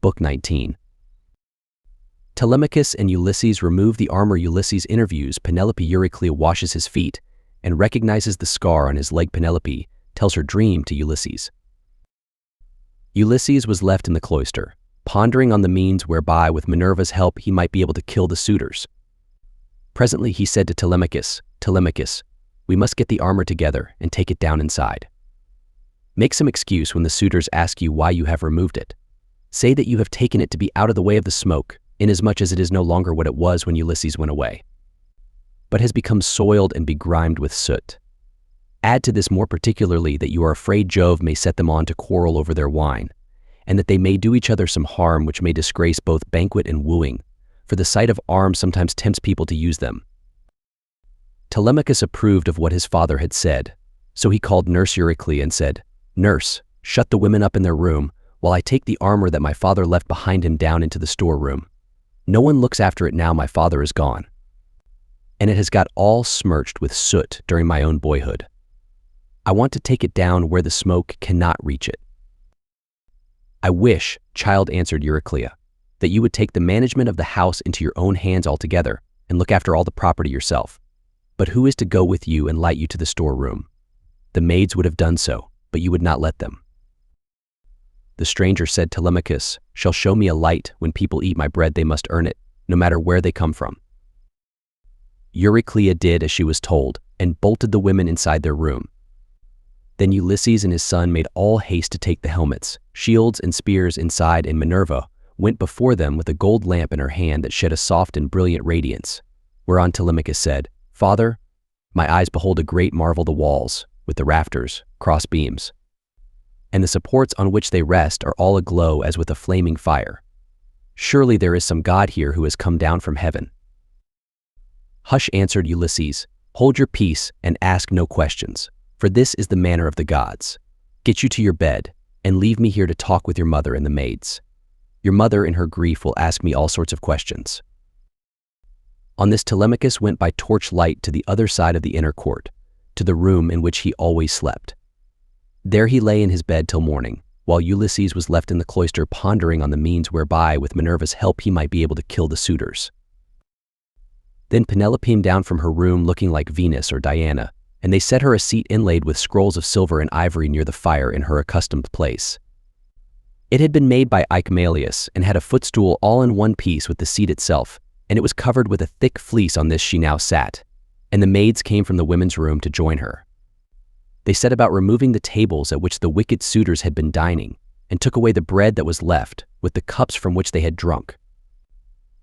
Book 19. Telemachus and Ulysses remove the armor. Ulysses interviews Penelope. Euryclea washes his feet and recognizes the scar on his leg. Penelope tells her dream to Ulysses. Ulysses was left in the cloister, pondering on the means whereby, with Minerva's help, he might be able to kill the suitors. Presently he said to Telemachus, "Telemachus, we must get the armor together and take it down inside. Make some excuse when the suitors ask you why you have removed it. Say that you have taken it to be out of the way of the smoke, inasmuch as it is no longer what it was when Ulysses went away, but has become soiled and begrimed with soot. Add to this more particularly that you are afraid Jove may set them on to quarrel over their wine, and that they may do each other some harm which may disgrace both banquet and wooing, for the sight of arms sometimes tempts people to use them." Telemachus approved of what his father had said, so he called Nurse Euryclea and said, "Nurse, shut the women up in their room, while I take the armor that my father left behind him down into the storeroom. No one looks after it now my father is gone, and it has got all smirched with soot during my own boyhood. I want to take it down where the smoke cannot reach it." "I wish," child answered Euryclea, "that you would take the management of the house into your own hands altogether and look after all the property yourself. But who is to go with you and light you to the storeroom? The maids would have done so, but you would not let them." The stranger said, "Telemachus shall show me a light. When people eat my bread, they must earn it, no matter where they come from." Euryclea did as she was told and bolted the women inside their room. Then Ulysses and his son made all haste to take the helmets, shields, and spears inside, and Minerva went before them with a gold lamp in her hand that shed a soft and brilliant radiance, whereon Telemachus said, "Father, my eyes behold a great marvel. The walls, with the rafters, cross beams, and the supports on which they rest are all aglow as with a flaming fire. Surely there is some god here who has come down from heaven." "Hush," answered Ulysses, "hold your peace and ask no questions, for this is the manner of the gods. Get you to your bed, and leave me here to talk with your mother and the maids. Your mother in her grief will ask me all sorts of questions." On this Telemachus went by torchlight to the other side of the inner court, to the room in which he always slept. There he lay in his bed till morning, while Ulysses was left in the cloister pondering on the means whereby, with Minerva's help, he might be able to kill the suitors. Then Penelope came down from her room looking like Venus or Diana, and they set her a seat inlaid with scrolls of silver and ivory near the fire in her accustomed place. It had been made by Icmalius and had a footstool all in one piece with the seat itself, and it was covered with a thick fleece. On this she now sat, and the maids came from the women's room to join her. They set about removing the tables at which the wicked suitors had been dining, and took away the bread that was left, with the cups from which they had drunk.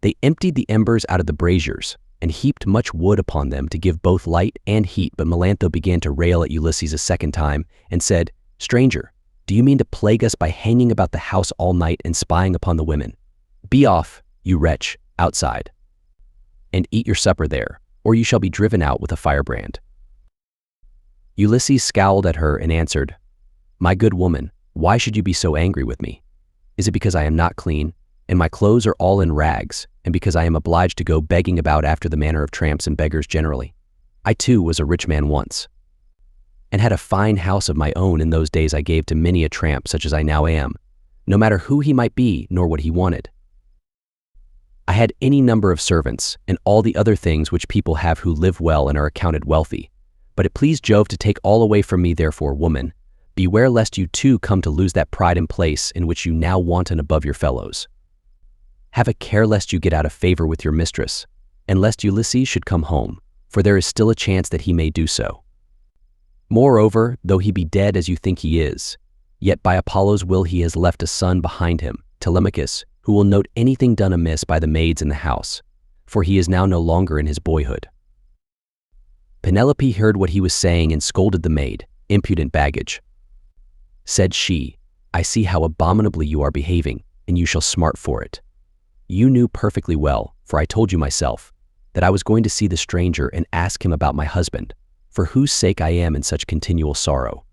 They emptied the embers out of the braziers, and heaped much wood upon them to give both light and heat. But Melantho began to rail at Ulysses a second time, and said, "Stranger, do you mean to plague us by hanging about the house all night and spying upon the women? Be off, you wretch, outside, and eat your supper there, or you shall be driven out with a firebrand." Ulysses scowled at her and answered, "My good woman, why should you be so angry with me? Is it because I am not clean, and my clothes are all in rags, and because I am obliged to go begging about after the manner of tramps and beggars generally? I too was a rich man once, and had a fine house of my own. In those days I gave to many a tramp such as I now am, no matter who he might be nor what he wanted. I had any number of servants, and all the other things which people have who live well and are accounted wealthy. But it pleased Jove to take all away from me. Therefore, woman, beware lest you too come to lose that pride and place in which you now wanton above your fellows. Have a care lest you get out of favor with your mistress, and lest Ulysses should come home, for there is still a chance that he may do so. Moreover, though he be dead as you think he is, yet by Apollo's will he has left a son behind him, Telemachus, who will note anything done amiss by the maids in the house, for he is now no longer in his boyhood." Penelope heard what he was saying and scolded the maid. "Impudent baggage," said she, "I see how abominably you are behaving, and you shall smart for it. You knew perfectly well, for I told you myself, that I was going to see the stranger and ask him about my husband, for whose sake I am in such continual sorrow."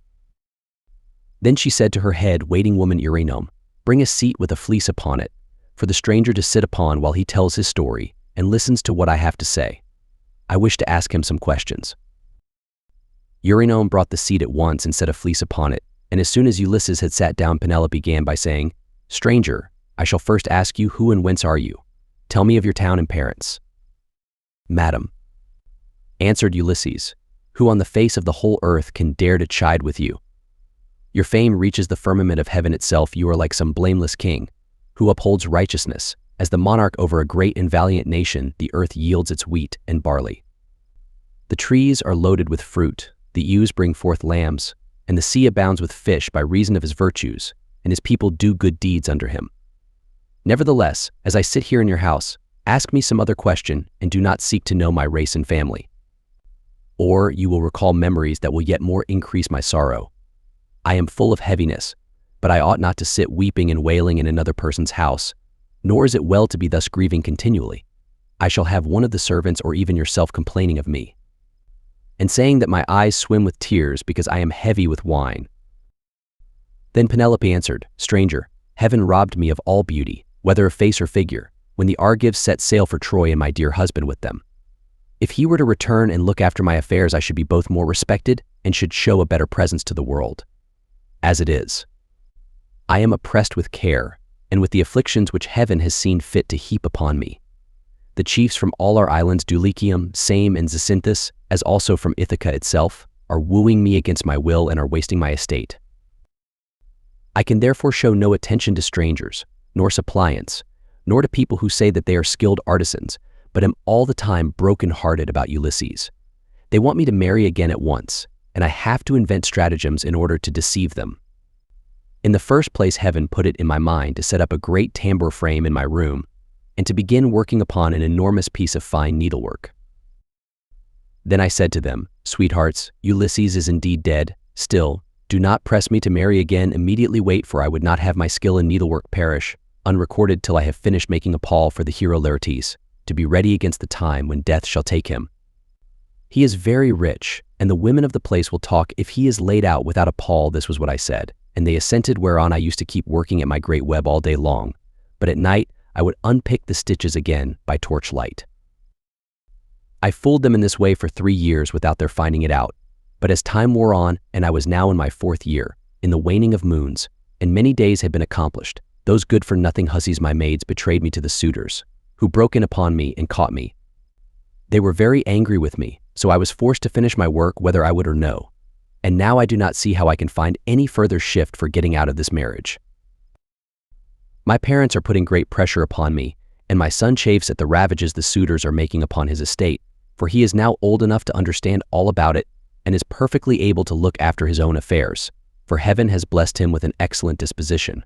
Then she said to her head waiting woman Eurynome, "Bring a seat with a fleece upon it, for the stranger to sit upon while he tells his story and listens to what I have to say. I wish to ask him some questions." Eurynome brought the seat at once and set a fleece upon it, and as soon as Ulysses had sat down, Penelope began by saying, "Stranger, I shall first ask you, who and whence are you? Tell me of your town and parents. Madam, answered Ulysses, who on the face of the whole earth can dare to chide with you? Your fame reaches the firmament of heaven itself. You are like some blameless king, who upholds righteousness. As the monarch over a great and valiant nation, the earth yields its wheat and barley. The trees are loaded with fruit, the ewes bring forth lambs, and the sea abounds with fish by reason of his virtues, and his people do good deeds under him. Nevertheless, as I sit here in your house, ask me some other question and do not seek to know my race and family. Or you will recall memories that will yet more increase my sorrow. I am full of heaviness, but I ought not to sit weeping and wailing in another person's house, nor is it well to be thus grieving continually. I shall have one of the servants or even yourself complaining of me, and saying that my eyes swim with tears because I am heavy with wine. Then Penelope answered, Stranger, heaven robbed me of all beauty, whether of face or figure, when the Argives set sail for Troy and my dear husband with them. If he were to return and look after my affairs, I should be both more respected and should show a better presence to the world. As it is, I am oppressed with care, and with the afflictions which heaven has seen fit to heap upon me. The chiefs from all our islands, Dulichium, Same, and Zacynthus, as also from Ithaca itself, are wooing me against my will and are wasting my estate. I can therefore show no attention to strangers, nor suppliants, nor to people who say that they are skilled artisans, but am all the time broken-hearted about Ulysses. They want me to marry again at once, and I have to invent stratagems in order to deceive them. In the first place, heaven put it in my mind to set up a great tambour frame in my room and to begin working upon an enormous piece of fine needlework. Then I said to them, Sweethearts, Ulysses is indeed dead. Still, do not press me to marry again. Immediately wait, for I would not have my skill in needlework perish, unrecorded till I have finished making a pall for the hero Laertes, to be ready against the time when death shall take him. He is very rich, and the women of the place will talk if he is laid out without a pall. This was what I said, and they assented, whereon I used to keep working at my great web all day long, but at night I would unpick the stitches again by torchlight. I fooled them in this way for 3 years without their finding it out, but as time wore on, and I was now in my 4th year, in the waning of moons, and many days had been accomplished, those good-for-nothing hussies, my maids, betrayed me to the suitors, who broke in upon me and caught me. They were very angry with me, so I was forced to finish my work whether I would or no, and now I do not see how I can find any further shift for getting out of this marriage. My parents are putting great pressure upon me, and my son chafes at the ravages the suitors are making upon his estate, for he is now old enough to understand all about it and is perfectly able to look after his own affairs, for heaven has blessed him with an excellent disposition.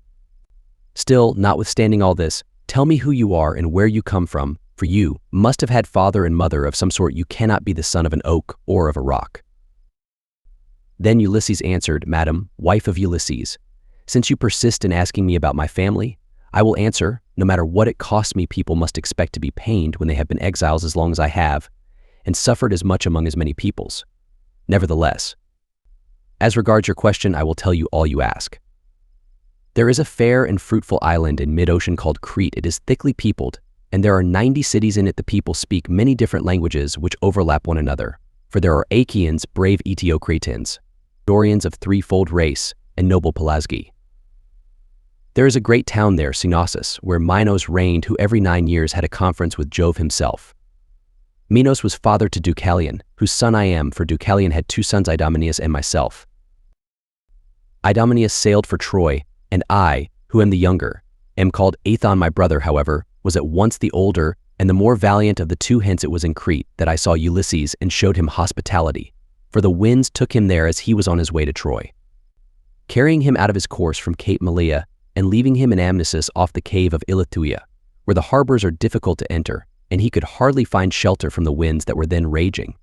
Still, notwithstanding all this, tell me who you are and where you come from, for you must have had father and mother of some sort. You cannot be the son of an oak or of a rock. Then Ulysses answered, Madam, wife of Ulysses, since you persist in asking me about my family, I will answer, no matter what it costs me. People must expect to be pained when they have been exiles as long as I have, and suffered as much among as many peoples. Nevertheless, as regards your question, I will tell you all you ask. There is a fair and fruitful island in mid-ocean called Crete. It is thickly peopled, and there are 90 cities in it. The people speak many different languages which overlap one another, for there are Achaeans, brave Aethiocratans, Dorians of threefold race, and noble Pelasgi. There is a great town there, Cnossus, where Minos reigned, who every 9 years had a conference with Jove himself. Minos was father to Deucalion, whose son I am, for Deucalion had 2 sons, Idomeneus and myself. Idomeneus sailed for Troy, and I, who am the younger, am called Aethon. My brother, however, was at once the older and the more valiant of the 2. Hence it was in Crete that I saw Ulysses and showed him hospitality, for the winds took him there as he was on his way to Troy. Carrying him out of his course from Cape Malea, and leaving him in Amnisus off the cave of Ilithuia, where the harbors are difficult to enter, and he could hardly find shelter from the winds that were then raging.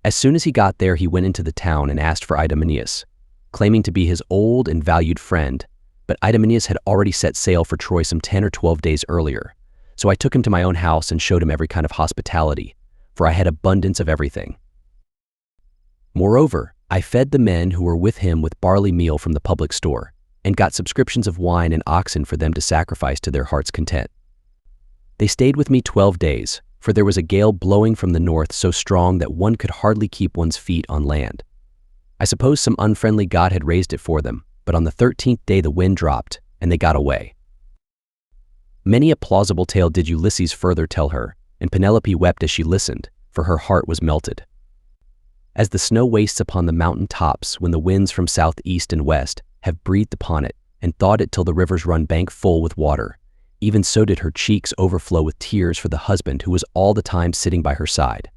As soon as he got there, he went into the town and asked for Idomeneus, claiming to be his old and valued friend, but Idomeneus had already set sail for Troy some 10 or 12 days earlier, so I took him to my own house and showed him every kind of hospitality, for I had abundance of everything. Moreover, I fed the men who were with him with barley meal from the public store, and got subscriptions of wine and oxen for them to sacrifice to their heart's content. They stayed with me 12 days, for there was a gale blowing from the north so strong that one could hardly keep one's feet on land. I suppose some unfriendly god had raised it for them, but on the 13th day the wind dropped, and they got away. Many a plausible tale did Ulysses further tell her, and Penelope wept as she listened, for her heart was melted. As the snow wastes upon the mountain tops when the winds from south, east, and west have breathed upon it and thawed it till the rivers run bank full with water, even so did her cheeks overflow with tears for the husband who was all the time sitting by her side.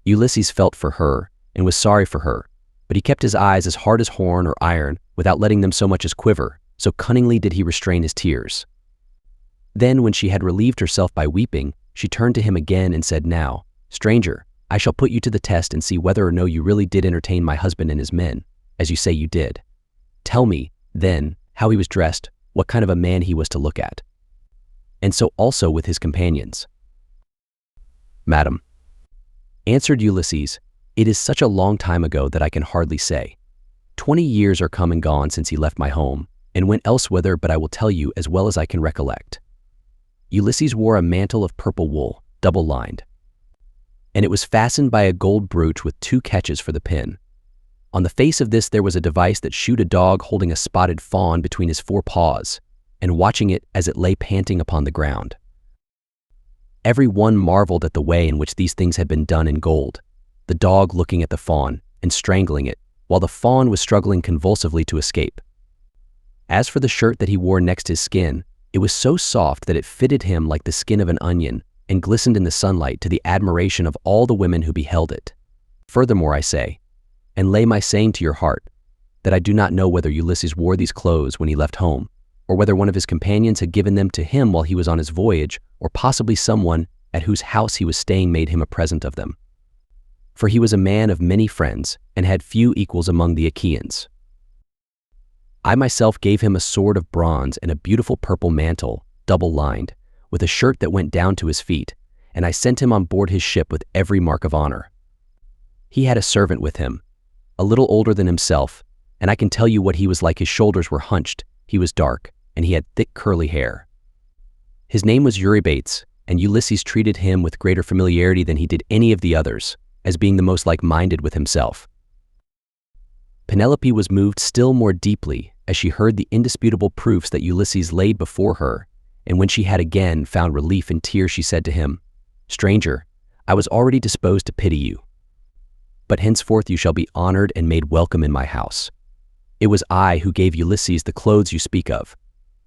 Ulysses felt for her and was sorry for her, but he kept his eyes as hard as horn or iron without letting them so much as quiver, so cunningly did he restrain his tears. Then, when she had relieved herself by weeping, she turned to him again and said, "Now, stranger, I shall put you to the test and see whether or no you really did entertain my husband and his men, as you say you did. Tell me, then, how he was dressed, what kind of a man he was to look at." And so also with his companions. "Madam," answered Ulysses, "it is such a long time ago that I can hardly say. 20 years are come and gone since he left my home, and went elsewhither, but I will tell you as well as I can recollect. Ulysses wore a mantle of purple wool, double-lined, and it was fastened by a gold brooch with 2 catches for the pin. On the face of this there was a device that shewed a dog holding a spotted fawn between his 4 paws, and watching it as it lay panting upon the ground. Every one marveled at the way in which these things had been done in gold, the dog looking at the fawn and strangling it, while the fawn was struggling convulsively to escape. As for the shirt that he wore next his skin, it was so soft that it fitted him like the skin of an onion and glistened in the sunlight to the admiration of all the women who beheld it. Furthermore, I say, and lay my saying to your heart, that I do not know whether Ulysses wore these clothes when he left home, or whether one of his companions had given them to him while he was on his voyage, or possibly someone at whose house he was staying made him a present of them. For he was a man of many friends, and had few equals among the Achaeans. I myself gave him a sword of bronze and a beautiful purple mantle, double-lined, with a shirt that went down to his feet, and I sent him on board his ship with every mark of honor. He had a servant with him, a little older than himself, and I can tell you what he was like. His shoulders were hunched, he was dark, and he had thick curly hair. His name was Eurybates, and Ulysses treated him with greater familiarity than he did any of the others, as being the most like-minded with himself. Penelope was moved still more deeply as she heard the indisputable proofs that Ulysses laid before her, and when she had again found relief in tears, she said to him, "Stranger, I was already disposed to pity you, but henceforth you shall be honored and made welcome in my house. It was I who gave Ulysses the clothes you speak of.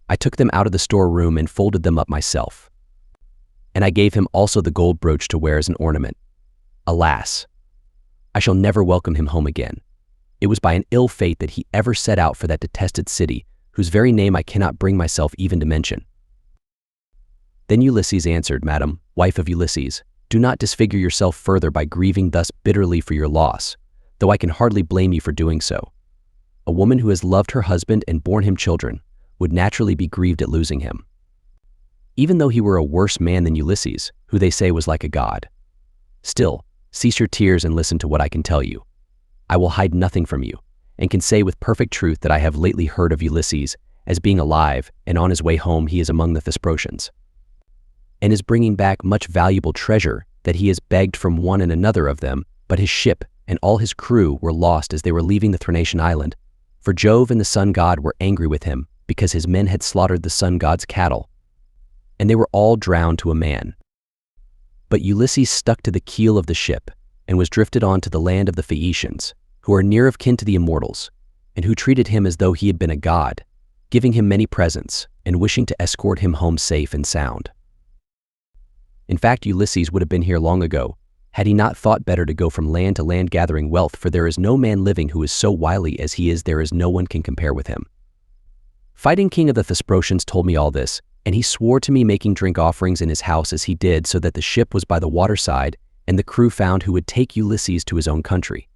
I took them out of the storeroom and folded them up myself. And I gave him also the gold brooch to wear as an ornament. Alas, I shall never welcome him home again. It was by an ill fate that he ever set out for that detested city, whose very name I cannot bring myself even to mention." Then Ulysses answered, "Madam, wife of Ulysses, do not disfigure yourself further by grieving thus bitterly for your loss, though I can hardly blame you for doing so. A woman who has loved her husband and borne him children would naturally be grieved at losing him, even though he were a worse man than Ulysses, who they say was like a god. Still, cease your tears and listen to what I can tell you. I will hide nothing from you, and can say with perfect truth that I have lately heard of Ulysses as being alive, and on his way home he is among the Thesprotians, and is bringing back much valuable treasure that he has begged from one and another of them, but his ship and all his crew were lost as they were leaving the Thrinacian island, for Jove and the sun god were angry with him because his men had slaughtered the sun god's cattle, and they were all drowned to a man. But Ulysses stuck to the keel of the ship and was drifted on to the land of the Phaeacians, who are near of kin to the immortals, and who treated him as though he had been a god, giving him many presents and wishing to escort him home safe and sound. In fact, Ulysses would have been here long ago, had he not thought better to go from land to land gathering wealth, for there is no man living who is so wily as he is. There is no one can compare with him. Fighting king of the Thesprotians told me all this, and he swore to me making drink offerings in his house as he did, so that the ship was by the waterside, and the crew found who would take Ulysses to his own country.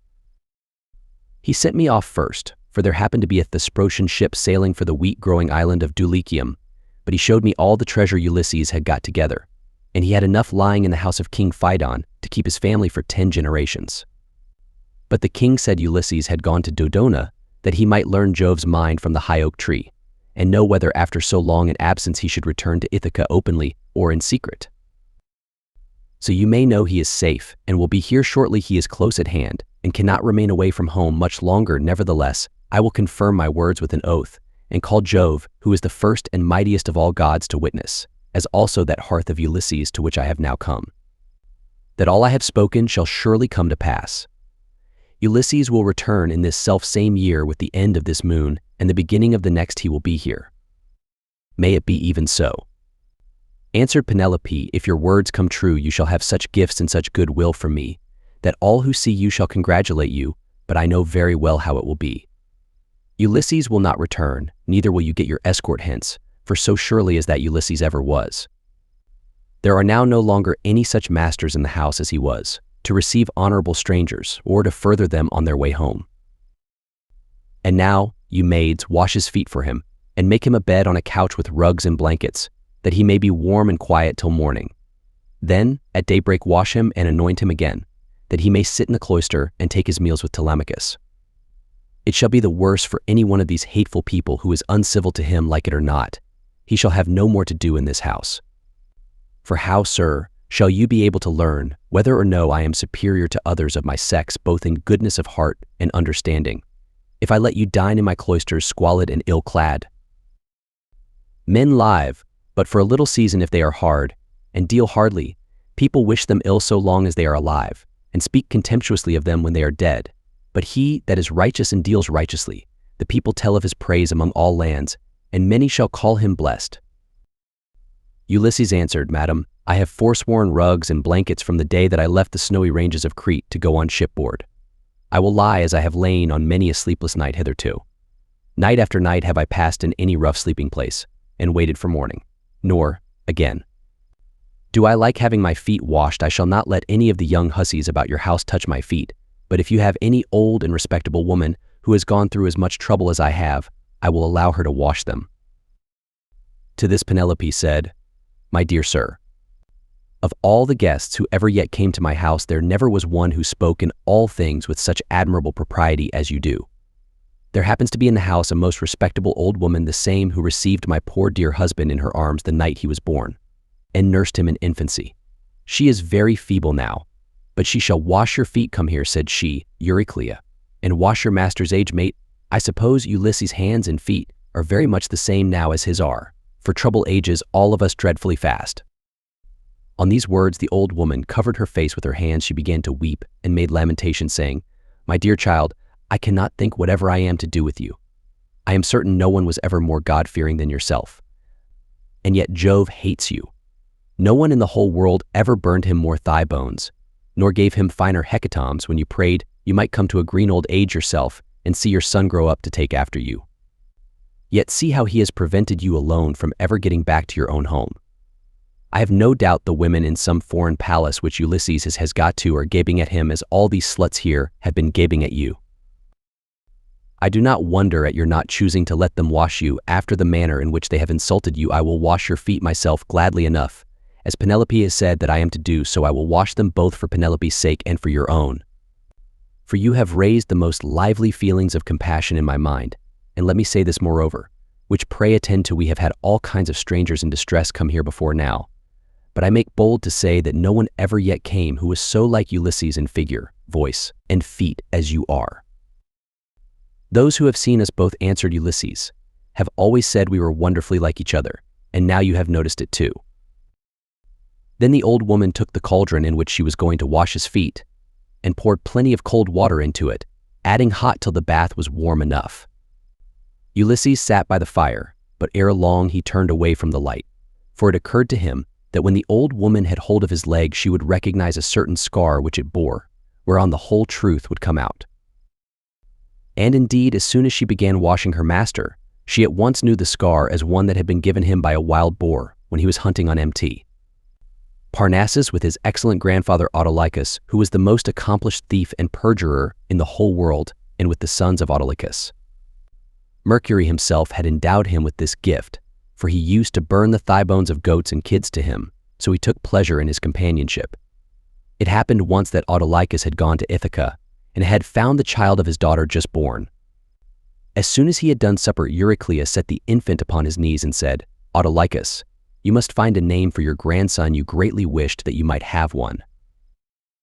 He sent me off first, for there happened to be a Thesprotian ship sailing for the wheat-growing island of Dulichium, but he showed me all the treasure Ulysses had got together, and he had enough lying in the house of King Phaedon to keep his family for 10 generations. But the king said Ulysses had gone to Dodona, that he might learn Jove's mind from the high oak tree, and know whether after so long an absence he should return to Ithaca openly or in secret. So you may know he is safe, and will be here shortly. He is close at hand, and cannot remain away from home much longer. Nevertheless, I will confirm my words with an oath, and call Jove, who is the first and mightiest of all gods, to witness, as also that hearth of Ulysses to which I have now come, that all I have spoken shall surely come to pass. Ulysses will return in this self-same year with the end of this moon, and the beginning of the next he will be here. May it be even so. Answered Penelope, if your words come true, you shall have such gifts and such good will from me, that all who see you shall congratulate you, but I know very well how it will be. Ulysses will not return, neither will you get your escort hence, for so surely as that Ulysses ever was. There are now no longer any such masters in the house as he was, to receive honorable strangers, or to further them on their way home. And now, you maids, wash his feet for him, and make him a bed on a couch with rugs and blankets, that he may be warm and quiet till morning. Then, at daybreak, wash him and anoint him again, that he may sit in the cloister and take his meals with Telemachus. It shall be the worse for any one of these hateful people who is uncivil to him, like it or not. He shall have no more to do in this house. For how, sir, shall you be able to learn whether or no I am superior to others of my sex, both in goodness of heart and understanding, if I let you dine in my cloisters squalid and ill-clad? Men live, but for a little season if they are hard, and deal hardly. People wish them ill so long as they are alive, and speak contemptuously of them when they are dead. But he that is righteous and deals righteously, the people tell of his praise among all lands, and many shall call him blessed. Ulysses answered, Madam, I have forsworn rugs and blankets from the day that I left the snowy ranges of Crete to go on shipboard. I will lie as I have lain on many a sleepless night hitherto. Night after night have I passed in any rough sleeping place, and waited for morning. Nor, again, do I like having my feet washed. I shall not let any of the young hussies about your house touch my feet, but if you have any old and respectable woman who has gone through as much trouble as I have, I will allow her to wash them. To this Penelope said, My dear sir, of all the guests who ever yet came to my house, there never was one who spoke in all things with such admirable propriety as you do. There happens to be in the house a most respectable old woman, the same who received my poor dear husband in her arms the night he was born, and nursed him in infancy. She is very feeble now, but she shall wash your feet. Come here, said she, Euryclea, and wash your master's age mate. I suppose Ulysses' hands and feet are very much the same now as his are, for trouble ages all of us dreadfully fast. On these words the old woman covered her face with her hands. She began to weep and made lamentation, saying, My dear child, I cannot think whatever I am to do with you. I am certain no one was ever more God-fearing than yourself. And yet Jove hates you. No one in the whole world ever burned him more thigh bones, nor gave him finer hecatombs when you prayed you might come to a green old age yourself and see your son grow up to take after you. Yet see how he has prevented you alone from ever getting back to your own home. I have no doubt the women in some foreign palace which Ulysses has got to are gaping at him as all these sluts here have been gaping at you. I do not wonder at your not choosing to let them wash you after the manner in which they have insulted you. I will wash your feet myself gladly enough. As Penelope has said that I am to do, so I will wash them both for Penelope's sake and for your own. For you have raised the most lively feelings of compassion in my mind. And let me say this moreover, which pray attend to: we have had all kinds of strangers in distress come here before now. But I make bold to say that no one ever yet came who was so like Ulysses in figure, voice, and feet as you are. Those who have seen us both, answered Ulysses, have always said we were wonderfully like each other, and now you have noticed it too. Then the old woman took the cauldron in which she was going to wash his feet, and poured plenty of cold water into it, adding hot till the bath was warm enough. Ulysses sat by the fire, but ere long he turned away from the light, for it occurred to him that when the old woman had hold of his leg, she would recognize a certain scar which it bore, whereon the whole truth would come out. And indeed, as soon as she began washing her master, she at once knew the scar as one that had been given him by a wild boar when he was hunting on Mt. Parnassus with his excellent grandfather Autolycus, who was the most accomplished thief and perjurer in the whole world, and with the sons of Autolycus. Mercury himself had endowed him with this gift, for he used to burn the thigh bones of goats and kids to him, so he took pleasure in his companionship. It happened once that Autolycus had gone to Ithaca, and had found the child of his daughter just born. As soon as he had done supper, Euryclea set the infant upon his knees and said, Autolycus, you must find a name for your grandson. You greatly wished that you might have one.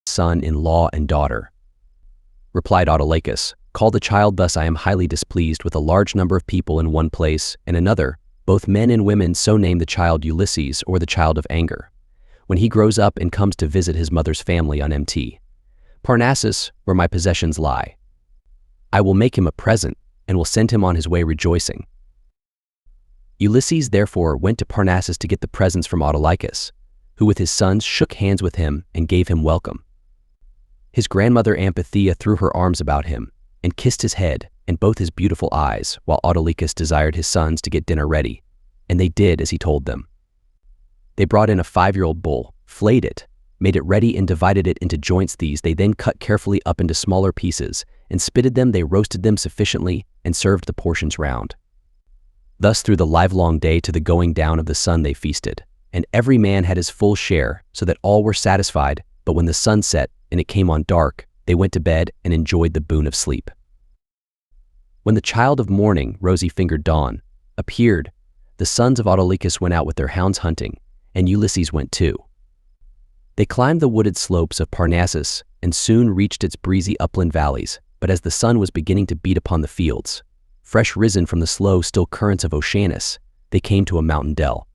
Son-in-law and daughter, replied Autolycus, Call the child thus I am highly displeased with a large number of people in one place and another, both men and women, so name the child Ulysses or the child of anger. When he grows up and comes to visit his mother's family on Mt. Parnassus, where my possessions lie, I will make him a present and will send him on his way rejoicing. Ulysses therefore went to Parnassus to get the presents from Autolycus, who with his sons shook hands with him and gave him welcome. His grandmother Amphithea threw her arms about him and kissed his head and both his beautiful eyes, while Autolycus desired his sons to get dinner ready, and they did as he told them. They brought in a 5-year-old bull, flayed it, made it ready and divided it into joints. These they then cut carefully up into smaller pieces, and spitted them. They roasted them sufficiently and served the portions round. Thus through the livelong day to the going down of the sun they feasted, and every man had his full share, so that all were satisfied. But when the sun set and it came on dark, they went to bed and enjoyed the boon of sleep. When the child of morning, rosy-fingered Dawn, appeared, the sons of Autolycus went out with their hounds hunting, and Ulysses went too. They climbed the wooded slopes of Parnassus and soon reached its breezy upland valleys, but as the sun was beginning to beat upon the fields, fresh risen from the slow, still currents of Oceanus, they came to a mountain dell.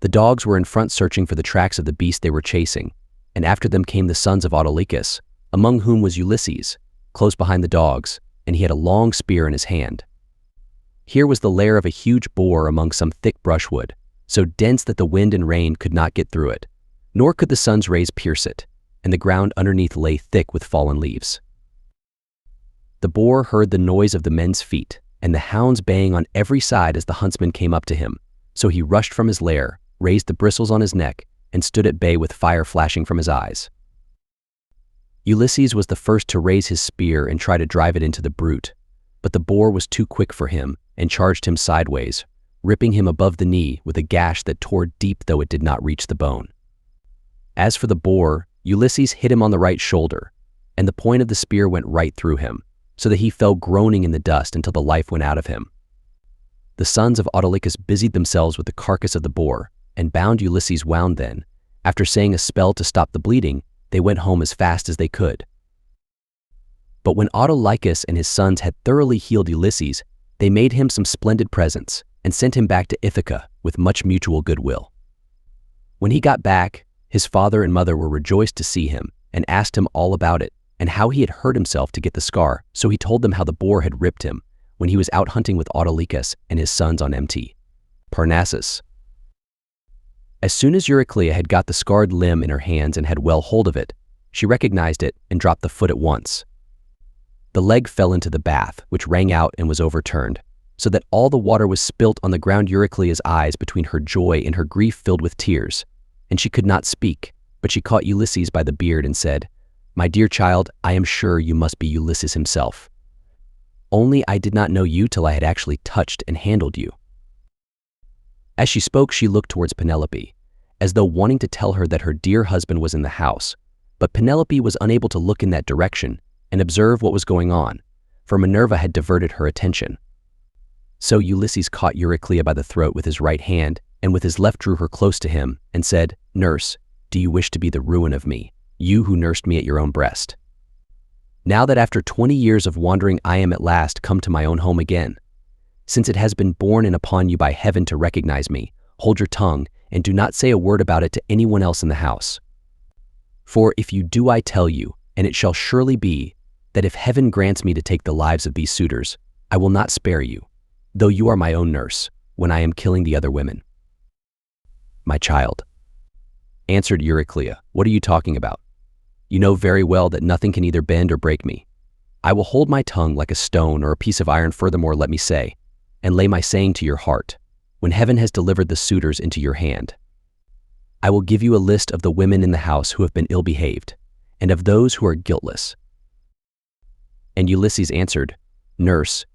The dogs were in front searching for the tracks of the beast they were chasing, and after them came the sons of Autolycus, among whom was Ulysses, close behind the dogs, and he had a long spear in his hand. Here was the lair of a huge boar among some thick brushwood, so dense that the wind and rain could not get through it, nor could the sun's rays pierce it, and the ground underneath lay thick with fallen leaves. The boar heard the noise of the men's feet, and the hounds baying on every side as the huntsmen came up to him, so he rushed from his lair, raised the bristles on his neck, and stood at bay with fire flashing from his eyes. Ulysses was the first to raise his spear and try to drive it into the brute, but the boar was too quick for him and charged him sideways, ripping him above the knee with a gash that tore deep though it did not reach the bone. As for the boar, Ulysses hit him on the right shoulder, and the point of the spear went right through him, so that he fell groaning in the dust until the life went out of him. The sons of Autolycus busied themselves with the carcass of the boar, and bound Ulysses wound. Then, after saying a spell to stop the bleeding, they went home as fast as they could. But when Autolycus and his sons had thoroughly healed Ulysses, they made him some splendid presents, and sent him back to Ithaca with much mutual goodwill. When he got back, his father and mother were rejoiced to see him, and asked him all about it, and how he had hurt himself to get the scar. So he told them how the boar had ripped him when he was out hunting with Autolycus and his sons on Mt. Parnassus. As soon as Euryclea had got the scarred limb in her hands and had well hold of it, she recognized it and dropped the foot at once. The leg fell into the bath, which rang out and was overturned, so that all the water was spilt on the ground. Euryclea's eyes between her joy and her grief filled with tears, and she could not speak, but she caught Ulysses by the beard and said, "My dear child, I am sure you must be Ulysses himself. Only I did not know you till I had actually touched and handled you." As she spoke, she looked towards Penelope, as though wanting to tell her that her dear husband was in the house, but Penelope was unable to look in that direction and observe what was going on, for Minerva had diverted her attention. So Ulysses caught Euryclea by the throat with his right hand, and with his left drew her close to him, and said, "Nurse, do you wish to be the ruin of me, you who nursed me at your own breast? Now that after 20 years of wandering I am at last come to my own home again, since it has been borne in upon you by heaven to recognize me, hold your tongue, and do not say a word about it to anyone else in the house. For if you do, I tell you, and it shall surely be, that if heaven grants me to take the lives of these suitors, I will not spare you, though you are my own nurse, when I am killing the other women." "My child," answered Euryclea, "what are you talking about? You know very well that nothing can either bend or break me. I will hold my tongue like a stone or a piece of iron. Furthermore, let me say, and lay my saying to your heart, when heaven has delivered the suitors into your hand. I will give you a list of the women in the house who have been ill-behaved, and of those who are guiltless." And Ulysses answered, "Nurse,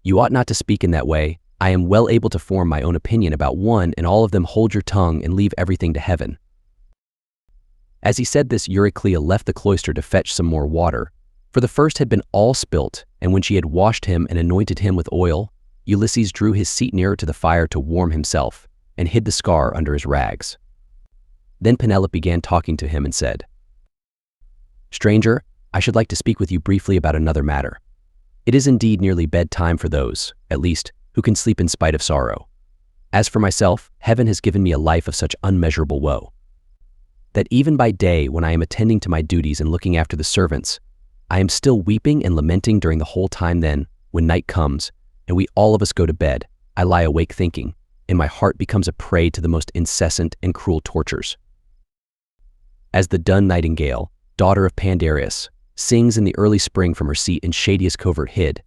you ought not to speak in that way. I am well able to form my own opinion about one and all of them. Hold your tongue and leave everything to heaven." As he said this, Euryclea left the cloister to fetch some more water, for the first had been all spilt, and when she had washed him and anointed him with oil, Ulysses drew his seat nearer to the fire to warm himself, and hid the scar under his rags. Then Penelope began talking to him and said, "Stranger, I should like to speak with you briefly about another matter. It is indeed nearly bedtime for those, at least, who can sleep in spite of sorrow. As for myself, heaven has given me a life of such unmeasurable woe, that even by day, when I am attending to my duties and looking after the servants, I am still weeping and lamenting during the whole time. Then, when night comes, and we all of us go to bed, I lie awake thinking, and my heart becomes a prey to the most incessant and cruel tortures. As the dun nightingale, daughter of Pandarus, sings in the early spring from her seat in shadiest covert hid,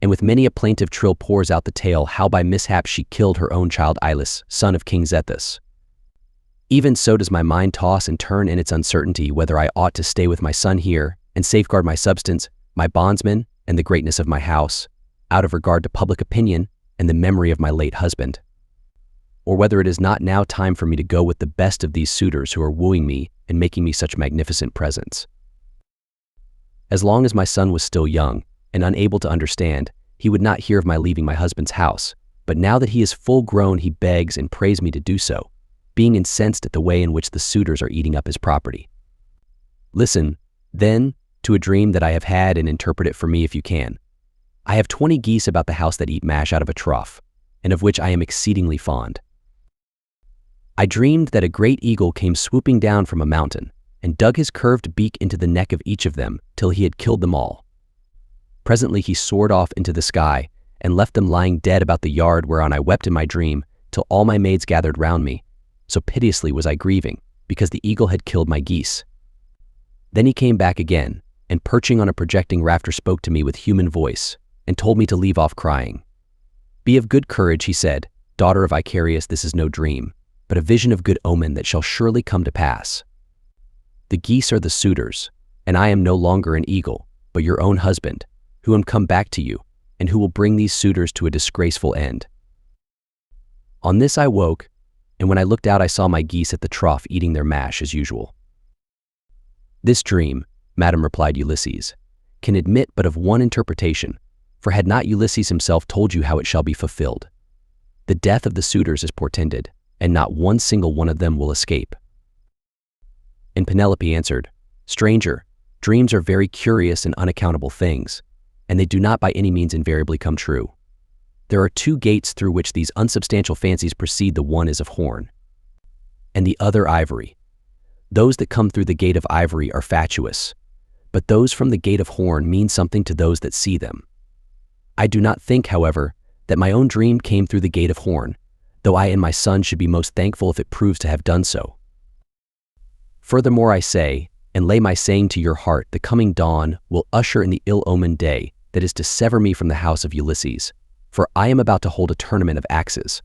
and with many a plaintive trill pours out the tale how by mishap she killed her own child Ilus, son of King Zethus. Even so does my mind toss and turn in its uncertainty whether I ought to stay with my son here and safeguard my substance, my bondsmen, and the greatness of my house, out of regard to public opinion and the memory of my late husband, or whether it is not now time for me to go with the best of these suitors who are wooing me and making me such magnificent presents. As long as my son was still young and unable to understand, he would not hear of my leaving my husband's house, but now that he is full grown, he begs and prays me to do so, being incensed at the way in which the suitors are eating up his property. Listen, then, to a dream that I have had and interpret it for me if you can. I have 20 geese about the house that eat mash out of a trough, and of which I am exceedingly fond. I dreamed that a great eagle came swooping down from a mountain and dug his curved beak into the neck of each of them till he had killed them all. Presently he soared off into the sky and left them lying dead about the yard whereon I wept in my dream till all my maids gathered round me, so piteously was I grieving, because the eagle had killed my geese. Then he came back again, and perching on a projecting rafter spoke to me with human voice, and told me to leave off crying. Be of good courage, he said, daughter of Icarius, this is no dream, but a vision of good omen that shall surely come to pass. The geese are the suitors, and I am no longer an eagle, but your own husband, who am come back to you, and who will bring these suitors to a disgraceful end. On this I woke, and when I looked out I saw my geese at the trough eating their mash as usual. This dream, madam, replied Ulysses, can admit but of one interpretation, for had not Ulysses himself told you how it shall be fulfilled? The death of the suitors is portended, and not one single one of them will escape. And Penelope answered, Stranger, dreams are very curious and unaccountable things, and they do not by any means invariably come true. There are two gates through which these unsubstantial fancies proceed. The one is of horn, and the other ivory. Those that come through the gate of ivory are fatuous, but those from the gate of horn mean something to those that see them. I do not think, however, that my own dream came through the gate of horn, though I and my son should be most thankful if it proves to have done so. Furthermore I say, and lay my saying to your heart, the coming dawn will usher in the ill-omened day that is to sever me from the house of Ulysses, for I am about to hold a tournament of axes.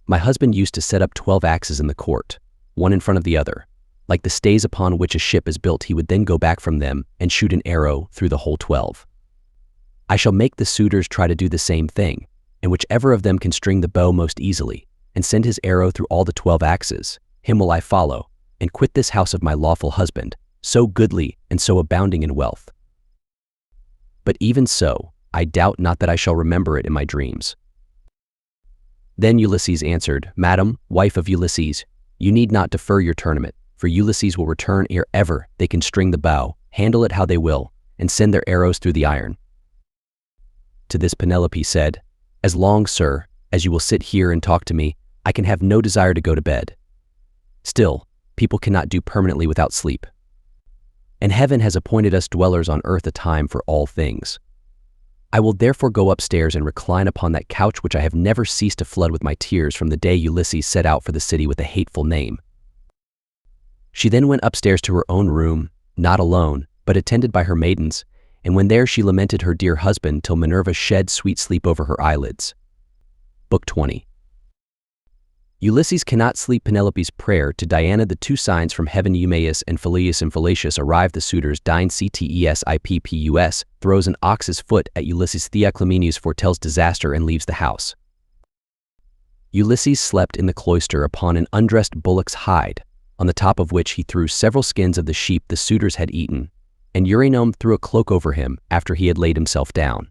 My husband used to set up 12 axes in the court, one in front of the other. Like the stays upon which a ship is built, he would then go back from them and shoot an arrow through the whole 12. I shall make the suitors try to do the same thing, and whichever of them can string the bow most easily, and send his arrow through all the 12 axes, him will I follow, and quit this house of my lawful husband, so goodly and so abounding in wealth. But even so, I doubt not that I shall remember it in my dreams. Then Ulysses answered, Madam, wife of Ulysses, you need not defer your tournament, for Ulysses will return ere ever they can string the bow, handle it how they will, and send their arrows through the iron. To this Penelope said, As long, sir, as you will sit here and talk to me, I can have no desire to go to bed. Still, people cannot do permanently without sleep. And heaven has appointed us dwellers on earth a time for all things. I will therefore go upstairs and recline upon that couch which I have never ceased to flood with my tears from the day Ulysses set out for the city with a hateful name. She then went upstairs to her own room, not alone, but attended by her maidens, and when there she lamented her dear husband till Minerva shed sweet sleep over her eyelids. Book 20. Ulysses cannot sleep. Penelope's prayer to Diana. The two signs from heaven, Eumaeus and Phyleus and Fallacius, arrive. The suitors dine. Ctesippus throws an ox's foot at Ulysses. Theoclymenus foretells disaster and leaves the house. Ulysses slept in the cloister upon an undressed bullock's hide, on the top of which he threw several skins of the sheep the suitors had eaten, and Eurynome threw a cloak over him after he had laid himself down.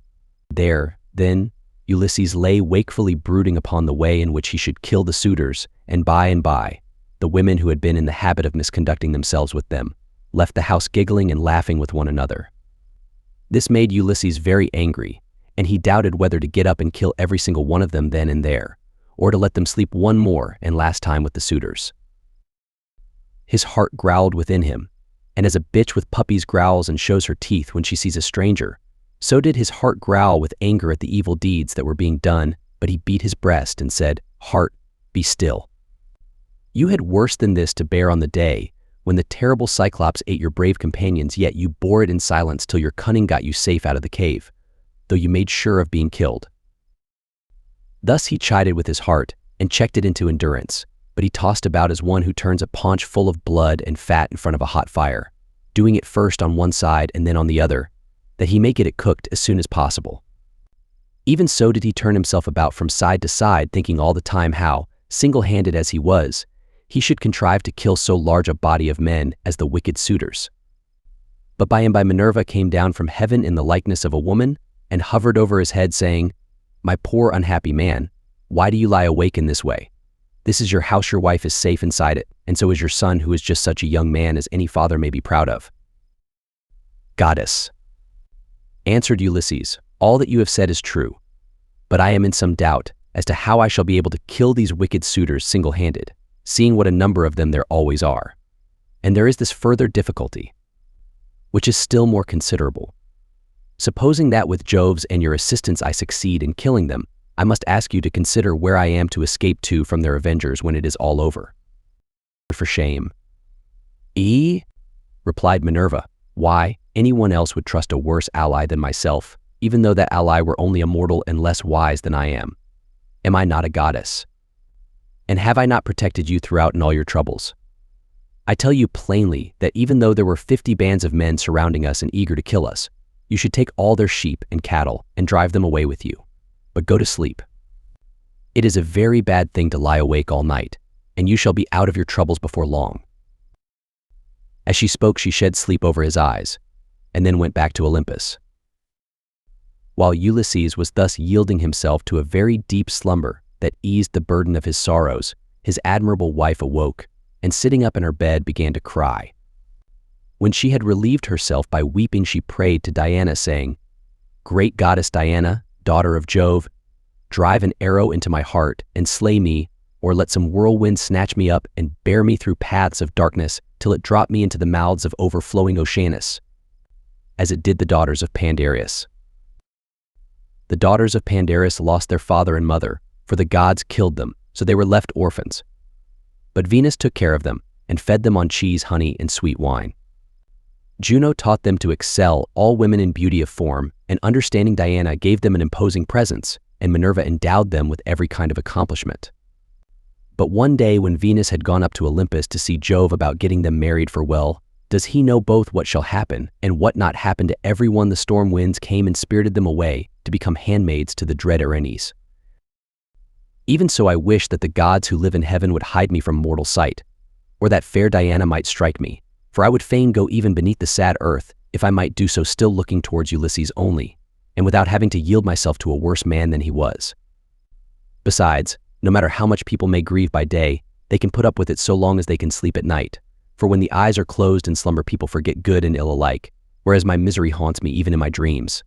There, then, Ulysses lay wakefully brooding upon the way in which he should kill the suitors, and by, the women who had been in the habit of misconducting themselves with them, left the house giggling and laughing with one another. This made Ulysses very angry, and he doubted whether to get up and kill every single one of them then and there, or to let them sleep one more and last time with the suitors. His heart growled within him, and as a bitch with puppies growls and shows her teeth when she sees a stranger, so did his heart growl with anger at the evil deeds that were being done, but he beat his breast and said, "Heart, be still. You had worse than this to bear on the day when the terrible Cyclops ate your brave companions, yet you bore it in silence till your cunning got you safe out of the cave, though you made sure of being killed." Thus he chided with his heart and checked it into endurance, but he tossed about as one who turns a paunch full of blood and fat in front of a hot fire, doing it first on one side and then on the other, that he may get it cooked as soon as possible. Even so did he turn himself about from side to side, thinking all the time how, single-handed as he was, he should contrive to kill so large a body of men as the wicked suitors. But by and by Minerva came down from heaven in the likeness of a woman and hovered over his head, saying, "My poor unhappy man, why do you lie awake in this way? This is your house, your wife is safe inside it, and so is your son, who is just such a young man as any father may be proud of." "Goddess," answered Ulysses, "all that you have said is true, but I am in some doubt as to how I shall be able to kill these wicked suitors single-handed, seeing what a number of them there always are. And there is this further difficulty, which is still more considerable. Supposing that with Jove's and your assistance I succeed in killing them, I must ask you to consider where I am to escape to from their avengers when it is all over." "For shame." Replied Minerva, "Why, anyone else would trust a worse ally than myself, even though that ally were only a mortal and less wise than I am. Am I not a goddess? And have I not protected you throughout in all your troubles? I tell you plainly that even though there were 50 bands of men surrounding us and eager to kill us, you should take all their sheep and cattle and drive them away with you. But go to sleep. It is a very bad thing to lie awake all night, and you shall be out of your troubles before long." As she spoke, she shed sleep over his eyes, and then went back to Olympus. While Ulysses was thus yielding himself to a very deep slumber that eased the burden of his sorrows, his admirable wife awoke, and sitting up in her bed began to cry. When she had relieved herself by weeping, she prayed to Diana, saying, "Great goddess Diana, daughter of Jove, drive an arrow into my heart and slay me, or let some whirlwind snatch me up and bear me through paths of darkness till it drop me into the mouths of overflowing Oceanus, as it did the daughters of Pandarus." The daughters of Pandarus lost their father and mother, for the gods killed them, so they were left orphans. But Venus took care of them and fed them on cheese, honey, and sweet wine. Juno taught them to excel all women in beauty of form, and understanding Diana gave them an imposing presence, and Minerva endowed them with every kind of accomplishment. But one day when Venus had gone up to Olympus to see Jove about getting them married, for well, does he know both what shall happen and what not happen to everyone, the storm winds came and spirited them away to become handmaids to the dread Erinyes. Even so I wish that the gods who live in heaven would hide me from mortal sight, or that fair Diana might strike me, for I would fain go even beneath the sad earth, if I might do so still looking towards Ulysses only, and without having to yield myself to a worse man than he was. Besides, no matter how much people may grieve by day, they can put up with it so long as they can sleep at night, for when the eyes are closed in slumber people forget good and ill alike, whereas my misery haunts me even in my dreams.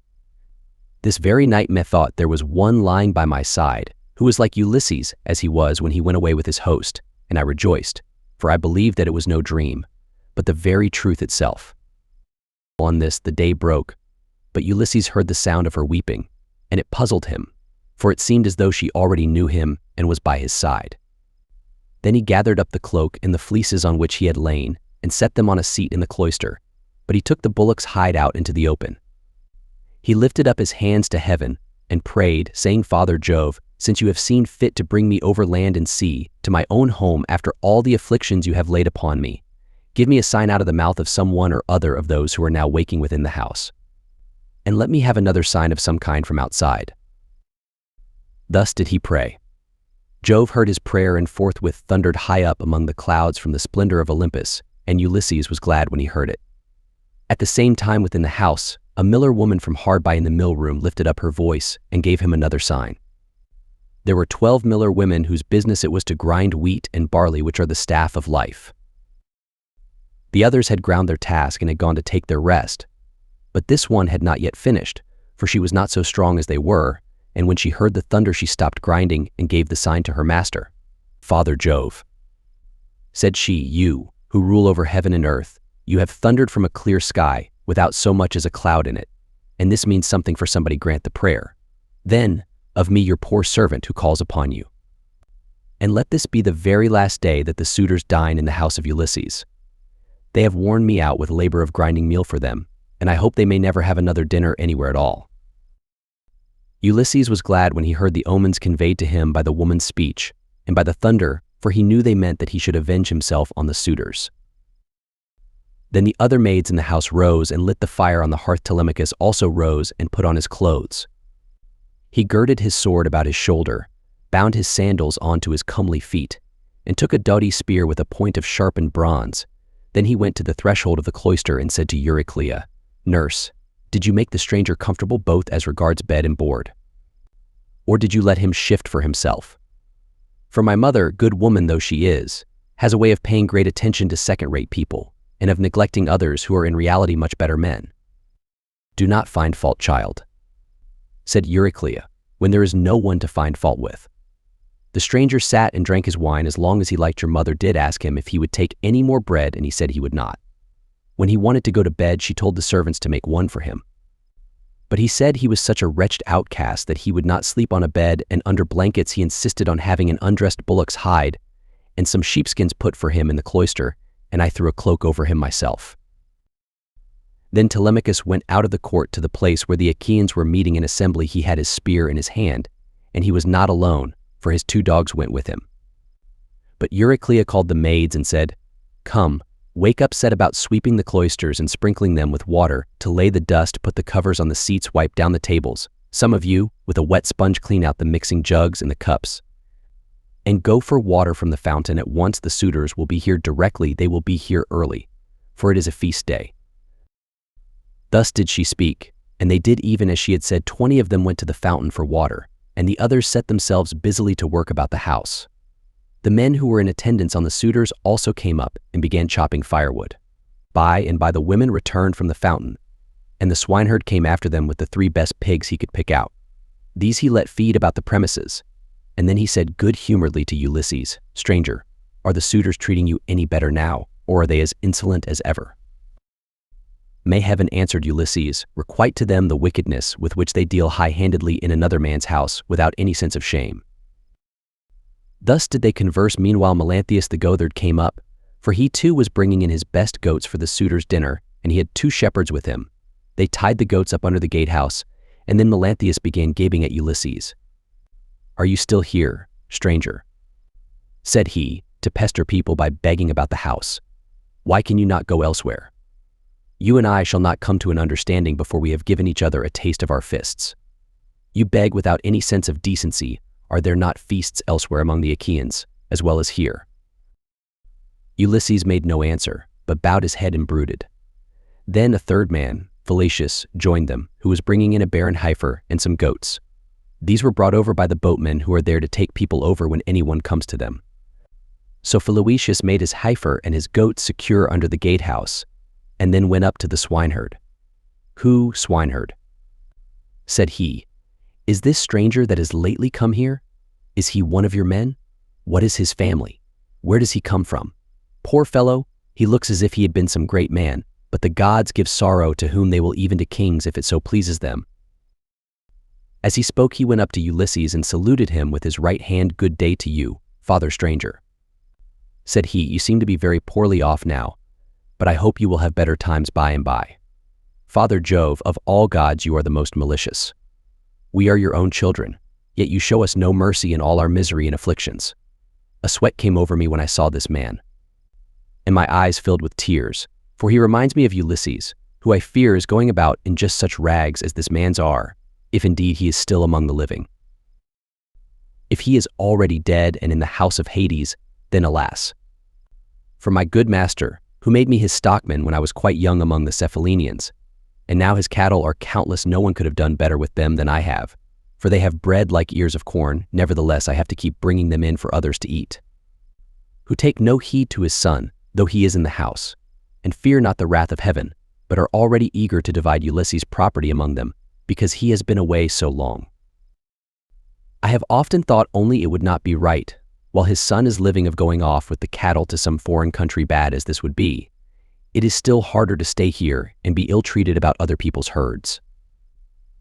This very night methought there was one lying by my side, who was like Ulysses as he was when he went away with his host, and I rejoiced, for I believed that it was no dream, but the very truth itself. On this the day broke, but Ulysses heard the sound of her weeping, and it puzzled him, for it seemed as though she already knew him and was by his side. Then he gathered up the cloak and the fleeces on which he had lain, and set them on a seat in the cloister, but he took the bullock's hide out into the open. He lifted up his hands to heaven and prayed, saying, "Father Jove, since you have seen fit to bring me over land and sea to my own home after all the afflictions you have laid upon me, give me a sign out of the mouth of some one or other of those who are now waking within the house, and let me have another sign of some kind from outside." Thus did he pray. Jove heard his prayer and forthwith thundered high up among the clouds from the splendor of Olympus, and Ulysses was glad when he heard it. At the same time within the house, a miller woman from hard by in the mill room lifted up her voice and gave him another sign. There were 12 miller women whose business it was to grind wheat and barley, which are the staff of life. The others had ground their task and had gone to take their rest, But this one had not yet finished, for she was not so strong as they were, and when she heard the thunder she stopped grinding and gave the sign to her master. "Father Jove," said she, "you, who rule over heaven and earth, you have thundered from a clear sky, without so much as a cloud in it, and this means something for somebody grant the prayer. Then, of me your poor servant who calls upon you. And let this be the very last day that the suitors dine in the house of Ulysses. They have worn me out with labor of grinding meal for them, and I hope they may never have another dinner anywhere at all." Ulysses was glad when he heard the omens conveyed to him by the woman's speech, and by the thunder, for he knew they meant that he should avenge himself on the suitors. Then the other maids in the house rose and lit the fire on the hearth. Telemachus also rose and put on his clothes. He girded his sword about his shoulder, bound his sandals onto his comely feet, and took a doughty spear with a point of sharpened bronze. Then he went to the threshold of the cloister and said to Euryclea, "Nurse, did you make the stranger comfortable both as regards bed and board? Or did you let him shift for himself? For my mother, good woman though she is, has a way of paying great attention to second-rate people, and of neglecting others who are in reality much better men." "Do not find fault, child," said Euryclea, "when there is no one to find fault with. The stranger sat and drank his wine as long as he liked. Your mother did ask him if he would take any more bread, and he said he would not. When he wanted to go to bed, she told the servants to make one for him. But he said he was such a wretched outcast that he would not sleep on a bed, and under blankets he insisted on having an undressed bullock's hide and some sheepskins put for him in the cloister, and I threw a cloak over him myself." Then Telemachus went out of the court to the place where the Achaeans were meeting in assembly. He had his spear in his hand, and he was not alone, for his 2 dogs went with him. But Euryclea called the maids and said, "Come, wake up, set about sweeping the cloisters and sprinkling them with water, to lay the dust, put the covers on the seats, wipe down the tables. Some of you, with a wet sponge, clean out the mixing jugs and the cups. And go for water from the fountain at once. The suitors will be here directly. They will be here early, for it is a feast day." Thus did she speak, and they did even as she had said. 20 of them went to the fountain for water, and the others set themselves busily to work about the house. The men who were in attendance on the suitors also came up and began chopping firewood. By and by the women returned from the fountain, and the swineherd came after them with the 3 best pigs he could pick out. These he let feed about the premises, and then he said good-humoredly to Ulysses, "Stranger, are the suitors treating you any better now, or are they as insolent as ever?" "May heaven," answered Ulysses, "requite to them the wickedness with which they deal high-handedly in another man's house without any sense of shame." Thus did they converse. Meanwhile Melanthius the goatherd came up, for he too was bringing in his best goats for the suitors' dinner, and he had 2 shepherds with him. They tied the goats up under the gatehouse, and then Melanthius began gaping at Ulysses. "Are you still here, stranger?" said he, "to pester people by begging about the house? Why can you not go elsewhere? You and I shall not come to an understanding before we have given each other a taste of our fists. You beg without any sense of decency. Are there not feasts elsewhere among the Achaeans, as well as here?" Ulysses made no answer, but bowed his head and brooded. Then a 3rd man, Fallacius, joined them, who was bringing in a barren heifer and some goats. These were brought over by the boatmen who are there to take people over when anyone comes to them. So Fallacius made his heifer and his goats secure under the gatehouse, and then went up to the swineherd. "Who, swineherd," said he, "is this stranger that has lately come here? Is he one of your men? What is his family? Where does he come from? Poor fellow, he looks as if he had been some great man, but the gods give sorrow to whom they will, even to kings if it so pleases them." As he spoke he went up to Ulysses and saluted him with his right hand. "Good day to you, father stranger," said he. "You seem to be very poorly off now, but I hope you will have better times by and by. Father Jove, of all gods you are the most malicious. We are your own children, yet you show us no mercy in all our misery and afflictions. A sweat came over me when I saw this man, and my eyes filled with tears, for he reminds me of Ulysses, who I fear is going about in just such rags as this man's are, if indeed he is still among the living. If he is already dead and in the house of Hades, then alas. For my good master, who made me his stockman when I was quite young among the Cephallenians, and now his cattle are countless, no one could have done better with them than I have, for they have bread like ears of corn. Nevertheless I have to keep bringing them in for others to eat. Who take no heed to his son, though he is in the house, and fear not the wrath of heaven, but are already eager to divide Ulysses' property among them, because he has been away so long. I have often thought only it would not be right, while his son is living of going off with the cattle to some foreign country bad as this would be, it is still harder to stay here and be ill-treated about other people's herds.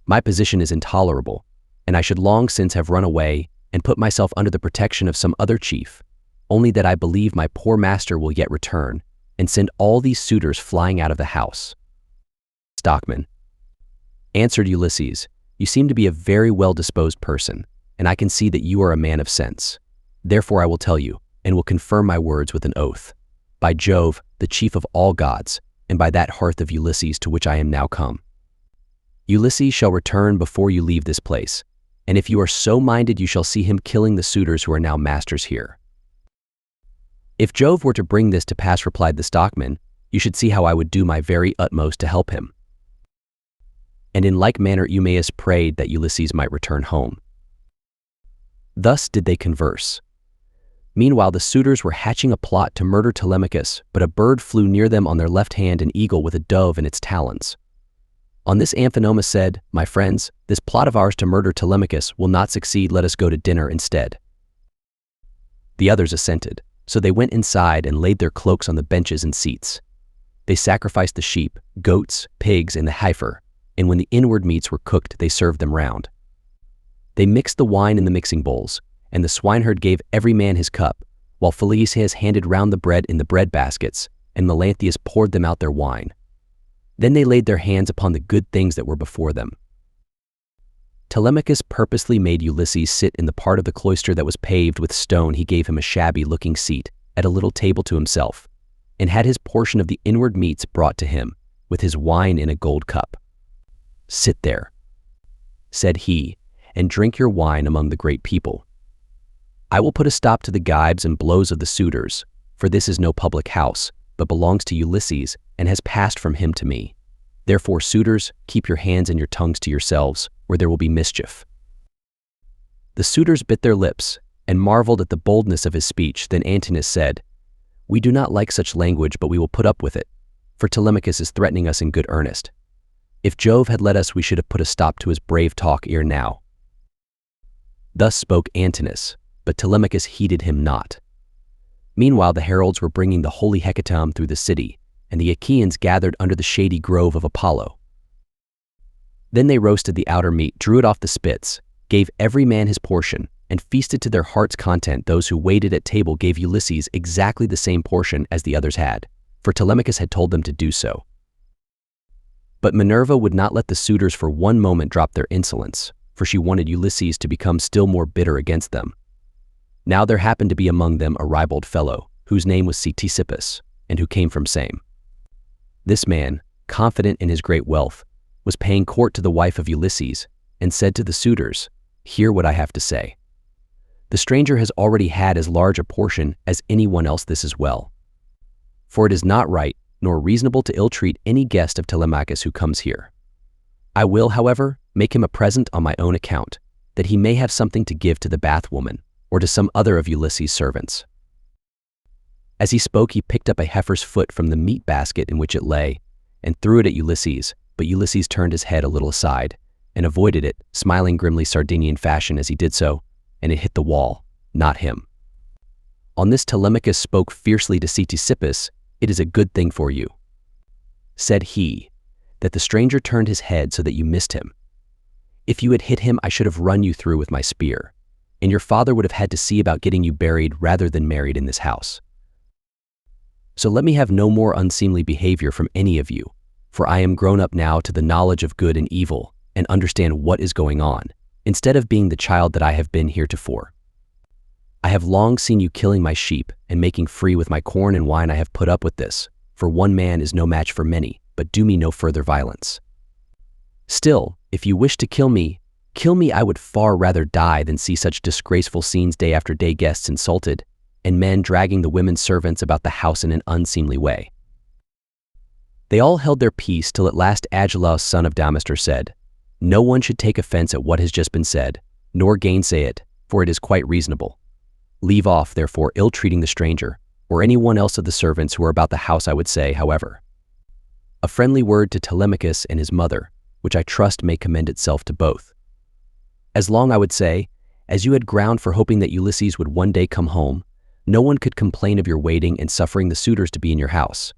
My position is intolerable, and I should long since have run away and put myself under the protection of some other chief, only that I believe my poor master will yet return and send all these suitors flying out of the house. Stockman answered Ulysses, "You seem to be a very well-disposed person, and I can see that you are a man of sense. Therefore I will tell you, and will confirm my words with an oath. By Jove, the chief of all gods, and by that hearth of Ulysses to which I am now come. Ulysses shall return before you leave this place, and if you are so minded you shall see him killing the suitors who are now masters here." "If Jove were to bring this to pass," replied the stockman, "you should see how I would do my very utmost to help him." And in like manner Eumaeus prayed that Ulysses might return home. Thus did they converse. Meanwhile the suitors were hatching a plot to murder Telemachus, but a bird flew near them on their left hand, an eagle with a dove in its talons. On this Amphinomus said, "My friends, this plot of ours to murder Telemachus will not succeed. Let us go to dinner instead." The others assented, so they went inside and laid their cloaks on the benches and seats. They sacrificed the sheep, goats, pigs, and the heifer, and when the inward meats were cooked they served them round. They mixed the wine in the mixing bowls, and the swineherd gave every man his cup, while Philesias handed round the bread in the bread baskets, and Melanthius poured them out their wine. Then they laid their hands upon the good things that were before them. Telemachus purposely made Ulysses sit in the part of the cloister that was paved with stone. He gave him a shabby-looking seat at a little table to himself, and had his portion of the inward meats brought to him, with his wine in a gold cup. "Sit there," said he, "and drink your wine among the great people. I will put a stop to the gibes and blows of the suitors, for this is no public house, but belongs to Ulysses and has passed from him to me. Therefore, suitors, keep your hands and your tongues to yourselves, or there will be mischief." The suitors bit their lips and marveled at the boldness of his speech. Then Antinous said, "We do not like such language, but we will put up with it, for Telemachus is threatening us in good earnest. If Jove had let us, we should have put a stop to his brave talk ere now." Thus spoke Antinous, but Telemachus heeded him not. Meanwhile the heralds were bringing the holy hecatomb through the city, and the Achaeans gathered under the shady grove of Apollo. Then they roasted the outer meat, drew it off the spits, gave every man his portion, and feasted to their heart's content. Those who waited at table gave Ulysses exactly the same portion as the others had, for Telemachus had told them to do so. But Minerva would not let the suitors for one moment drop their insolence, for she wanted Ulysses to become still more bitter against them. Now there happened to be among them a ribald fellow, whose name was Ctesippus, and who came from Same. This man, confident in his great wealth, was paying court to the wife of Ulysses, and said to the suitors, "Hear what I have to say. The stranger has already had as large a portion as anyone else. This is well. For it is not right nor reasonable to ill-treat any guest of Telemachus who comes here. I will, however, make him a present on my own account, that he may have something to give to the bathwoman, or to some other of Ulysses' servants." As he spoke, he picked up a heifer's foot from the meat basket in which it lay, and threw it at Ulysses, but Ulysses turned his head a little aside, and avoided it, smiling grimly Sardinian fashion as he did so, and it hit the wall, not him. On this Telemachus spoke fiercely to Ctesippus, "It is a good thing for you," said he, "that the stranger turned his head so that you missed him. If you had hit him, I should have run you through with my spear, and your father would have had to see about getting you buried rather than married in this house. So let me have no more unseemly behavior from any of you, for I am grown up now to the knowledge of good and evil, and understand what is going on, instead of being the child that I have been heretofore. I have long seen you killing my sheep and making free with my corn and wine. I have put up with this, for one man is no match for many, but do me no further violence. Still, if you wish to kill me, I would far rather die than see such disgraceful scenes day after day, guests insulted, and men dragging the women servants about the house in an unseemly way." They all held their peace till at last Agelaus son of Damastor said, "No one should take offense at what has just been said, nor gainsay it, for it is quite reasonable. Leave off, therefore, ill-treating the stranger, or any one else of the servants who are about the house. I would say, however, a friendly word to Telemachus and his mother, which I trust may commend itself to both. As long, I would say, as you had ground for hoping that Ulysses would one day come home, no one could complain of your waiting and suffering the suitors to be in your house.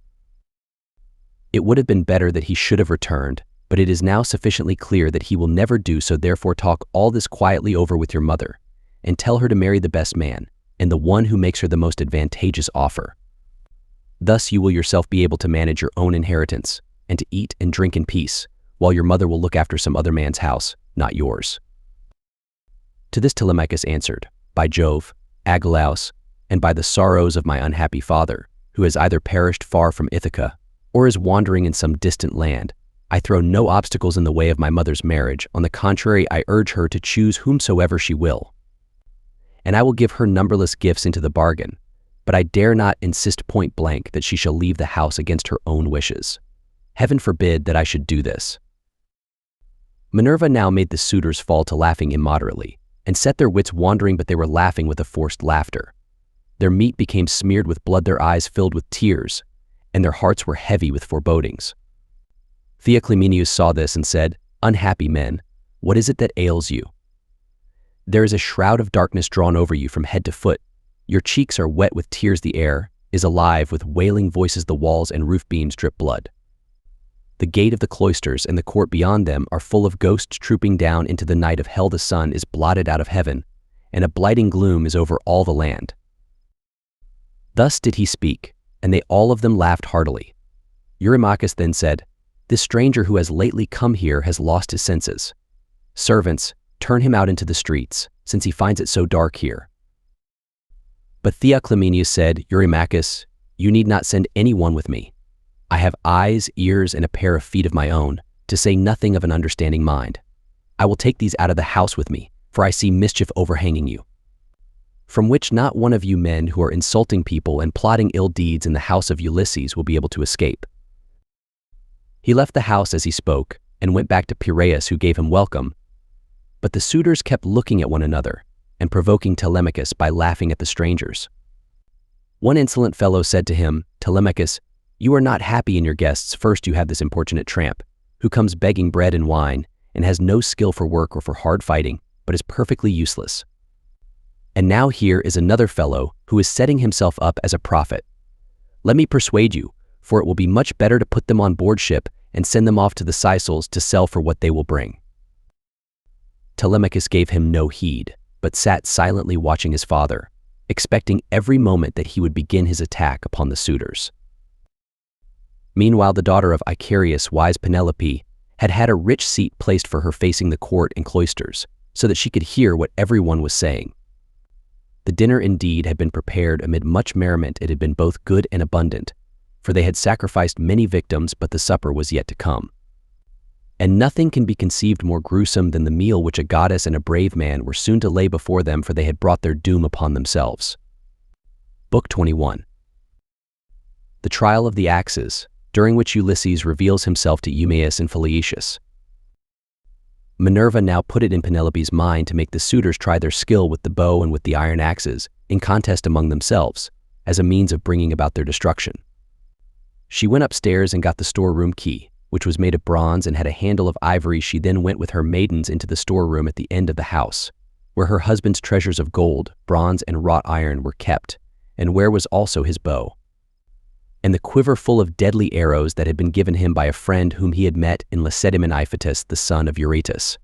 It would have been better that he should have returned, but it is now sufficiently clear that he will never do so. Therefore talk all this quietly over with your mother, and tell her to marry the best man, and the one who makes her the most advantageous offer. Thus you will yourself be able to manage your own inheritance, and to eat and drink in peace, while your mother will look after some other man's house, not yours." To this Telemachus answered, "By Jove, Agelaus, and by the sorrows of my unhappy father, who has either perished far from Ithaca, or is wandering in some distant land, I throw no obstacles in the way of my mother's marriage. On the contrary, I urge her to choose whomsoever she will. And I will give her numberless gifts into the bargain, but I dare not insist point blank that she shall leave the house against her own wishes. Heaven forbid that I should do this." Minerva now made the suitors fall to laughing immoderately, and set their wits wandering, but they were laughing with a forced laughter. Their meat became smeared with blood, their eyes filled with tears, and their hearts were heavy with forebodings. Theoclymenus saw this and said, "Unhappy men, what is it that ails you? There is a shroud of darkness drawn over you from head to foot. Your cheeks are wet with tears, the air is alive with wailing voices, the walls and roof beams drip blood. The gate of the cloisters and the court beyond them are full of ghosts trooping down into the night of hell. The sun is blotted out of heaven, and a blighting gloom is over all the land." Thus did he speak, and they all of them laughed heartily. Eurymachus then said, "This stranger who has lately come here has lost his senses. Servants, turn him out into the streets, since he finds it so dark here." But Theoclymenus said, "Eurymachus, you need not send anyone with me. I have eyes, ears, and a pair of feet of my own, to say nothing of an understanding mind. I will take these out of the house with me, for I see mischief overhanging you, from which not one of you men who are insulting people and plotting ill deeds in the house of Ulysses will be able to escape." He left the house as he spoke, and went back to Piraeus, who gave him welcome. But the suitors kept looking at one another, and provoking Telemachus by laughing at the strangers. One insolent fellow said to him, "Telemachus, you are not happy in your guests. First you have this importunate tramp, who comes begging bread and wine, and has no skill for work or for hard fighting, but is perfectly useless. And now here is another fellow who is setting himself up as a prophet. Let me persuade you, for it will be much better to put them on board ship and send them off to the Sicels to sell for what they will bring." Telemachus gave him no heed, but sat silently watching his father, expecting every moment that he would begin his attack upon the suitors. Meanwhile, the daughter of Icarius, wise Penelope, had had a rich seat placed for her facing the court and cloisters, so that she could hear what everyone was saying. The dinner indeed had been prepared amid much merriment. It had been both good and abundant, for they had sacrificed many victims, but the supper was yet to come. And nothing can be conceived more gruesome than the meal which a goddess and a brave man were soon to lay before them, for they had brought their doom upon themselves. Book 21. The Trial of the Axes, during which Ulysses reveals himself to Eumaeus and Phalecius. Minerva now put it in Penelope's mind to make the suitors try their skill with the bow and with the iron axes in contest among themselves, as a means of bringing about their destruction. She went upstairs and got the storeroom key, which was made of bronze and had a handle of ivory. She then went with her maidens into the storeroom at the end of the house, where her husband's treasures of gold, bronze, and wrought iron were kept, and where was also his bow, and the quiver full of deadly arrows that had been given him by a friend whom he had met in Lacedaemon, the son of Eurytus.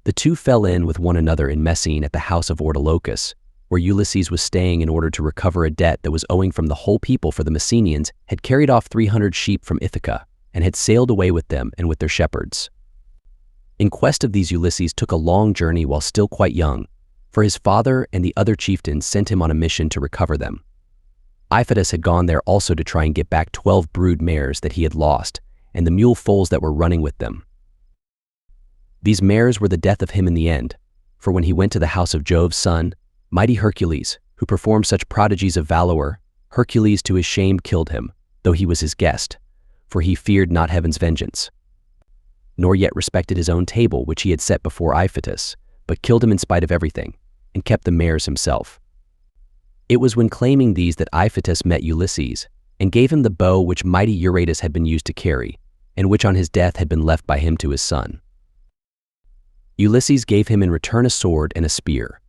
The two fell in with one another in Messene at the house of Ortolocus, where Ulysses was staying in order to recover a debt that was owing from the whole people, for the Messenians had carried off 300 sheep from Ithaca, and had sailed away with them and with their shepherds. In quest of these Ulysses took a long journey while still quite young, for his father and the other chieftains sent him on a mission to recover them. Iphitus had gone there also to try and get back 12 brood mares that he had lost, and the mule foals that were running with them. These mares were the death of him in the end, for when he went to the house of Jove's son, mighty Hercules, who performed such prodigies of valor, Hercules to his shame killed him, though he was his guest, for he feared not heaven's vengeance, nor yet respected his own table which he had set before Iphitus, but killed him in spite of everything, and kept the mares himself. It was when claiming these that Iphitus met Ulysses, and gave him the bow which mighty Eurytus had been used to carry, and which on his death had been left by him to his son. Ulysses gave him in return a sword and a spear,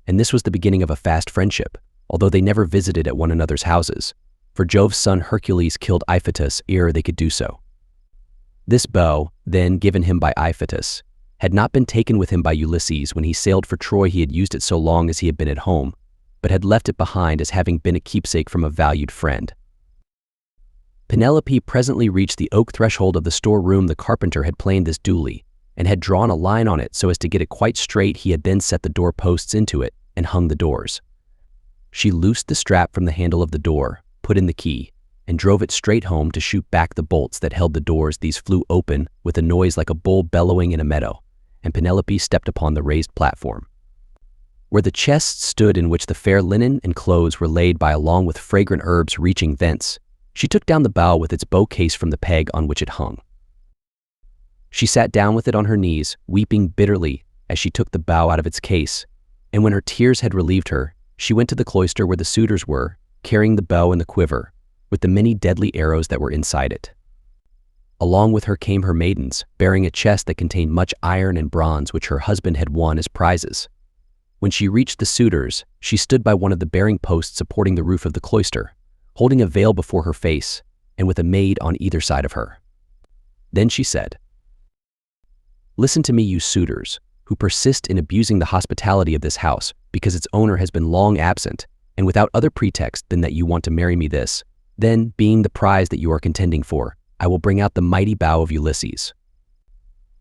and this was the beginning of a fast friendship, although they never visited at one another's houses, for Jove's son Hercules killed Iphitus ere they could do so. This bow, then given him by Iphitus, had not been taken with him by Ulysses when he sailed for Troy. He had used it so long as he had been at home, but had left it behind as having been a keepsake from a valued friend. Penelope presently reached the oak threshold of the storeroom. The carpenter had planed this duly, and had drawn a line on it so as to get it quite straight. He had then set the door posts into it and hung the doors. She loosed the strap from the handle of the door, put in the key, and drove it straight home to shoot back the bolts that held the doors. These flew open with a noise like a bull bellowing in a meadow, and Penelope stepped upon the raised platform, where the chests stood in which the fair linen and clothes were laid by, along with fragrant herbs. Reaching thence, she took down the bow with its bow case from the peg on which it hung. She sat down with it on her knees, weeping bitterly as she took the bow out of its case, and when her tears had relieved her, she went to the cloister where the suitors were, carrying the bow and the quiver, with the many deadly arrows that were inside it. Along with her came her maidens, bearing a chest that contained much iron and bronze which her husband had won as prizes. When she reached the suitors, she stood by one of the bearing posts supporting the roof of the cloister, holding a veil before her face, and with a maid on either side of her. Then she said, "Listen to me, you suitors, who persist in abusing the hospitality of this house, because its owner has been long absent, and without other pretext than that you want to marry me this. Then, being the prize that you are contending for, I will bring out the mighty bow of Ulysses.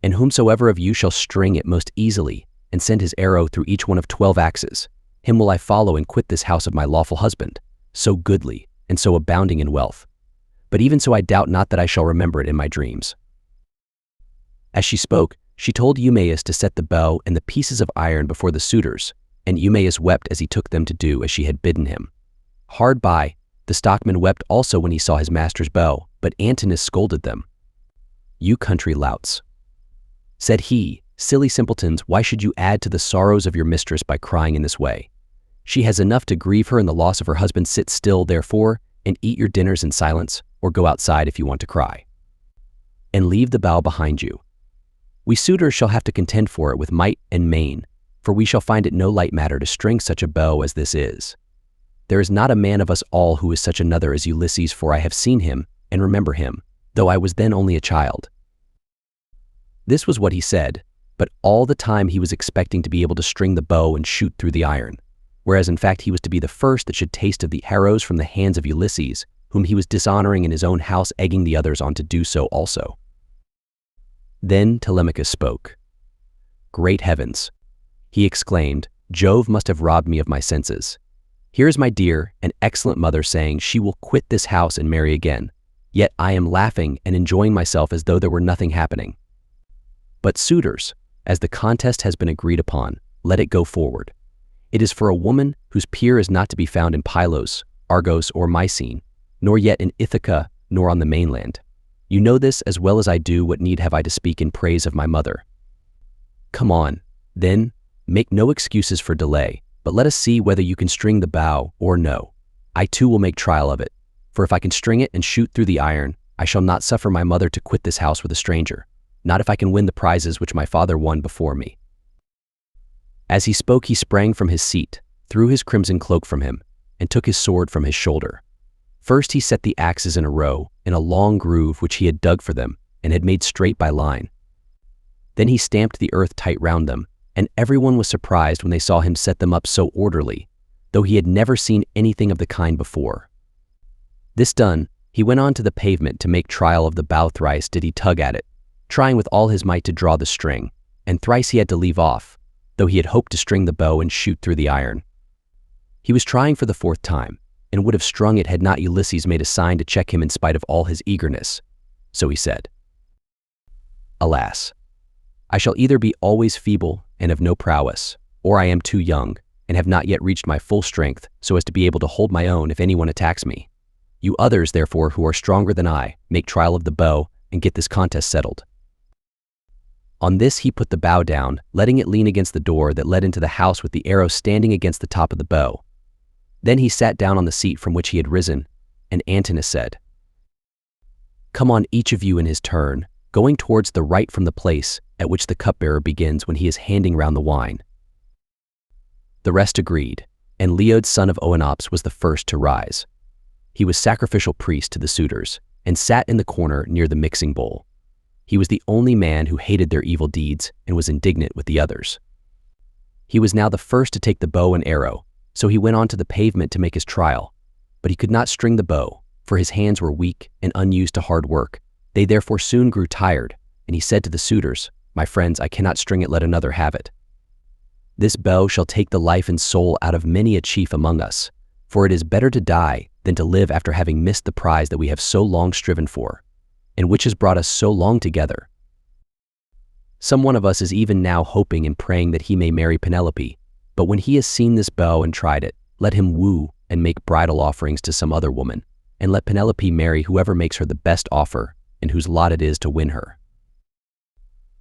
And whomsoever of you shall string it most easily, and send his arrow through each one of 12 axes, him will I follow and quit this house of my lawful husband, so goodly and so abounding in wealth. But even so I doubt not that I shall remember it in my dreams." As she spoke, she told Eumaeus to set the bow and the pieces of iron before the suitors, and Eumaeus wept as he took them to do as she had bidden him. Hard by, the stockman wept also when he saw his master's bow, but Antinous scolded them. "You country louts," said he, "silly simpletons, why should you add to the sorrows of your mistress by crying in this way? She has enough to grieve her in the loss of her husband. Sit still, therefore, and eat your dinners in silence, or go outside if you want to cry. And leave the bow behind you. We suitors shall have to contend for it with might and main, for we shall find it no light matter to string such a bow as this is. There is not a man of us all who is such another as Ulysses, for I have seen him and remember him, though I was then only a child." This was what he said, but all the time he was expecting to be able to string the bow and shoot through the iron, whereas in fact he was to be the first that should taste of the arrows from the hands of Ulysses, whom he was dishonoring in his own house, egging the others on to do so also. Then Telemachus spoke. "Great heavens," he exclaimed, "Jove must have robbed me of my senses. Here is my dear and excellent mother saying she will quit this house and marry again, yet I am laughing and enjoying myself as though there were nothing happening. But suitors, as the contest has been agreed upon, let it go forward. It is for a woman whose peer is not to be found in Pylos, Argos, or Mycene, nor yet in Ithaca, nor on the mainland. You know this as well as I do. What need have I to speak in praise of my mother? Come on, then, make no excuses for delay, but let us see whether you can string the bow or no. I too will make trial of it, for if I can string it and shoot through the iron, I shall not suffer my mother to quit this house with a stranger, not if I can win the prizes which my father won before me." As he spoke, he sprang from his seat, threw his crimson cloak from him, and took his sword from his shoulder. First he set the axes in a row, in a long groove which he had dug for them, and had made straight by line. Then he stamped the earth tight round them, and everyone was surprised when they saw him set them up so orderly, though he had never seen anything of the kind before. This done, he went on to the pavement to make trial of the bow. Thrice did he tug at it, trying with all his might to draw the string, and thrice he had to leave off, though he had hoped to string the bow and shoot through the iron. He was trying for the 4th time, and would have strung it had not Ulysses made a sign to check him in spite of all his eagerness. So he said, "Alas, I shall either be always feeble and of no prowess, or I am too young and have not yet reached my full strength so as to be able to hold my own if anyone attacks me. You others, therefore, who are stronger than I, make trial of the bow and get this contest settled." On this he put the bow down, letting it lean against the door that led into the house with the arrow standing against the top of the bow. Then he sat down on the seat from which he had risen, and Antinous said, "Come on, each of you in his turn, going towards the right from the place at which the cupbearer begins when he is handing round the wine." The rest agreed, and Leod son of Oenops was the first to rise. He was sacrificial priest to the suitors, and sat in the corner near the mixing bowl. He was the only man who hated their evil deeds and was indignant with the others. He was now the first to take the bow and arrow, so he went on to the pavement to make his trial, but he could not string the bow, for his hands were weak and unused to hard work. They therefore soon grew tired, and he said to the suitors, "My friends, I cannot string it, let another have it. This bow shall take the life and soul out of many a chief among us, for it is better to die than to live after having missed the prize that we have so long striven for, and which has brought us so long together. Some one of us is even now hoping and praying that he may marry Penelope, but when he has seen this bow and tried it, let him woo and make bridal offerings to some other woman, and let Penelope marry whoever makes her the best offer and whose lot it is to win her."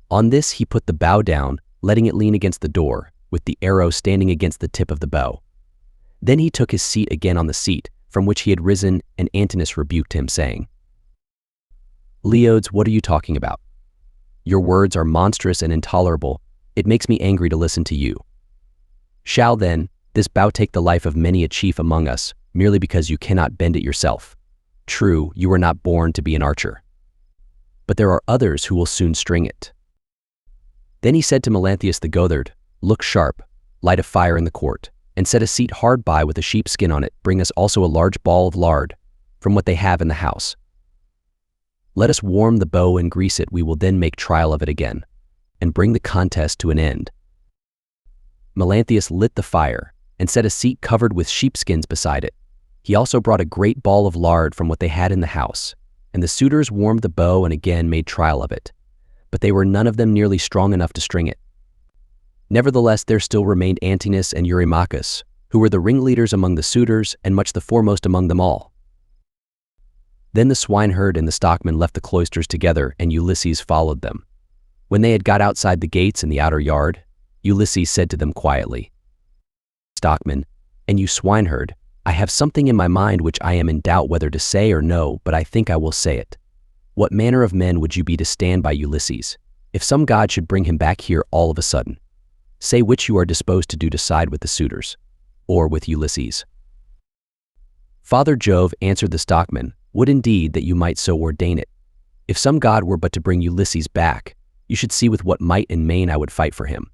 On this he put the bow down, letting it lean against the door, with the arrow standing against the tip of the bow. Then he took his seat again on the seat from which he had risen, and Antinous rebuked him, saying, "Leodes, what are you talking about? Your words are monstrous and intolerable. It makes me angry to listen to you. Shall, then, this bow take the life of many a chief among us, merely because you cannot bend it yourself? True, you were not born to be an archer. But there are others who will soon string it." Then he said to Melanthius the Goatherd, "Look sharp, light a fire in the court, and set a seat hard by with a sheepskin on it. Bring us also a large ball of lard, from what they have in the house. Let us warm the bow and grease it. We will then make trial of it again, and bring the contest to an end." Melanthius lit the fire, and set a seat covered with sheepskins beside it. He also brought a great ball of lard from what they had in the house, and the suitors warmed the bow and again made trial of it, but they were none of them nearly strong enough to string it. Nevertheless, there still remained Antinous and Eurymachus, who were the ringleaders among the suitors and much the foremost among them all. Then the swineherd and the stockman left the cloisters together, and Ulysses followed them. When they had got outside the gates in the outer yard, Ulysses said to them quietly, "Stockman, and you swineherd, I have something in my mind which I am in doubt whether to say or no, but I think I will say it. What manner of men would you be to stand by Ulysses, if some god should bring him back here all of a sudden? Say which you are disposed to do to side with the suitors, or with Ulysses." "Father Jove," answered the stockman, "would indeed that you might so ordain it. If some god were but to bring Ulysses back, you should see with what might and main I would fight for him."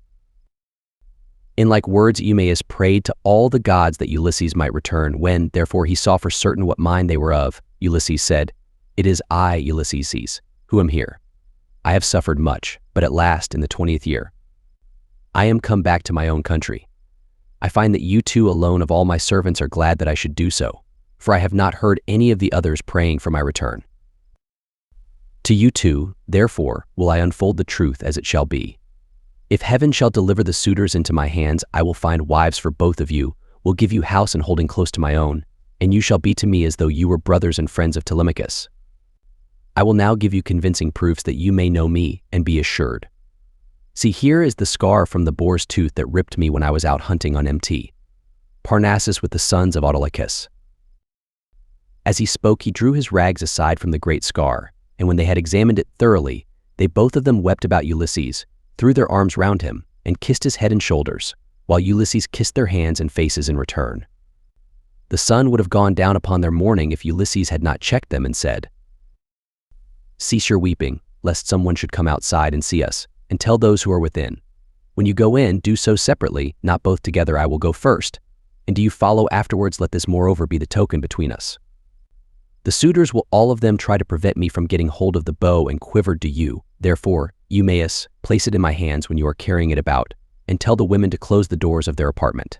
In like words Eumaeus prayed to all the gods that Ulysses might return. When, therefore, he saw for certain what mind they were of, Ulysses said, "It is I, Ulysses, who am here. I have suffered much, but at last, in the 20th year, I am come back to my own country. I find that you two alone of all my servants are glad that I should do so, for I have not heard any of the others praying for my return. To you two, therefore, will I unfold the truth as it shall be. If heaven shall deliver the suitors into my hands, I will find wives for both of you, will give you house and holding close to my own, and you shall be to me as though you were brothers and friends of Telemachus. I will now give you convincing proofs that you may know me and be assured. See, here is the scar from the boar's tooth that ripped me when I was out hunting on Mt. Parnassus with the sons of Autolycus." As he spoke, he drew his rags aside from the great scar, and when they had examined it thoroughly, they both of them wept about Ulysses, threw their arms round him, and kissed his head and shoulders, while Ulysses kissed their hands and faces in return. The sun would have gone down upon their mourning if Ulysses had not checked them and said, "Cease your weeping, lest someone should come outside and see us, and tell those who are within. When you go in, do so separately, not both together. I will go first, and do you follow afterwards. Let this moreover be the token between us. The suitors will all of them try to prevent me from getting hold of the bow and quiver. Do you, therefore, Eumaeus, place it in my hands when you are carrying it about, and tell the women to close the doors of their apartment.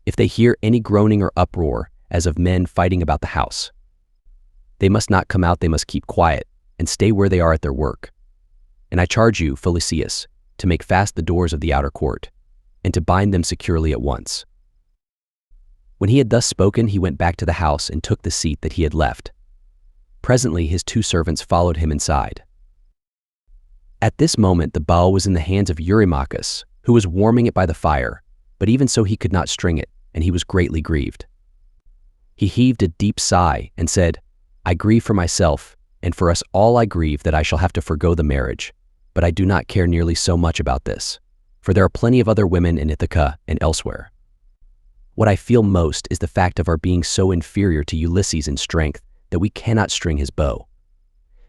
If they hear any groaning or uproar, as of men fighting about the house, they must not come out. They must keep quiet, and stay where they are at their work. And I charge you, Philisius, to make fast the doors of the outer court, and to bind them securely at once." When he had thus spoken, he went back to the house and took the seat that he had left. Presently his two servants followed him inside. At this moment the bow was in the hands of Eurymachus, who was warming it by the fire, but even so he could not string it, and he was greatly grieved. He heaved a deep sigh and said, "I grieve for myself, and for us all I grieve that I shall have to forgo the marriage, but I do not care nearly so much about this, for there are plenty of other women in Ithaca and elsewhere. What I feel most is the fact of our being so inferior to Ulysses in strength that we cannot string his bow.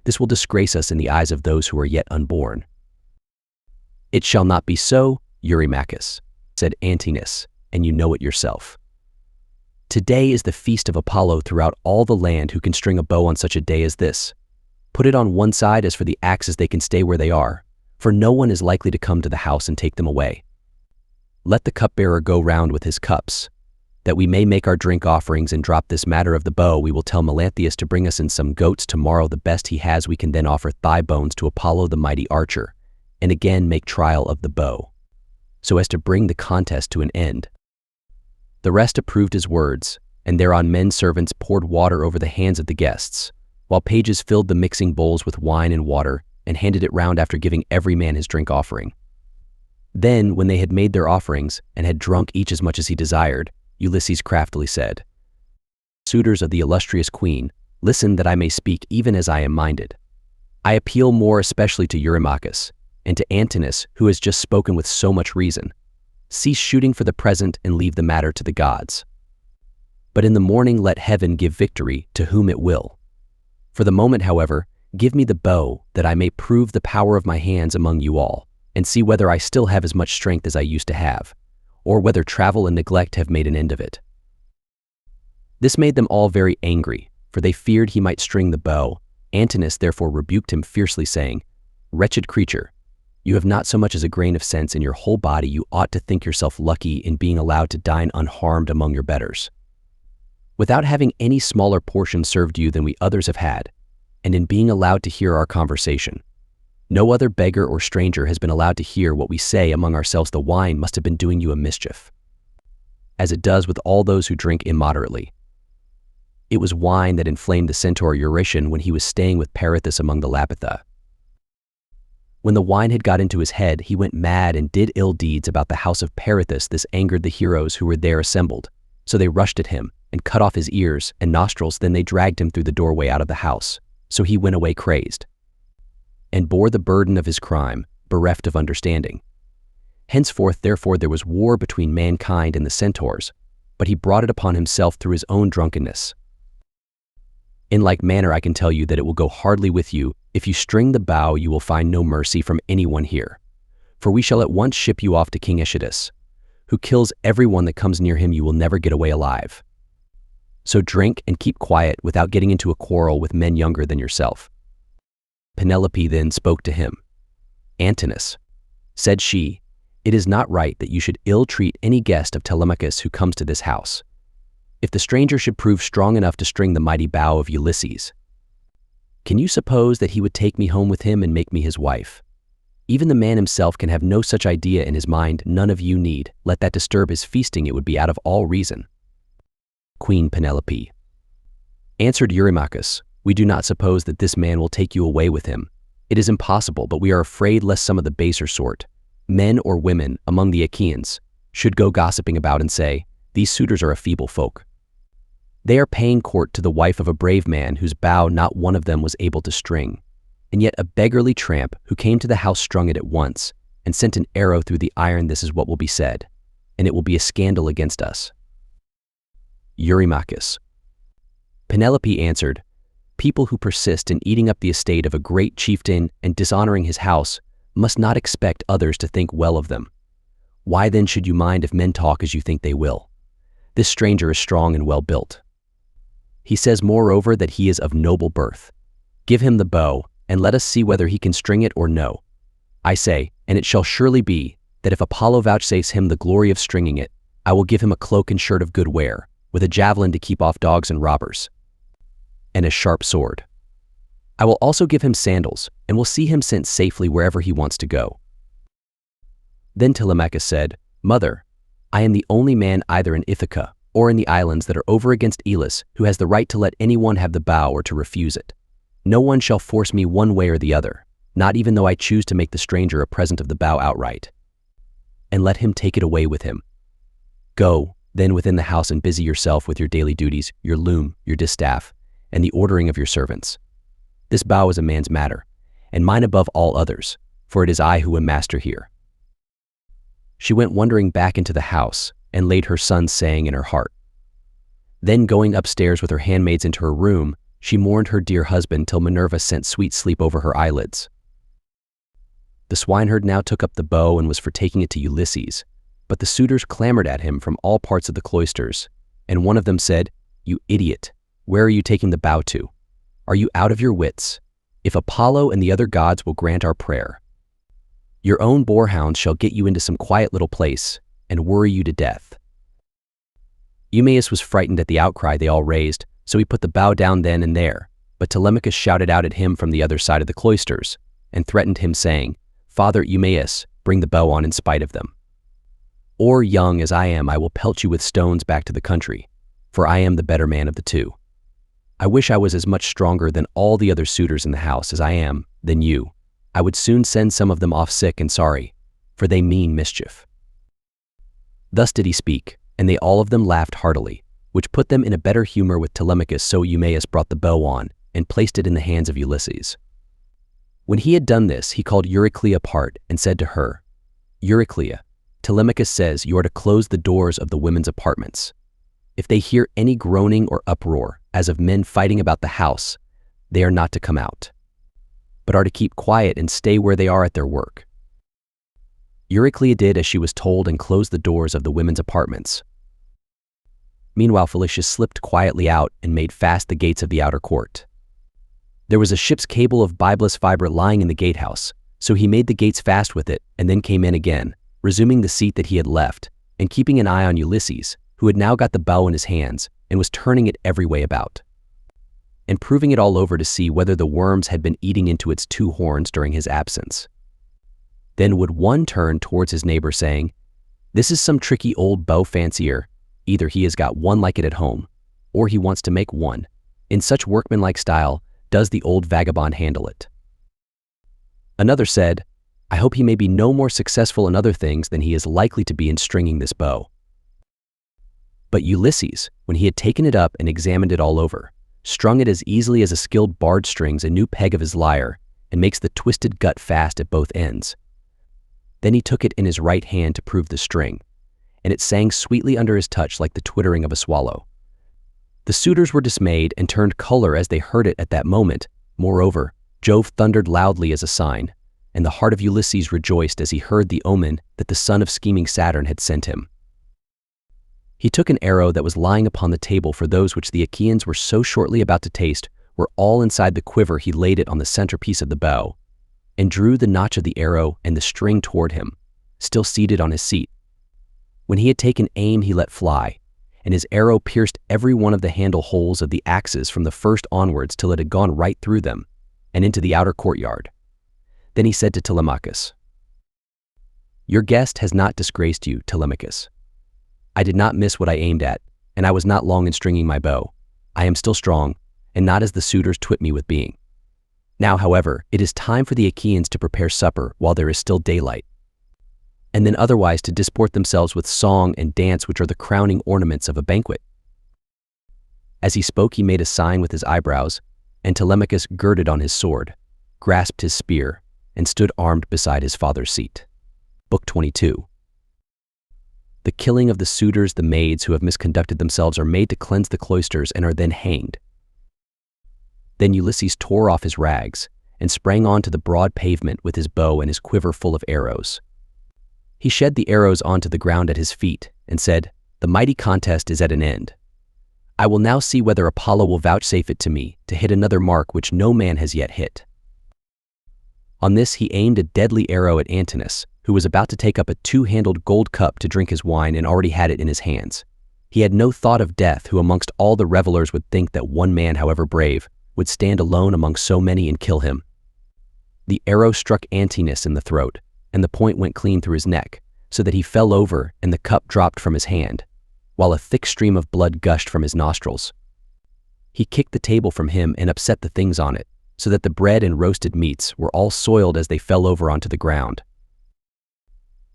This will disgrace us in the eyes of those who are yet unborn." "It shall not be so, Eurymachus," said Antinous, "and you know it yourself. Today is the feast of Apollo throughout all the land. Who can string a bow on such a day as this? Put it on one side. As for the axes, they can stay where they are, for no one is likely to come to the house and take them away. Let the cupbearer go round with his cups, that we may make our drink offerings and drop this matter of the bow. We will tell Melanthius to bring us in some goats tomorrow, the best he has. We can then offer thigh bones to Apollo the mighty archer, and again make trial of the bow, so as to bring the contest to an end." The rest approved his words, and thereon men servants poured water over the hands of the guests, while pages filled the mixing bowls with wine and water and handed it round after giving every man his drink offering. Then, when they had made their offerings and had drunk each as much as he desired, Ulysses craftily said, "Suitors of the illustrious queen, listen that I may speak even as I am minded. I appeal more especially to Eurymachus, and to Antinous, who has just spoken with so much reason. Cease shooting for the present and leave the matter to the gods. But in the morning let heaven give victory to whom it will. For the moment, however, give me the bow, that I may prove the power of my hands among you all, and see whether I still have as much strength as I used to have, or whether travel and neglect have made an end of it." This made them all very angry, for they feared he might string the bow. Antinous therefore rebuked him fiercely, saying, "Wretched creature, you have not so much as a grain of sense in your whole body. You ought to think yourself lucky in being allowed to dine unharmed among your betters, without having any smaller portion served you than we others have had, and in being allowed to hear our conversation. No other beggar or stranger has been allowed to hear what we say among ourselves. The wine must have been doing you a mischief, as it does with all those who drink immoderately. It was wine that inflamed the centaur Eurytion when he was staying with Perithous among the Lapithae. When the wine had got into his head, he went mad and did ill deeds about the house of Perithous. This angered the heroes who were there assembled, so they rushed at him and cut off his ears and nostrils. Then they dragged him through the doorway out of the house, so he went away crazed, and bore the burden of his crime, bereft of understanding. Henceforth, therefore, there was war between mankind and the centaurs, but he brought it upon himself through his own drunkenness. In like manner, I can tell you that it will go hardly with you. If you string the bow, you will find no mercy from anyone here, for we shall at once ship you off to King Echetus, who kills everyone that comes near him. You will never get away alive. So drink and keep quiet without getting into a quarrel with men younger than yourself." Penelope then spoke to him. "Antinous," said she, "it is not right that you should ill-treat any guest of Telemachus who comes to this house. If the stranger should prove strong enough to string the mighty bow of Ulysses, can you suppose that he would take me home with him and make me his wife? Even the man himself can have no such idea in his mind. None of you need let that disturb his feasting. It would be out of all reason." Queen Penelope answered Eurymachus, "We do not suppose that this man will take you away with him. It is impossible, but we are afraid lest some of the baser sort, men or women among the Achaeans, should go gossiping about and say, 'These suitors are a feeble folk. They are paying court to the wife of a brave man whose bow not one of them was able to string, and yet a beggarly tramp who came to the house strung it at once and sent an arrow through the iron.' This is what will be said, and it will be a scandal against us." Eurymachus. Penelope answered, "People who persist in eating up the estate of a great chieftain and dishonoring his house must not expect others to think well of them. Why then should you mind if men talk as you think they will? This stranger is strong and well built. He says moreover that he is of noble birth. Give him the bow, and let us see whether he can string it or no. I say, and it shall surely be, that if Apollo vouchsafes him the glory of stringing it, I will give him a cloak and shirt of good wear, with a javelin to keep off dogs and robbers, and a sharp sword. I will also give him sandals, and will see him sent safely wherever he wants to go." Then Telemachus said, "Mother, I am the only man either in Ithaca or in the islands that are over against Elis who has the right to let anyone have the bow or to refuse it. No one shall force me one way or the other, not even though I choose to make the stranger a present of the bow outright, and let him take it away with him. Go, Then within the house and busy yourself with your daily duties, your loom, your distaff, and the ordering of your servants. This bow is a man's matter, and mine above all others, for it is I who am master here." She went wondering back into the house and laid her son's saying in her heart. Then going upstairs with her handmaids into her room, she mourned her dear husband till Minerva sent sweet sleep over her eyelids. The swineherd now took up the bow and was for taking it to Ulysses, but the suitors clamored at him from all parts of the cloisters, and one of them said, "You idiot, where are you taking the bow to? Are you out of your wits? If Apollo and the other gods will grant our prayer, your own boarhounds shall get you into some quiet little place and worry you to death." Eumaeus was frightened at the outcry they all raised, so he put the bow down then and there, but Telemachus shouted out at him from the other side of the cloisters and threatened him, saying, "Father Eumaeus, bring the bow on in spite of them. Or, young as I am, I will pelt you with stones back to the country, for I am the better man of the two. I wish I was as much stronger than all the other suitors in the house as I am than you. I would soon send some of them off sick and sorry, for they mean mischief." Thus did he speak, and they all of them laughed heartily, which put them in a better humor with Telemachus. So Eumaeus brought the bow on and placed it in the hands of Ulysses. When he had done this, he called Euryclea apart and said to her, "Euryclea, Telemachus says you are to close the doors of the women's apartments. If they hear any groaning or uproar, as of men fighting about the house, they are not to come out, but are to keep quiet and stay where they are at their work." Euryclea did as she was told and closed the doors of the women's apartments. Meanwhile, Felicius slipped quietly out and made fast the gates of the outer court. There was a ship's cable of byblos fiber lying in the gatehouse, so he made the gates fast with it and then came in again, resuming the seat that he had left, and keeping an eye on Ulysses, who had now got the bow in his hands and was turning it every way about, and proving it all over to see whether the worms had been eating into its two horns during his absence. Then would one turn towards his neighbor, saying, "This is some tricky old bow fancier. Either he has got one like it at home, or he wants to make one. In such workmanlike style does the old vagabond handle it." Another said, "I hope he may be no more successful in other things than he is likely to be in stringing this bow." But Ulysses, when he had taken it up and examined it all over, strung it as easily as a skilled bard strings a new peg of his lyre and makes the twisted gut fast at both ends. Then he took it in his right hand to prove the string, and it sang sweetly under his touch like the twittering of a swallow. The suitors were dismayed and turned color as they heard it at that moment. Moreover, Jove thundered loudly as a sign, and the heart of Ulysses rejoiced as he heard the omen that the son of scheming Saturn had sent him. He took an arrow that was lying upon the table, for those which the Achaeans were so shortly about to taste were all inside the quiver. He laid it on the centerpiece of the bow, and drew the notch of the arrow and the string toward him, still seated on his seat. When he had taken aim, he let fly, and his arrow pierced every one of the handle holes of the axes from the first onwards till it had gone right through them and into the outer courtyard. Then he said to Telemachus, "Your guest has not disgraced you, Telemachus. I did not miss what I aimed at, and I was not long in stringing my bow. I am still strong, and not as the suitors twit me with being. Now, however, it is time for the Achaeans to prepare supper while there is still daylight, and then otherwise to disport themselves with song and dance, which are the crowning ornaments of a banquet." As he spoke, he made a sign with his eyebrows, and Telemachus girded on his sword, grasped his spear, and stood armed beside his father's seat. Book 22. The killing of the suitors. The maids who have misconducted themselves are made to cleanse the cloisters and are then hanged. Then Ulysses tore off his rags and sprang on to the broad pavement with his bow and his quiver full of arrows. He shed the arrows onto the ground at his feet and said, "The mighty contest is at an end. I will now see whether Apollo will vouchsafe it to me to hit another mark which no man has yet hit." On this he aimed a deadly arrow at Antinous, who was about to take up a two-handled gold cup to drink his wine and already had it in his hands. He had no thought of death, who amongst all the revelers would think that one man, however brave, would stand alone among so many and kill him. The arrow struck Antinous in the throat, and the point went clean through his neck, so that he fell over and the cup dropped from his hand, while a thick stream of blood gushed from his nostrils. He kicked the table from him and upset the things on it, so that the bread and roasted meats were all soiled as they fell over onto the ground.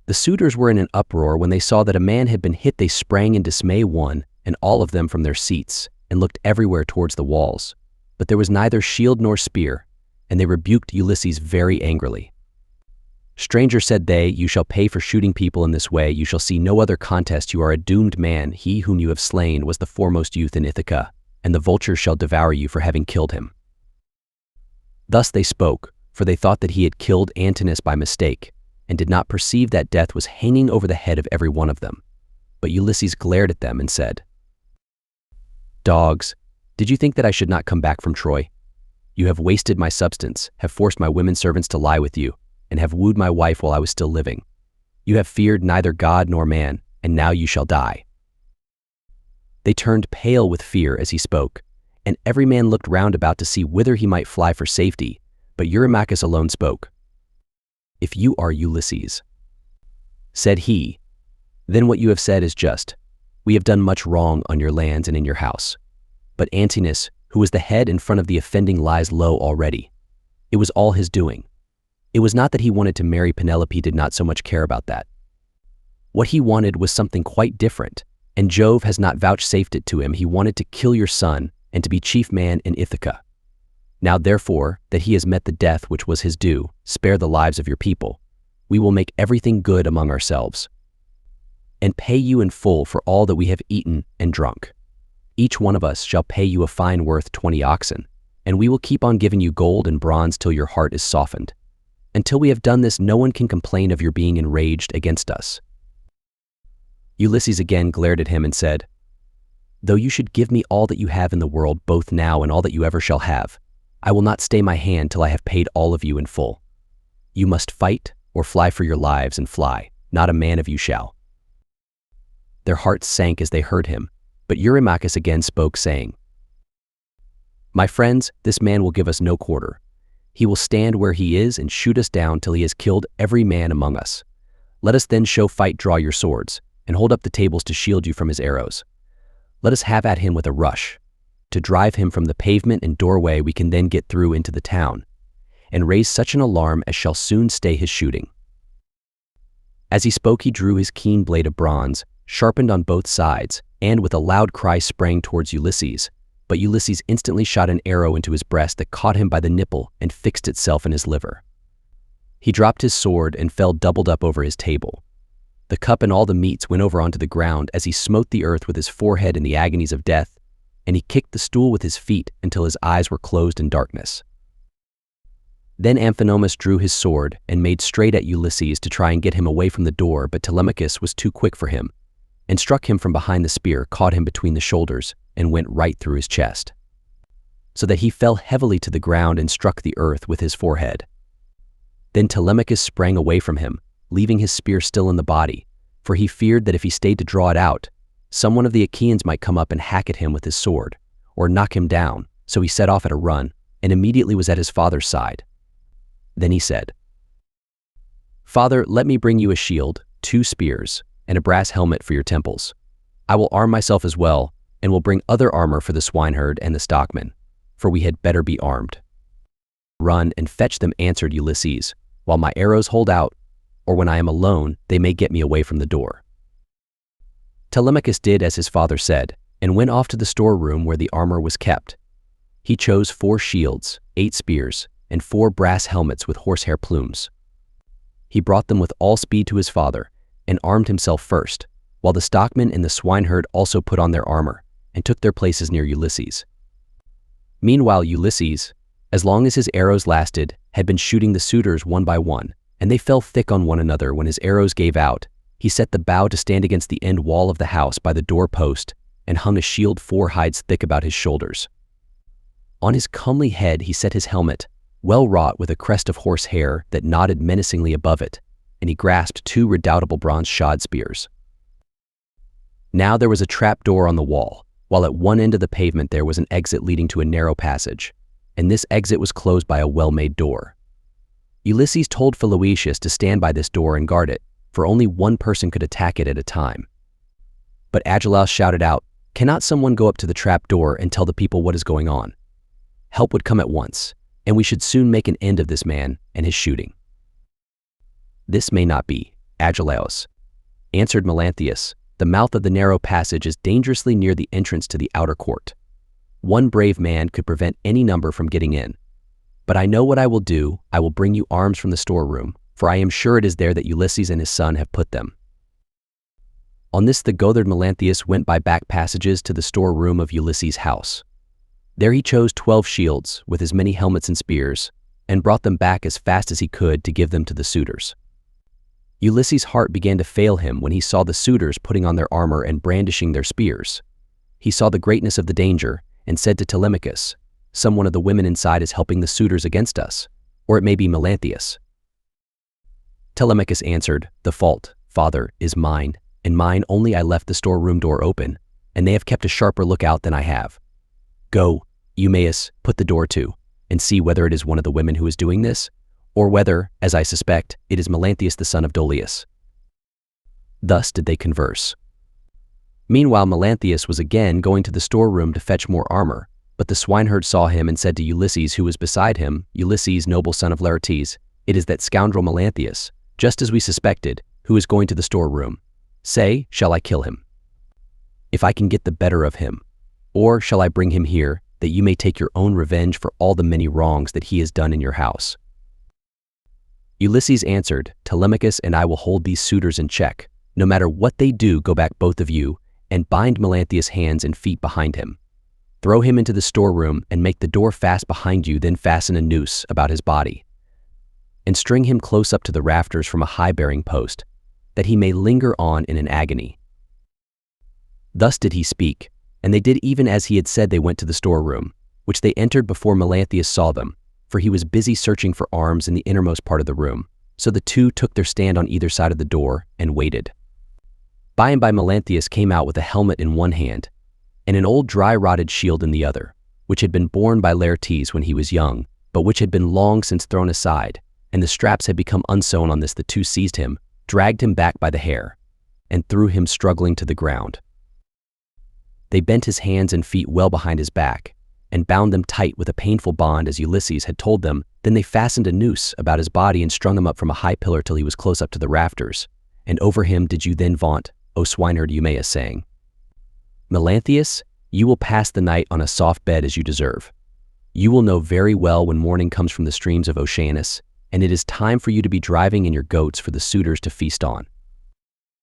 The suitors were in an uproar when they saw that a man had been hit. They sprang in dismay, one and all of them, from their seats, and looked everywhere towards the walls. But there was neither shield nor spear, and they rebuked Ulysses very angrily. "Stranger," said they, "you shall pay for shooting people in this way. You shall see no other contest. You are a doomed man. He whom you have slain was the foremost youth in Ithaca, and the vultures shall devour you for having killed him." Thus they spoke, for they thought that he had killed Antinous by mistake, and did not perceive that death was hanging over the head of every one of them. But Ulysses glared at them and said, "Dogs, did you think that I should not come back from Troy? You have wasted my substance, have forced my women servants to lie with you, and have wooed my wife while I was still living. You have feared neither God nor man, and now you shall die." They turned pale with fear as he spoke, and every man looked round about to see whither he might fly for safety, but Eurymachus alone spoke. "If you are Ulysses," said he, "then what you have said is just. We have done much wrong on your lands and in your house. But Antinous, who was the head in front of the offending, lies low already. It was all his doing. It was not that he wanted to marry Penelope, did not so much care about that. What he wanted was something quite different, and Jove has not vouchsafed it to him. He wanted to kill your son and to be chief man in Ithaca. Now therefore, that he has met the death which was his due, spare the lives of your people. We will make everything good among ourselves, and pay you in full for all that we have eaten and drunk. Each one of us shall pay you a fine worth 20 oxen, and we will keep on giving you gold and bronze till your heart is softened. Until we have done this, no one can complain of your being enraged against us." Ulysses again glared at him and said, "Though you should give me all that you have in the world, both now and all that you ever shall have, I will not stay my hand till I have paid all of you in full. You must fight or fly for your lives, and fly, not a man of you shall." Their hearts sank as they heard him, but Eurymachus again spoke, saying, "My friends, this man will give us no quarter. He will stand where he is and shoot us down till he has killed every man among us. Let us then show fight. Draw your swords, and hold up the tables to shield you from his arrows. Let us have at him with a rush. To drive him from the pavement and doorway, we can then get through into the town, and raise such an alarm as shall soon stay his shooting." As he spoke, he drew his keen blade of bronze, sharpened on both sides, and with a loud cry sprang towards Ulysses. But Ulysses instantly shot an arrow into his breast that caught him by the nipple and fixed itself in his liver. He dropped his sword and fell doubled up over his table. The cup and all the meats went over onto the ground as he smote the earth with his forehead in the agonies of death, and he kicked the stool with his feet until his eyes were closed in darkness. Then Amphinomus drew his sword and made straight at Ulysses to try and get him away from the door, but Telemachus was too quick for him, and struck him from behind the spear, caught him between the shoulders, and went right through his chest, so that he fell heavily to the ground and struck the earth with his forehead. Then Telemachus sprang away from him, leaving his spear still in the body, for he feared that if he stayed to draw it out, some one of the Achaeans might come up and hack at him with his sword, or knock him down. So he set off at a run, and immediately was at his father's side. Then he said, "Father, let me bring you a shield, 2 spears, and a brass helmet for your temples. I will arm myself as well, and will bring other armor for the swineherd and the stockman, for we had better be armed." "Run and fetch them," answered Ulysses, "while my arrows hold out, or when I am alone, they may get me away from the door." Telemachus did as his father said, and went off to the storeroom where the armor was kept. He chose 4 shields, 8 spears, and 4 brass helmets with horsehair plumes. He brought them with all speed to his father, and armed himself first, while the stockman and the swineherd also put on their armor, and took their places near Ulysses. Meanwhile Ulysses, as long as his arrows lasted, had been shooting the suitors one by one, and they fell thick on one another. When his arrows gave out, he set the bow to stand against the end wall of the house by the door post, and hung a shield 4 hides thick about his shoulders. On his comely head he set his helmet, well wrought with a crest of horse hair that nodded menacingly above it, and he grasped 2 redoubtable bronze shod spears. Now there was a trap door on the wall, while at one end of the pavement there was an exit leading to a narrow passage, and this exit was closed by a well-made door. Ulysses told Philœtius to stand by this door and guard it, for only one person could attack it at a time. But Agelaus shouted out, "Cannot someone go up to the trap door and tell the people what is going on? Help would come at once, and we should soon make an end of this man and his shooting." "This may not be," Agelaus. Answered Melanthius, "The mouth of the narrow passage is dangerously near the entrance to the outer court. One brave man could prevent any number from getting in. But I know what I will do. I will bring you arms from the storeroom, for I am sure it is there that Ulysses and his son have put them." On this the goatherd Melanthius went by back passages to the storeroom of Ulysses' house. There he chose 12 shields, with as many helmets and spears, and brought them back as fast as he could to give them to the suitors. Ulysses' heart began to fail him when he saw the suitors putting on their armor and brandishing their spears. He saw the greatness of the danger, and said to Telemachus, "Some one of the women inside is helping the suitors against us, or it may be Melanthius." Telemachus answered, "The fault, father, is mine, and mine only. I left the storeroom door open, and they have kept a sharper lookout than I have. Go, Eumaeus, put the door to, and see whether it is one of the women who is doing this, or whether, as I suspect, it is Melanthius the son of Dolius." Thus did they converse. Meanwhile Melanthius was again going to the storeroom to fetch more armor, but the swineherd saw him and said to Ulysses, who was beside him, "Ulysses, noble son of Laertes, it is that scoundrel Melanthius, just as we suspected, who is going to the storeroom. Say, shall I kill him, if I can get the better of him, or shall I bring him here, that you may take your own revenge for all the many wrongs that he has done in your house?" Ulysses answered, "Telemachus and I will hold these suitors in check. No matter what they do, go back both of you, and bind Melanthius' hands and feet behind him. Throw him into the storeroom and make the door fast behind you, then fasten a noose about his body, and string him close up to the rafters from a high-bearing post, that he may linger on in an agony." Thus did he speak, and they did even as he had said. They went to the storeroom, which they entered before Melanthius saw them, for he was busy searching for arms in the innermost part of the room. So the two took their stand on either side of the door and waited. By and by Melanthius came out with a helmet in one hand, and an old dry-rotted shield in the other, which had been borne by Laertes when he was young, but which had been long since thrown aside, and the straps had become unsewn on this. The two seized him, dragged him back by the hair, and threw him struggling to the ground. They bent his hands and feet well behind his back, and bound them tight with a painful bond as Ulysses had told them. Then they fastened a noose about his body and strung him up from a high pillar till he was close up to the rafters, and over him did you then vaunt, O swineherd Eumaeus, saying, "Melanthius, you will pass the night on a soft bed as you deserve. You will know very well when morning comes from the streams of Oceanus, and it is time for you to be driving in your goats for the suitors to feast on."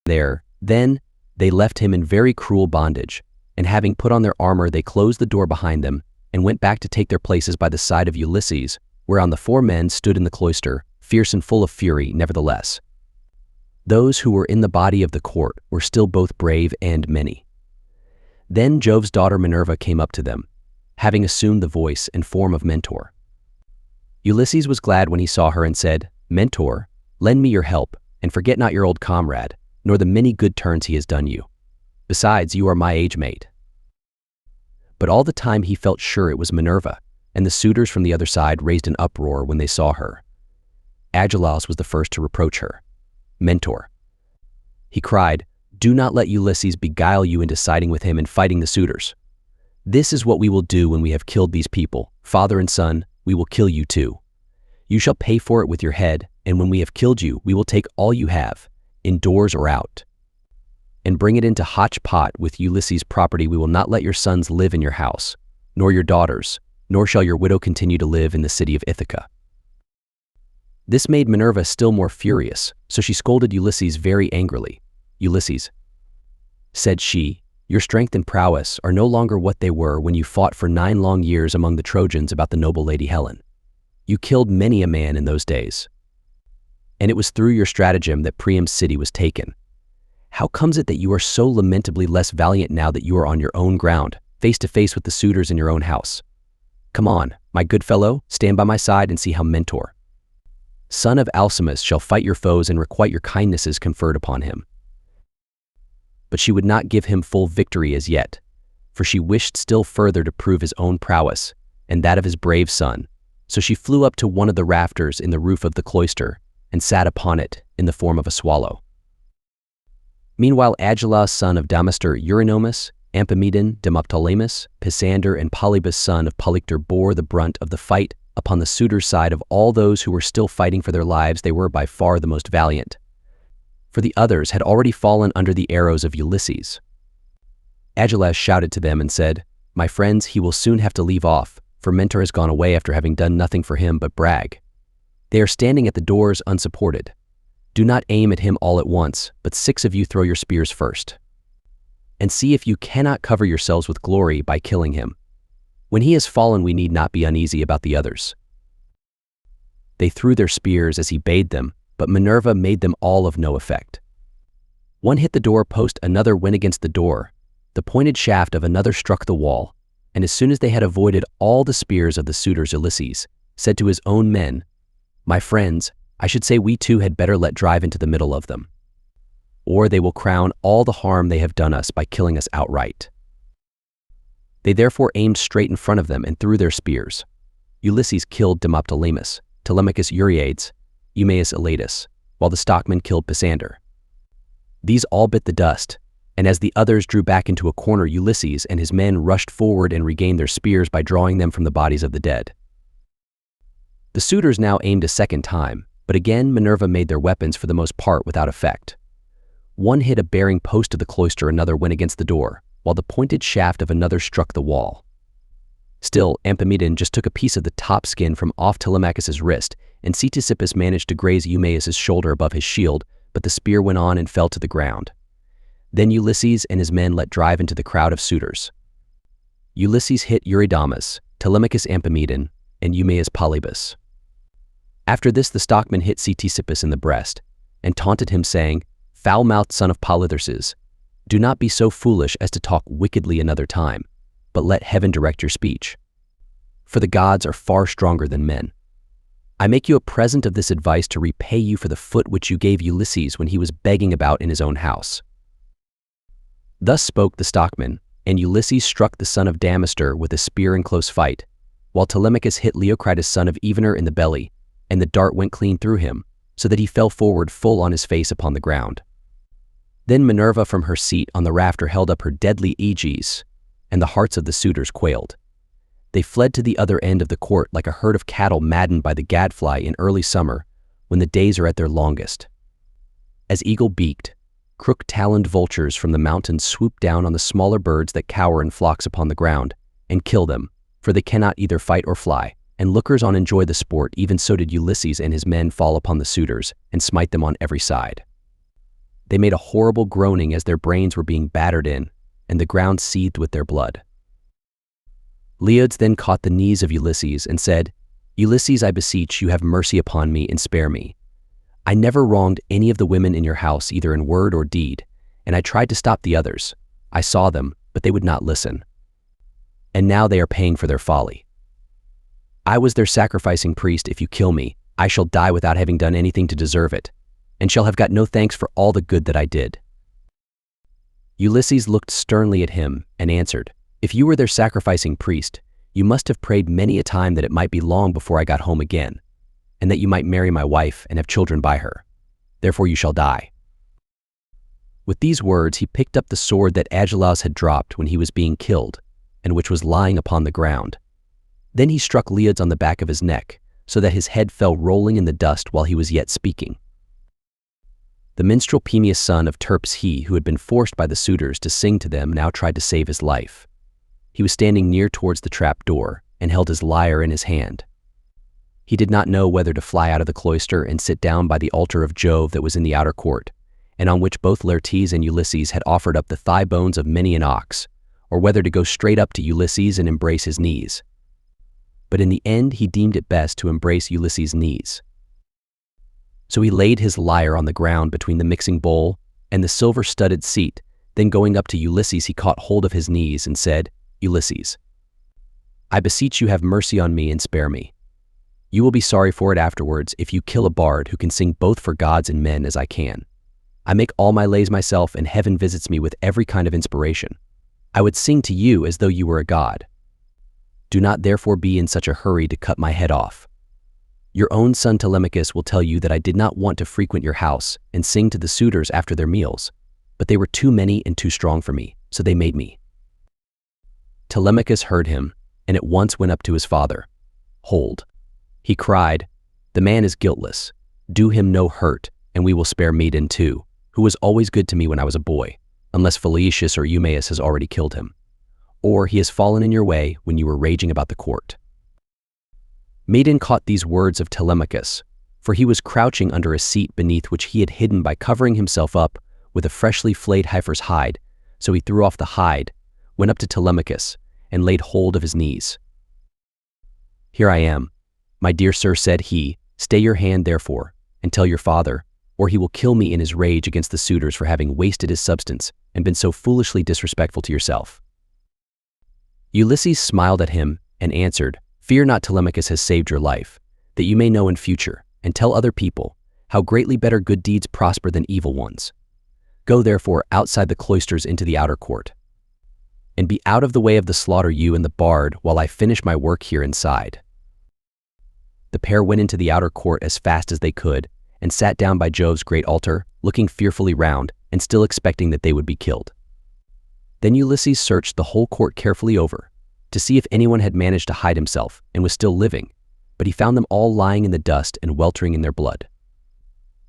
There, then, they left him in very cruel bondage, and having put on their armor they closed the door behind them, and went back to take their places by the side of Ulysses, whereon the 4 men stood in the cloister, fierce and full of fury. Nevertheless, those who were in the body of the court were still both brave and many. Then Jove's daughter Minerva came up to them, having assumed the voice and form of Mentor. Ulysses was glad when he saw her and said, "Mentor, lend me your help, and forget not your old comrade, nor the many good turns he has done you. Besides, you are my age mate." But all the time he felt sure it was Minerva, and the suitors from the other side raised an uproar when they saw her. Agelaus was the first to reproach her. "Mentor," he cried, "do not let Ulysses beguile you into siding with him and fighting the suitors. This is what we will do when we have killed these people. Father and son, we will kill you too. You shall pay for it with your head, and when we have killed you, we will take all you have, indoors or out, and bring it into hotch-pot with Ulysses' property. We will not let your sons live in your house, nor your daughters, nor shall your widow continue to live in the city of Ithaca." This made Minerva still more furious, so she scolded Ulysses very angrily. "Ulysses," said she, "your strength and prowess are no longer what they were when you fought for 9 long years among the Trojans about the noble lady Helen. You killed many a man in those days, and it was through your stratagem that Priam's city was taken. How comes it that you are so lamentably less valiant now that you are on your own ground, face to face with the suitors in your own house? Come on, my good fellow, stand by my side and see how Mentor, son of Alcimus, shall fight your foes and requite your kindnesses conferred upon him." But she would not give him full victory as yet, for she wished still further to prove his own prowess and that of his brave son. So she flew up to one of the rafters in the roof of the cloister and sat upon it in the form of a swallow. Meanwhile Agelaus, son of Damastor Eurynomus, Amphimedan, Demoptolemus, Pisander, and Polybus, son of Polyctor, bore the brunt of the fight upon the suitors' side. Of all those who were still fighting for their lives, they were by far the most valiant, for the others had already fallen under the arrows of Ulysses. Agelaus shouted to them and said, "My friends, he will soon have to leave off, for Mentor has gone away after having done nothing for him but brag. They are standing at the doors unsupported. Do not aim at him all at once, but 6 of you throw your spears first. And see if you cannot cover yourselves with glory by killing him. When he has fallen, we need not be uneasy about the others." They threw their spears as he bade them, but Minerva made them all of no effect. One hit the door post, another went against the door. The pointed shaft of another struck the wall, and as soon as they had avoided all the spears of the suitors, Ulysses said to his own men, "My friends, I should say we too had better let drive into the middle of them, or they will crown all the harm they have done us by killing us outright." They therefore aimed straight in front of them and threw their spears. Ulysses killed Demoptolemus, Telemachus Euryades, Eumaeus Elatus, while the stockmen killed Pisander. These all bit the dust, and as the others drew back into a corner, Ulysses and his men rushed forward and regained their spears by drawing them from the bodies of the dead. The suitors now aimed a second time, but again Minerva made their weapons for the most part without effect. One hit a bearing post of the cloister, another went against the door, while the pointed shaft of another struck the wall. Still, Amphimaedon just took a piece of the top skin from off Telemachus's wrist, and Ctesippus managed to graze Eumaeus's shoulder above his shield, but the spear went on and fell to the ground. Then Ulysses and his men let drive into the crowd of suitors. Ulysses hit Eurydamas, Telemachus Amphimaedon, and Eumaeus Polybus. After this the stockman hit Ctesippus in the breast, and taunted him, saying, "Foul-mouthed son of Polytherses, do not be so foolish as to talk wickedly another time, but let heaven direct your speech. For the gods are far stronger than men. I make you a present of this advice to repay you for the foot which you gave Ulysses when he was begging about in his own house." Thus spoke the stockman, and Ulysses struck the son of Damastor with a spear in close fight, while Telemachus hit Leocritus son of Evenor in the belly, and the dart went clean through him, so that he fell forward full on his face upon the ground. Then Minerva from her seat on the rafter held up her deadly aegis, and the hearts of the suitors quailed. They fled to the other end of the court like a herd of cattle maddened by the gadfly in early summer, when the days are at their longest. As eagle-beaked, crook-taloned vultures from the mountains swoop down on the smaller birds that cower in flocks upon the ground, and kill them, for they cannot either fight or fly, and lookers on enjoy the sport, even so did Ulysses and his men fall upon the suitors, and smite them on every side. They made a horrible groaning as their brains were being battered in, and the ground seethed with their blood. Leodes then caught the knees of Ulysses and said, "Ulysses, I beseech you, have mercy upon me and spare me. I never wronged any of the women in your house, either in word or deed, and I tried to stop the others. I saw them, but they would not listen. And now they are paying for their folly. I was their sacrificing priest. If you kill me, I shall die without having done anything to deserve it, and shall have got no thanks for all the good that I did." Ulysses looked sternly at him and answered, "If you were their sacrificing priest, you must have prayed many a time that it might be long before I got home again, and that you might marry my wife and have children by her. Therefore you shall die." With these words he picked up the sword that Agelaus had dropped when he was being killed, and which was lying upon the ground. Then he struck Leodes on the back of his neck, so that his head fell rolling in the dust while he was yet speaking. The minstrel Pemeus son of Terps, he who had been forced by the suitors to sing to them, now tried to save his life. He was standing near towards the trap door, and held his lyre in his hand. He did not know whether to fly out of the cloister and sit down by the altar of Jove that was in the outer court, and on which both Laertes and Ulysses had offered up the thigh bones of many an ox, or whether to go straight up to Ulysses and embrace his knees. But in the end he deemed it best to embrace Ulysses' knees. So he laid his lyre on the ground between the mixing bowl and the silver-studded seat. Then going up to Ulysses he caught hold of his knees and said, "Ulysses, I beseech you, have mercy on me and spare me. You will be sorry for it afterwards if you kill a bard who can sing both for gods and men as I can. I make all my lays myself, and heaven visits me with every kind of inspiration. I would sing to you as though you were a god. Do not therefore be in such a hurry to cut my head off. Your own son Telemachus will tell you that I did not want to frequent your house and sing to the suitors after their meals, but they were too many and too strong for me, so they made me." Telemachus heard him, and at once went up to his father. "Hold," he cried, "the man is guiltless. Do him no hurt, and we will spare Medon too, who was always good to me when I was a boy, unless Phalecius or Eumaeus has already killed him. Or he has fallen in your way when you were raging about the court." Maiden caught these words of Telemachus, for he was crouching under a seat beneath which he had hidden by covering himself up with a freshly flayed heifer's hide, so he threw off the hide, went up to Telemachus, and laid hold of his knees. "Here I am, my dear sir," said he. "Stay your hand, therefore, and tell your father, or he will kill me in his rage against the suitors for having wasted his substance and been so foolishly disrespectful to yourself." Ulysses smiled at him and answered, "Fear not, Telemachus has saved your life, that you may know in future, and tell other people, how greatly better good deeds prosper than evil ones. Go therefore outside the cloisters into the outer court, and be out of the way of the slaughter, you and the bard, while I finish my work here inside." The pair went into the outer court as fast as they could, and sat down by Jove's great altar, looking fearfully round, and still expecting that they would be killed. Then Ulysses searched the whole court carefully over, to see if anyone had managed to hide himself and was still living, but he found them all lying in the dust and weltering in their blood.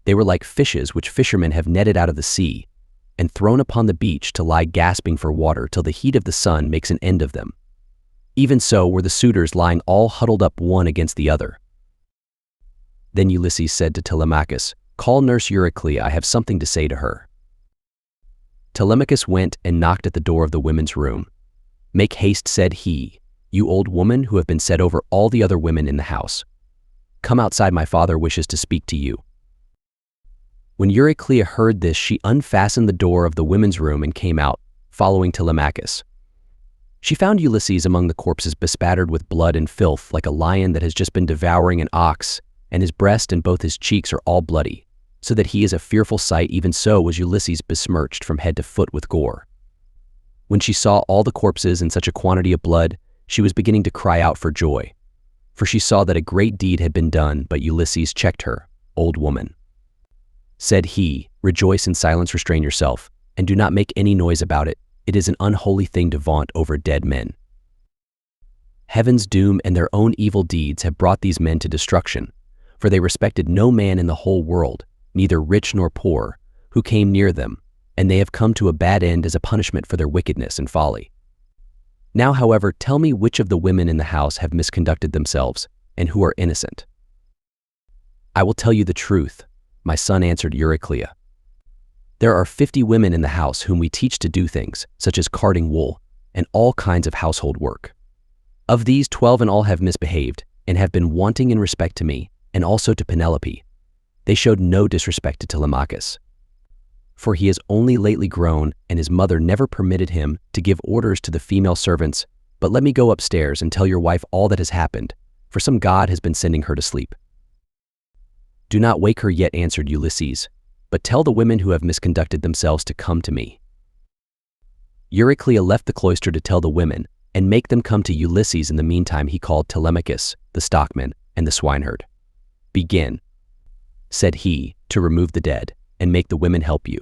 They were like fishes which fishermen have netted out of the sea, and thrown upon the beach to lie gasping for water till the heat of the sun makes an end of them. Even so were the suitors lying all huddled up one against the other. Then Ulysses said to Telemachus, "Call nurse Euryclea, I have something to say to her." Telemachus went and knocked at the door of the women's room. "Make haste," said he, "you old woman who have been set over all the other women in the house. Come outside, my father wishes to speak to you." When Euryclea heard this, she unfastened the door of the women's room and came out, following Telemachus. She found Ulysses among the corpses, bespattered with blood and filth, like a lion that has just been devouring an ox, and his breast and both his cheeks are all bloody, so that he is a fearful sight. Even so was Ulysses besmirched from head to foot with gore. When she saw all the corpses and such a quantity of blood, she was beginning to cry out for joy, for she saw that a great deed had been done, but Ulysses checked her. "Old woman," said he, "rejoice in silence, restrain yourself, and do not make any noise about it. It is an unholy thing to vaunt over dead men. Heaven's doom and their own evil deeds have brought these men to destruction, for they respected no man in the whole world, neither rich nor poor, who came near them, and they have come to a bad end as a punishment for their wickedness and folly. Now, however, tell me which of the women in the house have misconducted themselves, and who are innocent." "I will tell you the truth," my son answered Euryclea. "There are 50 women in the house whom we teach to do things, such as carding wool, and all kinds of household work. Of these, 12 in all have misbehaved, and have been wanting in respect to me, and also to Penelope. They showed no disrespect to Telemachus, for he is only lately grown, and his mother never permitted him to give orders to the female servants. But let me go upstairs and tell your wife all that has happened, for some god has been sending her to sleep." "Do not wake her yet," answered Ulysses, "but tell the women who have misconducted themselves to come to me." Euryclea left the cloister to tell the women, and make them come to Ulysses. In the meantime he called Telemachus, the stockman, and the swineherd. "Begin," said he, "to remove the dead, and make the women help you.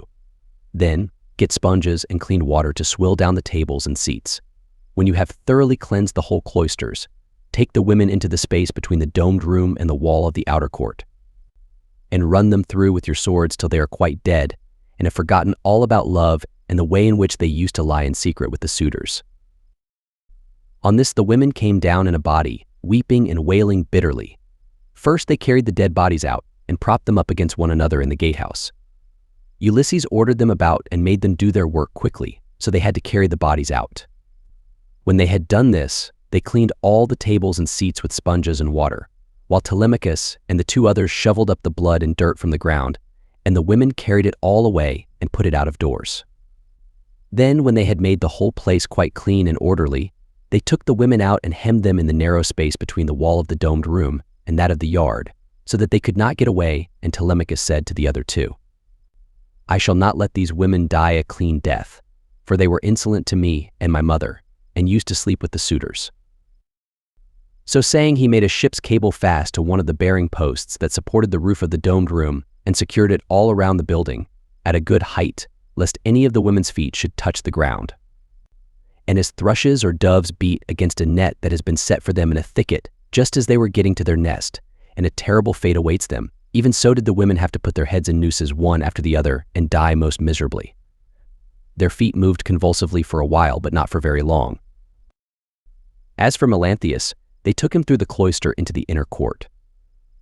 Then get sponges and clean water to swill down the tables and seats. When you have thoroughly cleansed the whole cloisters, take the women into the space between the domed room and the wall of the outer court, and run them through with your swords till they are quite dead, and have forgotten all about love and the way in which they used to lie in secret with the suitors." On this the women came down in a body, weeping and wailing bitterly. First they carried the dead bodies out, and propped them up against one another in the gatehouse. Ulysses ordered them about and made them do their work quickly, so they had to carry the bodies out. When they had done this, they cleaned all the tables and seats with sponges and water, while Telemachus and the 2 others shoveled up the blood and dirt from the ground, and the women carried it all away and put it out of doors. Then, when they had made the whole place quite clean and orderly, they took the women out and hemmed them in the narrow space between the wall of the domed room and that of the yard, so that they could not get away. And Telemachus said to the other 2, "I shall not let these women die a clean death, for they were insolent to me and my mother, and used to sleep with the suitors." So saying, he made a ship's cable fast to one of the bearing posts that supported the roof of the domed room, and secured it all around the building, at a good height, lest any of the women's feet should touch the ground. And as thrushes or doves beat against a net that has been set for them in a thicket, just as they were getting to their nest, and a terrible fate awaits them, Even so did the women have to put their heads in nooses one after the other and die most miserably. Their feet moved convulsively for a while, but not for very long. As for Melanthius, they took him through the cloister into the inner court.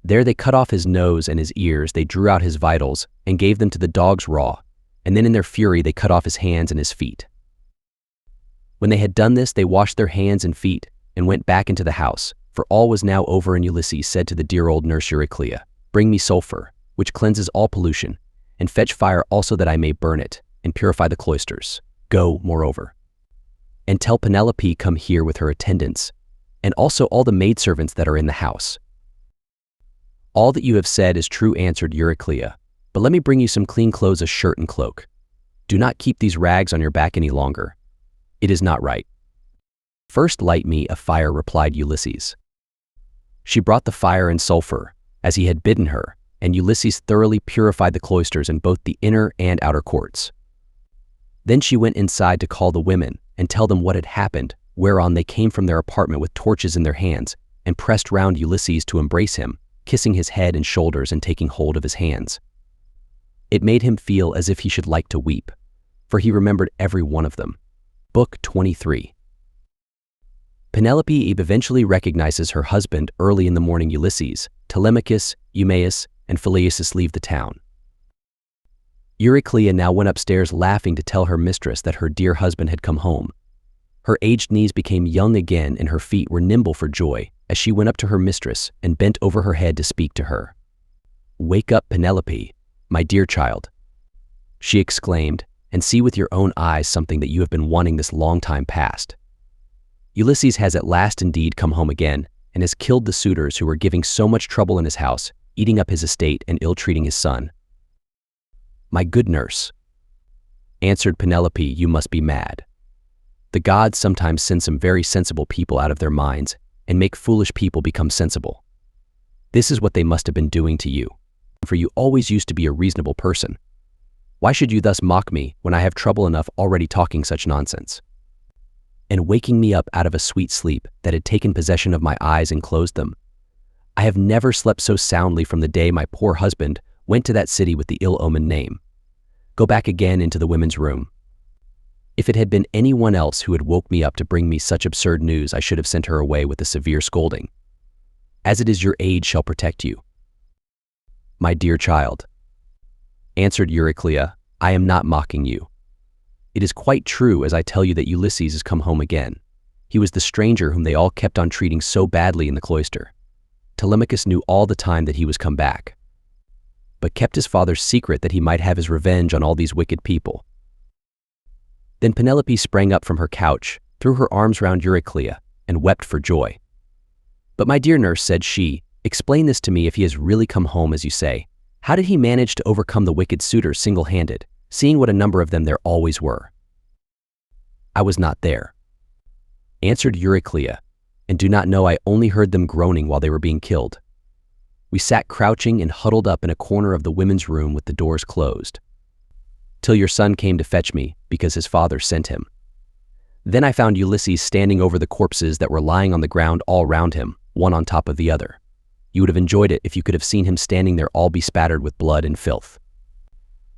There they cut off his nose and his ears, they drew out his vitals, and gave them to the dogs raw, and then in their fury they cut off his hands and his feet. When they had done this, they washed their hands and feet, and went back into the house, for all was now over, and Ulysses said to the dear old nurse Euryclea, "Bring me sulfur, which cleanses all pollution, and fetch fire also that I may burn it, and purify the cloisters. Go, moreover, and tell Penelope come here with her attendants, and also all the maidservants that are in the house." "All that you have said is true," answered Euryclea, "but let me bring you some clean clothes, a shirt and cloak. Do not keep these rags on your back any longer. It is not right." "First light me a fire," replied Ulysses. She brought the fire and sulfur, as he had bidden her, and Ulysses thoroughly purified the cloisters in both the inner and outer courts. Then she went inside to call the women and tell them what had happened, whereon they came from their apartment with torches in their hands and pressed round Ulysses to embrace him, kissing his head and shoulders and taking hold of his hands. It made him feel as if he should like to weep, for he remembered every one of them. Book 23. Penelope eventually recognizes her husband early in the morning. Ulysses, Telemachus, Eumaeus, and Philausus leave the town. Euryclea now went upstairs laughing to tell her mistress that her dear husband had come home. Her aged knees became young again and her feet were nimble for joy as she went up to her mistress and bent over her head to speak to her. "Wake up, Penelope, my dear child," she exclaimed, "and see with your own eyes something that you have been wanting this long time past. Ulysses has at last indeed come home again and has killed the suitors who were giving so much trouble in his house, eating up his estate and ill-treating his son." "My good nurse," answered Penelope, "you must be mad. The gods sometimes send some very sensible people out of their minds and make foolish people become sensible. This is what they must have been doing to you, for you always used to be a reasonable person. Why should you thus mock me when I have trouble enough already talking such nonsense?" And waking me up out of a sweet sleep that had taken possession of my eyes and closed them. I have never slept so soundly from the day my poor husband went to that city with the ill-omened name. Go back again into the women's room. If it had been anyone else who had woke me up to bring me such absurd news, I should have sent her away with a severe scolding. As it is, your age shall protect you." "My dear child," answered Euryclea, "I am not mocking you. It is quite true as I tell you that Ulysses has come home again. He was the stranger whom they all kept on treating so badly in the cloister. Telemachus knew all the time that he was come back, but kept his father's secret that he might have his revenge on all these wicked people." Then Penelope sprang up from her couch, threw her arms round Euryclea, and wept for joy. "But my dear nurse," said she, "explain this to me. If he has really come home as you say, how did he manage to overcome the wicked suitors single-handed, seeing what a number of them there always were?" "I was not there," answered Euryclea, "and do not know. I only heard them groaning while they were being killed. We sat crouching and huddled up in a corner of the women's room with the doors closed, till your son came to fetch me because his father sent him. Then I found Ulysses standing over the corpses that were lying on the ground all round him, one on top of the other. You would have enjoyed it if you could have seen him standing there all bespattered with blood and filth,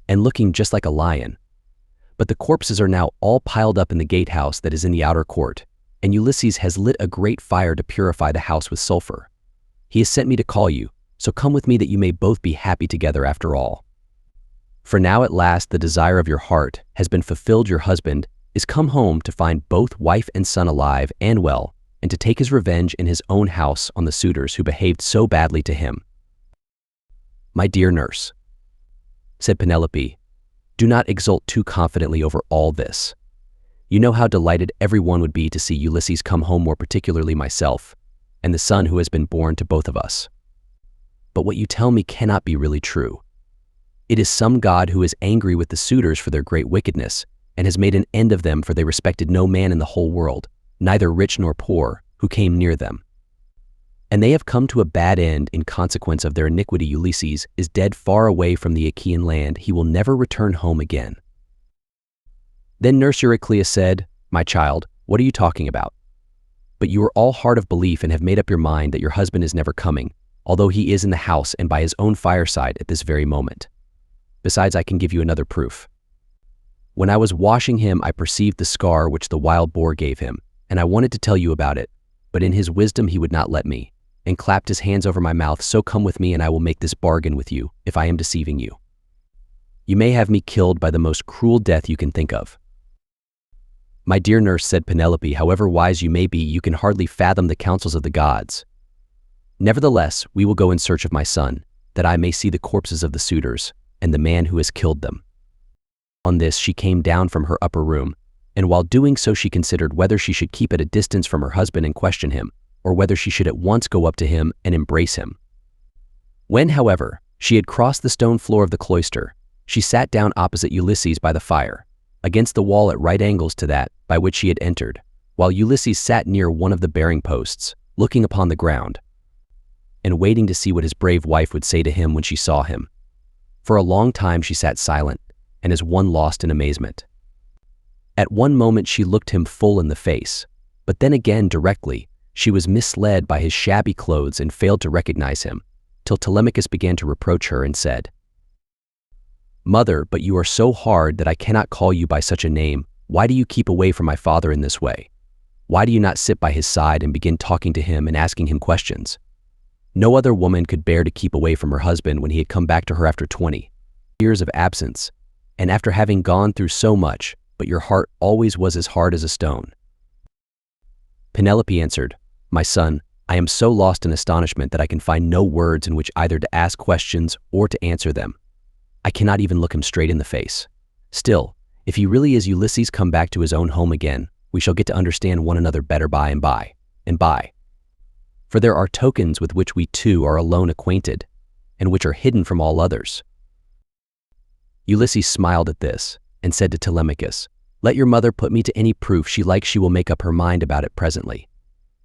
and looking just like a lion. But the corpses are now all piled up in the gatehouse that is in the outer court, and Ulysses has lit a great fire to purify the house with sulfur. He has sent me to call you, so come with me that you may both be happy together after all. For now at last the desire of your heart has been fulfilled. Your husband is come home to find both wife and son alive and well, and to take his revenge in his own house on the suitors who behaved so badly to him." "My dear nurse," said Penelope, "do not exult too confidently over all this. You know how delighted everyone would be to see Ulysses come home, more particularly myself, and the son who has been born to both of us. But what you tell me cannot be really true. It is some god who is angry with the suitors for their great wickedness, and has made an end of them, for they respected no man in the whole world, neither rich nor poor, who came near them. And they have come to a bad end in consequence of their iniquity. Ulysses is dead far away from the Achaean land. He will never return home again." Then nurse Euryclea said, "My child, what are you talking about? But you are all hard of belief and have made up your mind that your husband is never coming, although he is in the house and by his own fireside at this very moment. Besides, I can give you another proof. When I was washing him, I perceived the scar which the wild boar gave him, and I wanted to tell you about it, but in his wisdom he would not let me, and clapped his hands over my mouth. So come with me, and I will make this bargain with you, if I am deceiving you. You may have me killed by the most cruel death you can think of. My dear nurse, said Penelope, however wise you may be, you can hardly fathom the counsels of the gods. Nevertheless, we will go in search of my son, that I may see the corpses of the suitors, and the man who has killed them. On this, she came down from her upper room, and while doing so she considered whether she should keep at a distance from her husband and question him, or whether she should at once go up to him and embrace him. When, however, she had crossed the stone floor of the cloister, she sat down opposite Ulysses by the fire, against the wall at right angles to that by which she had entered, while Ulysses sat near one of the bearing posts, looking upon the ground, and waiting to see what his brave wife would say to him when she saw him. For a long time she sat silent, and as one lost in amazement. At one moment she looked him full in the face, but then again directly she was misled by his shabby clothes and failed to recognize him, till Telemachus began to reproach her and said, Mother, but you are so hard that I cannot call you by such a name. Why do you keep away from my father in this way? Why do you not sit by his side and begin talking to him and asking him questions? No other woman could bear to keep away from her husband when he had come back to her after 20 years of absence, and after having gone through so much, but your heart always was as hard as a stone. Penelope answered, My son, I am so lost in astonishment that I can find no words in which either to ask questions or to answer them. I cannot even look him straight in the face. Still, if he really is Ulysses come back to his own home again, we shall get to understand one another better by and by. For there are tokens with which we two are alone acquainted, and which are hidden from all others. Ulysses smiled at this, and said to Telemachus, Let your mother put me to any proof she likes, she will make up her mind about it presently.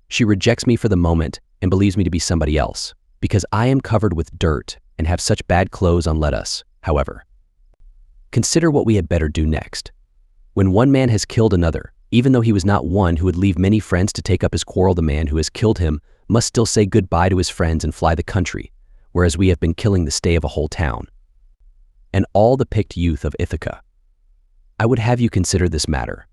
She rejects me for the moment, and believes me to be somebody else, because I am covered with dirt, and have such bad clothes on. Let us, however, consider what we had better do next. When one man has killed another, even though he was not one who would leave many friends to take up his quarrel, the man who has killed him must still say goodbye to his friends and fly the country, whereas we have been killing the stay of a whole town, and all the picked youth of Ithaca. I would have you consider this matter.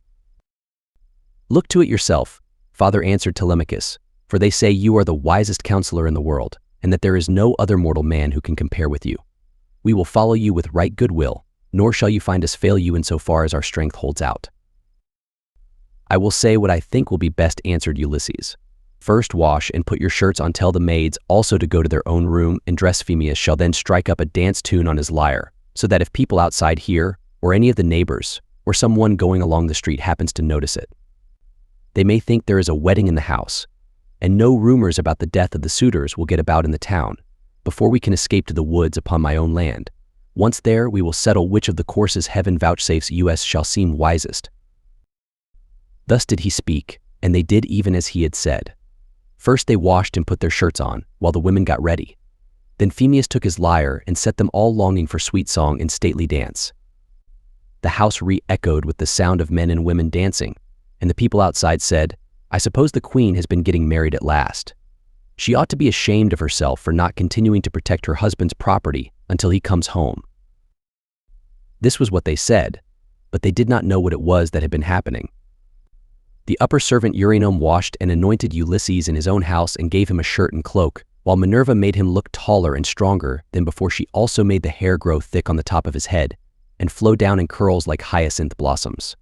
Look to it yourself, father, answered Telemachus, for they say you are the wisest counselor in the world, and that there is no other mortal man who can compare with you. We will follow you with right good will, nor shall you find us fail you in so far as our strength holds out. I will say what I think will be best, answered Ulysses. First wash and put your shirts on, tell the maids also to go to their own room and dress. Phemius shall then strike up a dance tune on his lyre, so that if people outside hear, or any of the neighbors, or someone going along the street happens to notice it, they may think there is a wedding in the house, and no rumors about the death of the suitors will get about in the town, before we can escape to the woods upon my own land. Once there, we will settle which of the courses heaven vouchsafes us shall seem wisest. Thus did he speak, and they did even as he had said. First they washed and put their shirts on, while the women got ready. Then Phemius took his lyre and set them all longing for sweet song and stately dance. The house re-echoed with the sound of men and women dancing, and the people outside said, I suppose the queen has been getting married at last. She ought to be ashamed of herself for not continuing to protect her husband's property until he comes home. This was what they said, but they did not know what it was that had been happening. The upper servant Eurynome washed and anointed Ulysses in his own house and gave him a shirt and cloak, while Minerva made him look taller and stronger than before. She also made the hair grow thick on the top of his head and flow down in curls like hyacinth blossoms.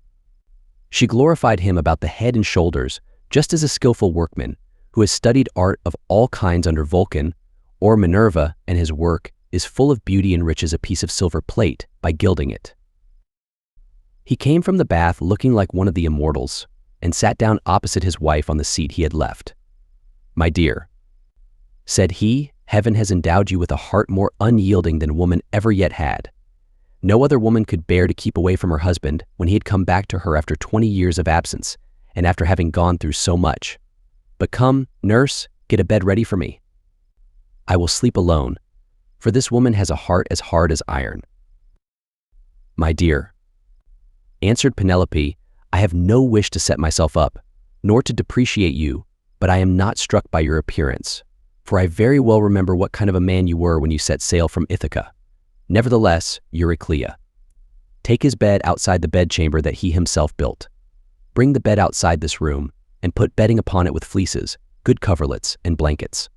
She glorified him about the head and shoulders, just as a skillful workman, who has studied art of all kinds under Vulcan, or Minerva, and his work is full of beauty, enriches a piece of silver plate by gilding it. He came from the bath looking like one of the immortals, and sat down opposite his wife on the seat he had left. My dear, said he, heaven has endowed you with a heart more unyielding than woman ever yet had. No other woman could bear to keep away from her husband when he had come back to her after 20 years of absence, and after having gone through so much. But come, nurse, get a bed ready for me. I will sleep alone, for this woman has a heart as hard as iron. My dear, answered Penelope, I have no wish to set myself up, nor to depreciate you, but I am not struck by your appearance, for I very well remember what kind of a man you were when you set sail from Ithaca. Nevertheless, Euryclea, take his bed outside the bedchamber that he himself built. Bring the bed outside this room, and put bedding upon it with fleeces, good coverlets, and blankets."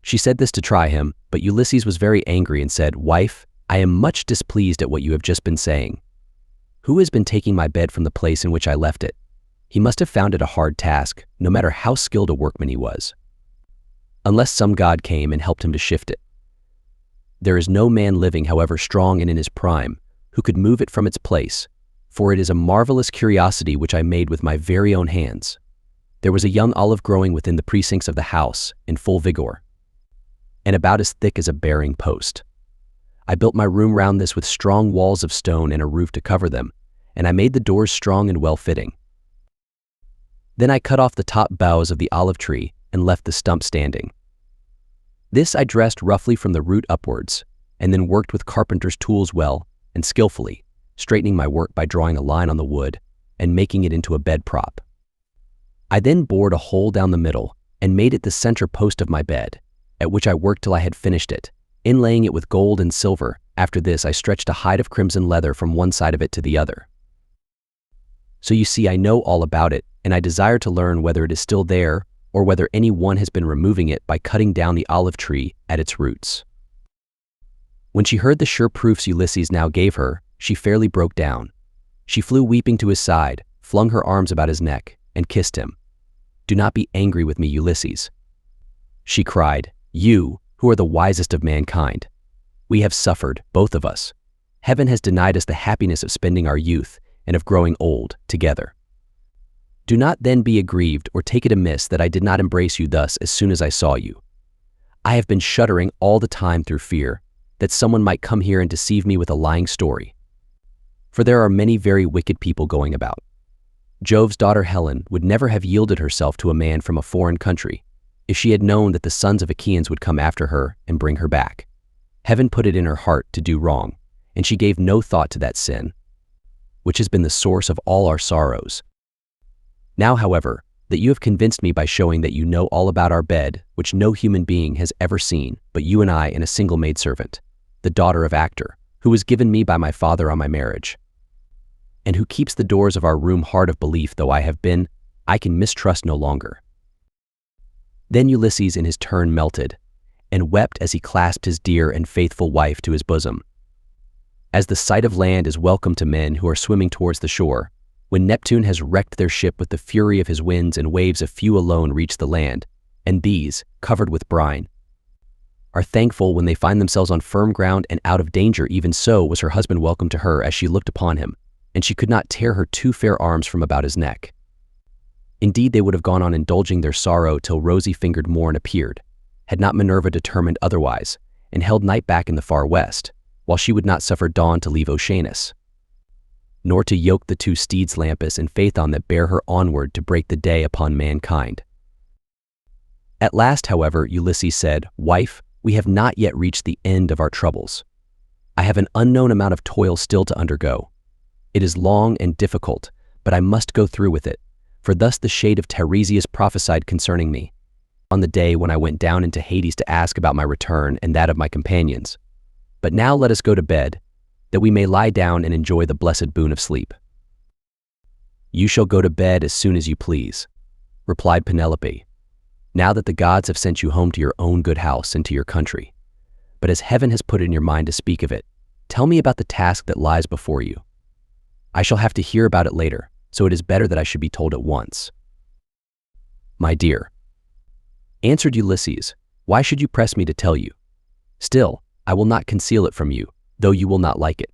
She said this to try him, but Ulysses was very angry and said, "Wife, I am much displeased at what you have just been saying. Who has been taking my bed from the place in which I left it? He must have found it a hard task, no matter how skilled a workman he was, unless some god came and helped him to shift it. There is no man living, however strong and in his prime, who could move it from its place, for it is a marvelous curiosity which I made with my very own hands." There was a young olive growing within the precincts of the house, in full vigor, and about as thick as a bearing post. I built my room round this with strong walls of stone and a roof to cover them, and I made the doors strong and well-fitting. Then I cut off the top boughs of the olive tree and left the stump standing. This I dressed roughly from the root upwards, and then worked with carpenter's tools well and skillfully, straightening my work by drawing a line on the wood and making it into a bed prop. I then bored a hole down the middle and made it the center post of my bed, at which I worked till I had finished it, inlaying it with gold and silver. After this I stretched a hide of crimson leather from one side of it to the other. So you see, I know all about it, and I desire to learn whether it is still there or whether any one has been removing it by cutting down the olive tree at its roots." When she heard the sure proofs Ulysses now gave her, she fairly broke down. She flew weeping to his side, flung her arms about his neck, and kissed him. "Do not be angry with me, Ulysses," she cried, "you, who are the wisest of mankind. We have suffered, both of us. Heaven has denied us the happiness of spending our youth and of growing old together. Do not then be aggrieved or take it amiss that I did not embrace you thus as soon as I saw you. I have been shuddering all the time through fear that someone might come here and deceive me with a lying story. For there are many very wicked people going about. Jove's daughter Helen would never have yielded herself to a man from a foreign country if she had known that the sons of Achaeans would come after her and bring her back. Heaven put it in her heart to do wrong, and she gave no thought to that sin, which has been the source of all our sorrows. Now, however, that you have convinced me by showing that you know all about our bed, which no human being has ever seen but you and I and a single maidservant, the daughter of Actor, who was given me by my father on my marriage, and who keeps the doors of our room hard of belief though I have been, I can mistrust no longer." Then Ulysses in his turn melted, and wept as he clasped his dear and faithful wife to his bosom. As the sight of land is welcome to men who are swimming towards the shore, when Neptune has wrecked their ship with the fury of his winds and waves, a few alone reach the land, and these, covered with brine, are thankful when they find themselves on firm ground and out of danger. Even so was her husband welcome to her as she looked upon him, and she could not tear her two fair arms from about his neck. Indeed, they would have gone on indulging their sorrow till rosy-fingered morn appeared, had not Minerva determined otherwise, and held night back in the far west, while she would not suffer dawn to leave Oceanus, nor to yoke the two steeds Lampus and Phaethon that bear her onward to break the day upon mankind. At last, however, Ulysses said, "Wife, we have not yet reached the end of our troubles. I have an unknown amount of toil still to undergo. It is long and difficult, but I must go through with it, for thus the shade of Tiresias prophesied concerning me, on the day when I went down into Hades to ask about my return and that of my companions. But now let us go to bed, that we may lie down and enjoy the blessed boon of sleep." "You shall go to bed as soon as you please," replied Penelope, "now that the gods have sent you home to your own good house and to your country. But as heaven has put it in your mind to speak of it, tell me about the task that lies before you. I shall have to hear about it later, so it is better that I should be told at once." "My dear," answered Ulysses, "why should you press me to tell you? Still, I will not conceal it from you, though you will not like it.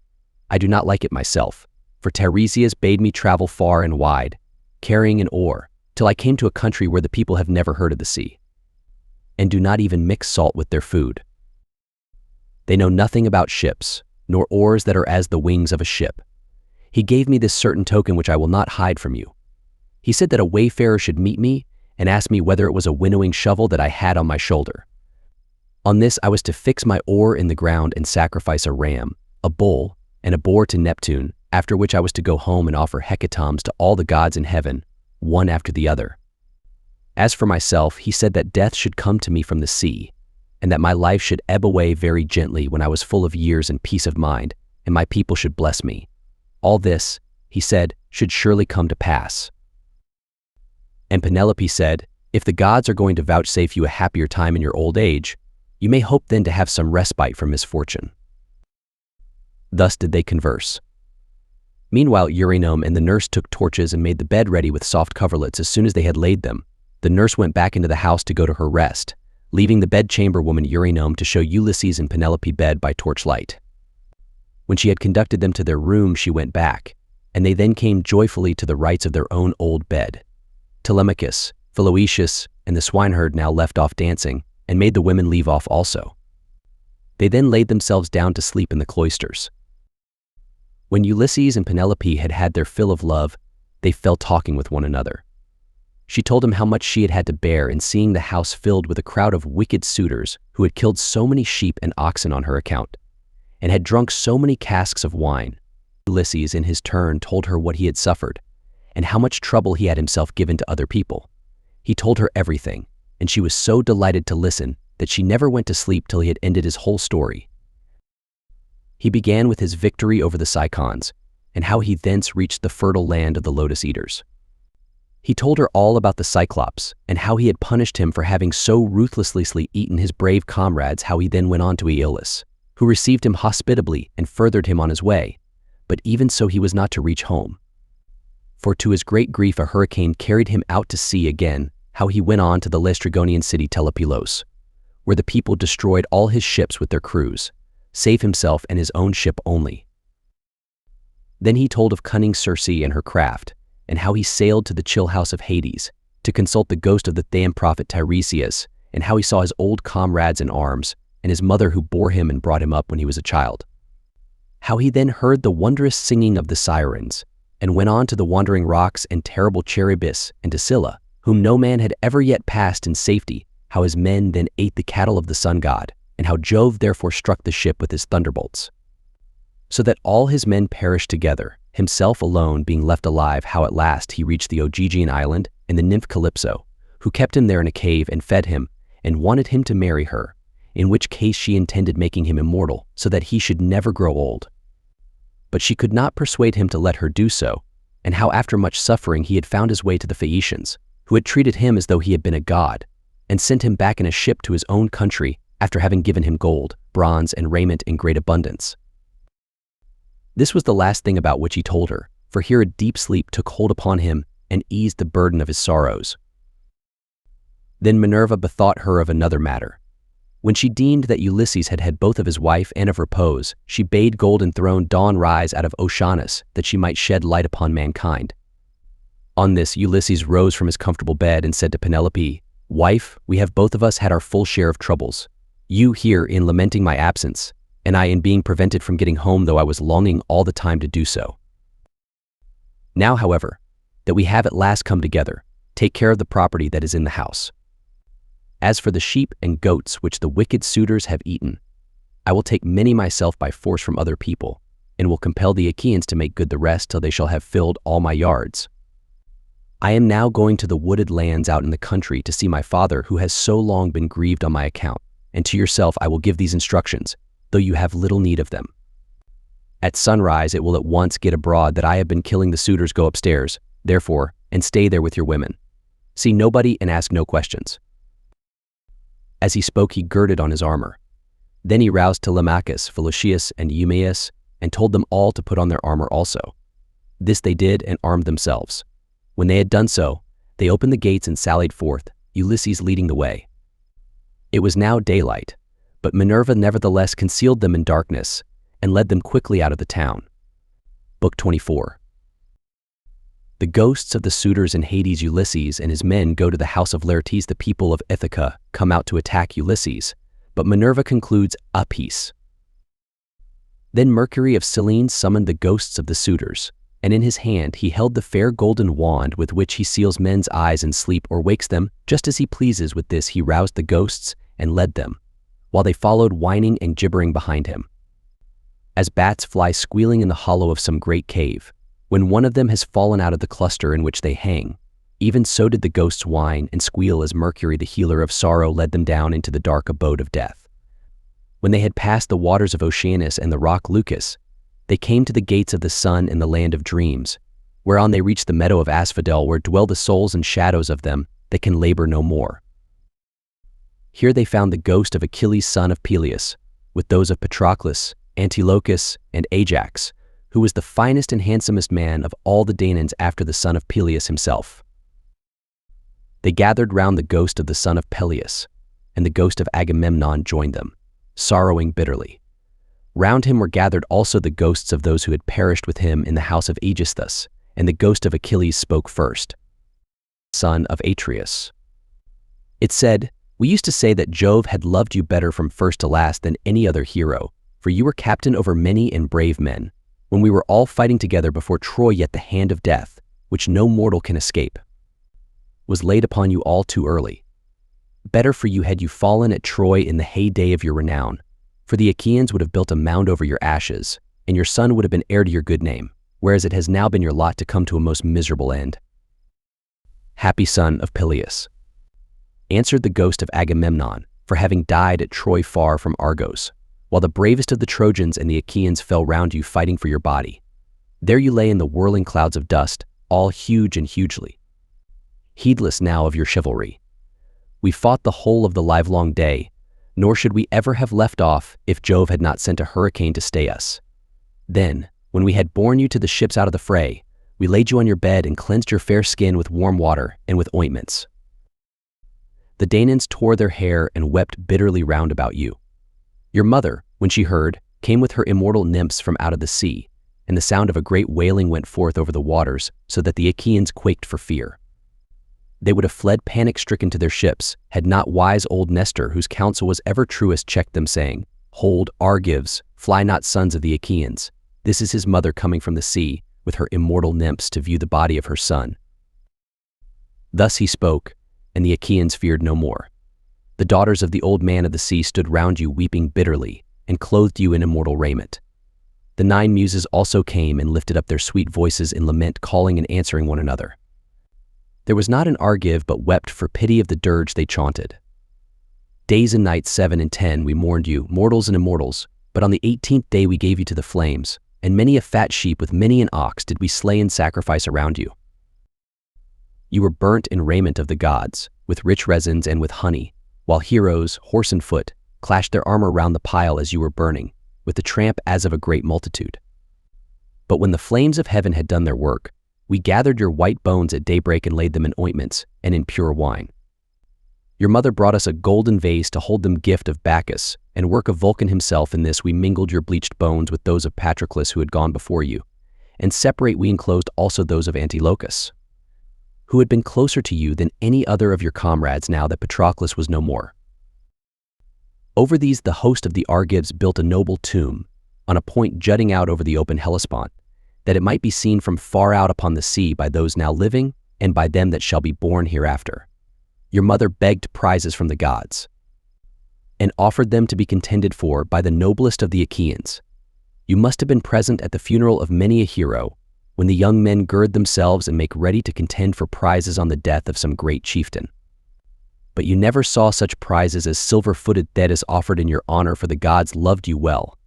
I do not like it myself, for Tiresias bade me travel far and wide, carrying an oar, till I came to a country where the people have never heard of the sea, and do not even mix salt with their food. They know nothing about ships, nor oars that are as the wings of a ship. He gave me this certain token which I will not hide from you. He said that a wayfarer should meet me and ask me whether it was a winnowing shovel that I had on my shoulder. On this I was to fix my oar in the ground and sacrifice a ram, a bull, and a boar to Neptune, after which I was to go home and offer hecatombs to all the gods in heaven, one after the other. As for myself, he said that death should come to me from the sea, and that my life should ebb away very gently when I was full of years and peace of mind, and my people should bless me. All this, he said, should surely come to pass. And Penelope said, if the gods are going to vouchsafe you a happier time in your old age, you may hope then to have some respite from misfortune. Thus did they converse. Meanwhile, Eurynome and the nurse took torches and made the bed ready with soft coverlets. As soon as they had laid them, the nurse went back into the house to go to her rest, leaving the bedchamber woman Eurynome to show Ulysses and Penelope bed by torchlight. When she had conducted them to their room, she went back, and they then came joyfully to the rites of their own old bed. Telemachus, Philœtius, and the swineherd now left off dancing, and made the women leave off also. They then laid themselves down to sleep in the cloisters. When Ulysses and Penelope had had their fill of love, they fell talking with one another. She told him how much she had had to bear in seeing the house filled with a crowd of wicked suitors who had killed so many sheep and oxen on her account, and had drunk so many casks of wine. Ulysses, in his turn, told her what he had suffered, and how much trouble he had himself given to other people. He told her everything, and she was so delighted to listen that she never went to sleep till he had ended his whole story. He began with his victory over the Cicons, and how he thence reached the fertile land of the Lotus Eaters. He told her all about the Cyclops, and how he had punished him for having so ruthlessly eaten his brave comrades, how he then went on to Aeolus, who received him hospitably and furthered him on his way, but even so he was not to reach home. For to his great grief a hurricane carried him out to sea again, how he went on to the Laestrygonian city Telepelos, where the people destroyed all his ships with their crews, save himself and his own ship only. Then he told of cunning Circe and her craft, and how he sailed to the chill house of Hades, to consult the ghost of the Thean prophet Tiresias, and how he saw his old comrades in arms, and his mother who bore him and brought him up when he was a child. How he then heard the wondrous singing of the sirens, and went on to the wandering rocks and terrible Charybdis and to Scylla, whom no man had ever yet passed in safety, how his men then ate the cattle of the sun god, and how Jove therefore struck the ship with his thunderbolts, so that all his men perished together, himself alone being left alive, how at last he reached the Ogygian island, and the nymph Calypso, who kept him there in a cave and fed him, and wanted him to marry her, in which case she intended making him immortal, so that he should never grow old. But she could not persuade him to let her do so, and how after much suffering he had found his way to the Phaeacians, who had treated him as though he had been a god, and sent him back in a ship to his own country after having given him gold, bronze, and raiment in great abundance. This was the last thing about which he told her, for here a deep sleep took hold upon him and eased the burden of his sorrows. Then Minerva bethought her of another matter. When she deemed that Ulysses had had both of his wife and of repose, she bade golden-throned Dawn rise out of Oceanus, that she might shed light upon mankind. On this, Ulysses rose from his comfortable bed and said to Penelope, "Wife, we have both of us had our full share of troubles. You here in lamenting my absence, and I in being prevented from getting home, though I was longing all the time to do so. Now, however, that we have at last come together, take care of the property that is in the house. As for the sheep and goats which the wicked suitors have eaten, I will take many myself by force from other people, and will compel the Achaeans to make good the rest till they shall have filled all my yards. I am now going to the wooded lands out in the country to see my father, who has so long been grieved on my account, and to yourself I will give these instructions, though you have little need of them. At sunrise it will at once get abroad that I have been killing the suitors. Go upstairs, therefore, and stay there with your women. See nobody and ask no questions." As he spoke, he girded on his armor. Then he roused Telemachus, Philœtius, and Eumaeus, and told them all to put on their armor also. This they did and armed themselves. When they had done so, they opened the gates and sallied forth, Ulysses leading the way. It was now daylight, but Minerva nevertheless concealed them in darkness and led them quickly out of the town. Book 24. The ghosts of the suitors in Hades. Ulysses and his men go to the house of Laertes. The people of Ithaca come out to attack Ulysses, but Minerva concludes a peace. Then Mercury of Cyllene summoned the ghosts of the suitors, and in his hand he held the fair golden wand with which he seals men's eyes in sleep or wakes them, just as he pleases. With this he roused the ghosts and led them, while they followed whining and gibbering behind him, as bats fly squealing in the hollow of some great cave. When one of them has fallen out of the cluster in which they hang, Even so did the ghosts whine and squeal as Mercury, the healer of sorrow, led them down into the dark abode of death. When they had passed the waters of Oceanus and the rock Lucas, they came to the gates of the sun in the land of dreams, whereon they reached the meadow of Asphodel, where dwell the souls and shadows of them that can labor no more. Here they found the ghost of Achilles, son of Peleus, with those of Patroclus, Antilochus, and Ajax, who was the finest and handsomest man of all the Danaans after the son of Peleus himself. They gathered round the ghost of the son of Peleus, and the ghost of Agamemnon joined them, sorrowing bitterly. Round him were gathered also the ghosts of those who had perished with him in the house of Aegisthus, and the ghost of Achilles spoke first, son of Atreus. It said, "We used to say that Jove had loved you better from first to last than any other hero, for you were captain over many and brave men, when we were all fighting together before Troy, yet the hand of death, which no mortal can escape, was laid upon you all too early. Better for you had you fallen at Troy in the heyday of your renown, for the Achaeans would have built a mound over your ashes, and your son would have been heir to your good name, whereas it has now been your lot to come to a most miserable end." "Happy son of Peleus," answered the ghost of Agamemnon, "for having died at Troy far from Argos, while the bravest of the Trojans and the Achaeans fell round you fighting for your body. There you lay in the whirling clouds of dust, all huge and hugely, heedless now of your chivalry. We fought the whole of the livelong day, nor should we ever have left off if Jove had not sent a hurricane to stay us. Then, when we had borne you to the ships out of the fray, we laid you on your bed and cleansed your fair skin with warm water and with ointments. The Danaans tore their hair and wept bitterly round about you. Your mother, when she heard, came with her immortal nymphs from out of the sea, and the sound of a great wailing went forth over the waters, so that the Achaeans quaked for fear. They would have fled panic-stricken to their ships, had not wise old Nestor, whose counsel was ever truest, checked them, saying, 'Hold, Argives, fly not, sons of the Achaeans. This is his mother coming from the sea, with her immortal nymphs to view the body of her son.' Thus he spoke, and the Achaeans feared no more. The daughters of the old man of the sea stood round you weeping bitterly, and clothed you in immortal raiment. The 9 muses also came and lifted up their sweet voices in lament, calling and answering one another. There was not an Argive but wept for pity of the dirge they chaunted. Days and nights 7 and 10 we mourned you, mortals and immortals, but on the 18th day we gave you to the flames, and many a fat sheep with many an ox did we slay and sacrifice around you. You were burnt in raiment of the gods, with rich resins and with honey, while heroes, horse and foot, clashed their armor round the pile as you were burning, with the tramp as of a great multitude. But when the flames of heaven had done their work, we gathered your white bones at daybreak and laid them in ointments and in pure wine. Your mother brought us a golden vase to hold them, gift of Bacchus, and work of Vulcan himself. In this we mingled your bleached bones with those of Patroclus who had gone before you, and separate we enclosed also those of Antilochus, who had been closer to you than any other of your comrades now that Patroclus was no more. Over these the host of the Argives built a noble tomb, on a point jutting out over the open Hellespont, that it might be seen from far out upon the sea by those now living and by them that shall be born hereafter. Your mother begged prizes from the gods, and offered them to be contended for by the noblest of the Achaeans. You must have been present at the funeral of many a hero, when the young men gird themselves and make ready to contend for prizes on the death of some great chieftain. But you never saw such prizes as silver-footed Thetis offered in your honor, for the gods loved you well.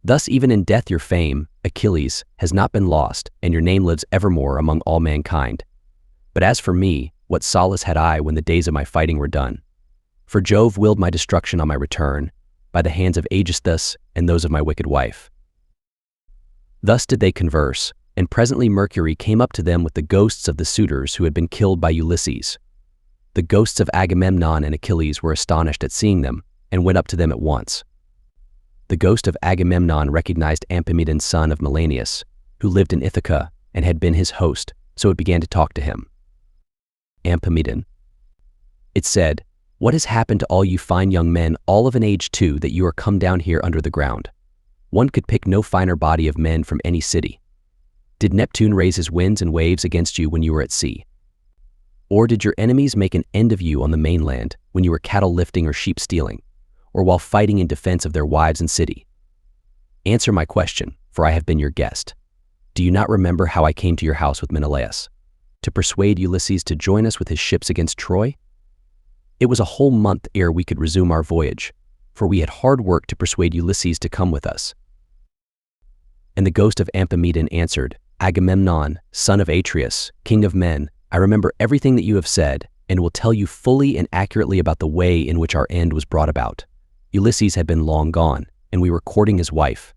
Thus even in death your fame, Achilles, has not been lost, and your name lives evermore among all mankind. But as for me, what solace had I when the days of my fighting were done? For Jove willed my destruction on my return, by the hands of Aegisthus and those of my wicked wife." Thus did they converse, and presently Mercury came up to them with the ghosts of the suitors who had been killed by Ulysses. The ghosts of Agamemnon and Achilles were astonished at seeing them, and went up to them at once. The ghost of Agamemnon recognized Amphimedes, son of Melanius, who lived in Ithaca and had been his host, so it began to talk to him. Amphimedes. It said, "What has happened to all you fine young men, all of an age too, that you are come down here under the ground? One could pick no finer body of men from any city. Did Neptune raise his winds and waves against you when you were at sea? Or did your enemies make an end of you on the mainland when you were cattle lifting or sheep stealing, or while fighting in defense of their wives and city? Answer my question, for I have been your guest. Do you not remember how I came to your house with Menelaus? to persuade Ulysses to join us with his ships against Troy? It was a whole month ere we could resume our voyage, for we had hard work to persuade Ulysses to come with us. And the ghost of Amphimaedon answered, Agamemnon, son of Atreus, king of men, I remember everything that you have said, and will tell you fully and accurately about the way in which our end was brought about. Ulysses had been long gone, and we were courting his wife,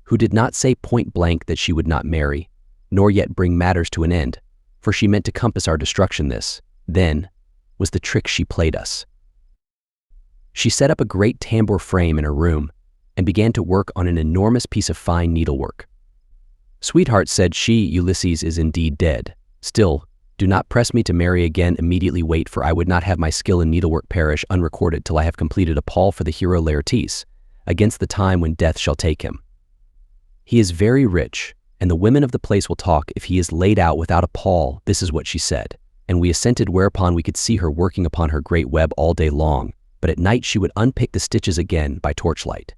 who did not say point blank that she would not marry, nor yet bring matters to an end, for she meant to compass our destruction. This, then, was the trick she played us. She set up a great tambour frame in her room and began to work on an enormous piece of fine needlework. Sweetheart, said she, Ulysses is indeed dead. Still, do not press me to marry again. Immediately wait, for I would not have my skill in needlework perish unrecorded till I have completed a pall for the hero Laertes, against the time when death shall take him. He is very rich, and the women of the place will talk if he is laid out without a pall. This is what she said, and we assented, whereupon we could see her working upon her great web all day long, but at night she would unpick the stitches again by torchlight.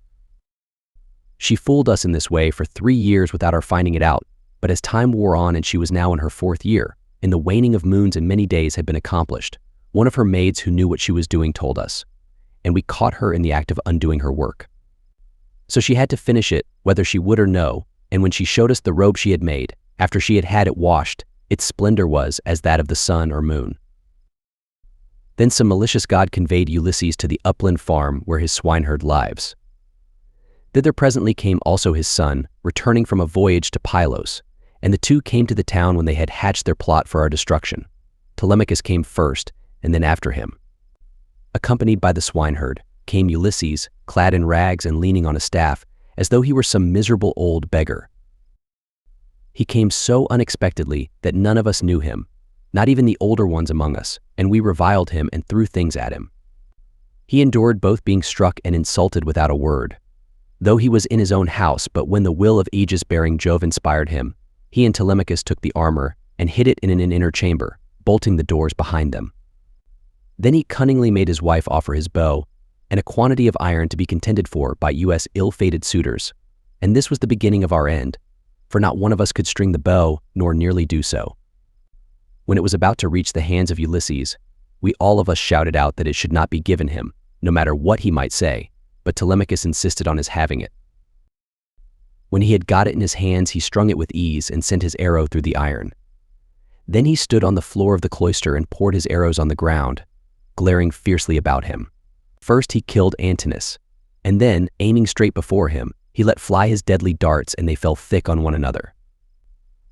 She fooled us in this way for 3 years without our finding it out, but as time wore on and she was now in her 4th year, and the waning of moons and many days had been accomplished, one of her maids who knew what she was doing told us, and we caught her in the act of undoing her work. So she had to finish it, whether she would or no, and when she showed us the robe she had made, after she had had it washed, its splendor was as that of the sun or moon. Then some malicious god conveyed Ulysses to the upland farm where his swineherd lives. Thither presently came also his son, returning from a voyage to Pylos, and the two came to the town when they had hatched their plot for our destruction. Telemachus came first, and then after him. Accompanied by the swineherd, came Ulysses, clad in rags and leaning on a staff, as though he were some miserable old beggar. He came so unexpectedly that none of us knew him, not even the older ones among us, and we reviled him and threw things at him. He endured both being struck and insulted without a word, though he was in his own house. But when the will of Aegis-bearing Jove inspired him, he and Telemachus took the armor and hid it in an inner chamber, bolting the doors behind them. Then he cunningly made his wife offer his bow and a quantity of iron to be contended for by us ill-fated suitors, and this was the beginning of our end, for not one of us could string the bow, nor nearly do so. When it was about to reach the hands of Ulysses, we all of us shouted out that it should not be given him, no matter what he might say, but Telemachus insisted on his having it. When he had got it in his hands, he strung it with ease and sent his arrow through the iron. Then he stood on the floor of the cloister and poured his arrows on the ground, glaring fiercely about him. First he killed Antinous, and then, aiming straight before him, he let fly his deadly darts, and they fell thick on one another.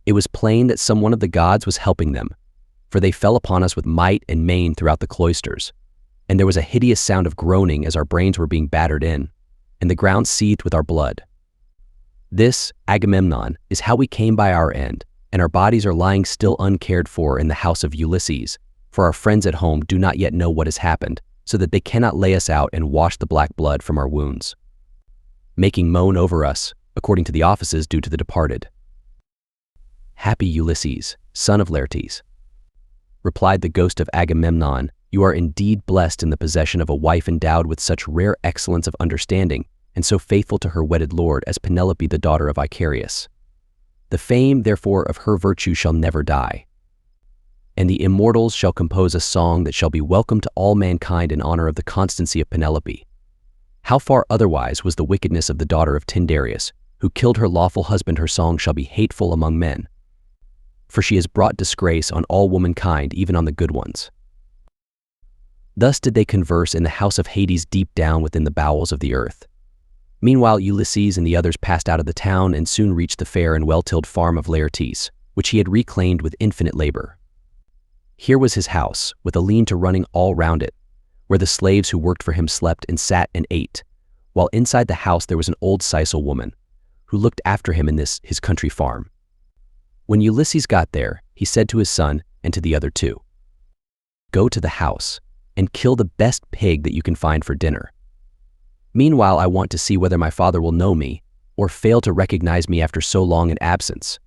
It was plain that some one of the gods was helping them, for they fell upon us with might and main throughout the cloisters, and there was a hideous sound of groaning as our brains were being battered in, and the ground seethed with our blood. This, Agamemnon, is how we came by our end, and our bodies are lying still uncared for in the house of Ulysses, for our friends at home do not yet know what has happened, so that they cannot lay us out and wash the black blood from our wounds, making moan over us, according to the offices due to the departed. Happy Ulysses, son of Laertes, replied the ghost of Agamemnon, you are indeed blessed in the possession of a wife endowed with such rare excellence of understanding, and so faithful to her wedded lord as Penelope, the daughter of Icarius. The fame, therefore, of her virtue shall never die, and the immortals shall compose a song that shall be welcome to all mankind in honor of the constancy of Penelope. How far otherwise was the wickedness of the daughter of Tyndareus, who killed her lawful husband? Her song shall be hateful among men, for she has brought disgrace on all womankind, even on the good ones. Thus did they converse in the house of Hades deep down within the bowels of the earth. Meanwhile Ulysses and the others passed out of the town and soon reached the fair and well-tilled farm of Laertes, which he had reclaimed with infinite labor. Here was his house, with a lean-to running all round it, where the slaves who worked for him slept and sat and ate, while inside the house there was an old Sicel woman, who looked after him in this his country farm. When Ulysses got there, he said to his son and to the other two, "Go to the house and kill the best pig that you can find for dinner. Meanwhile, I want to see whether my father will know me or fail to recognize me after so long an absence."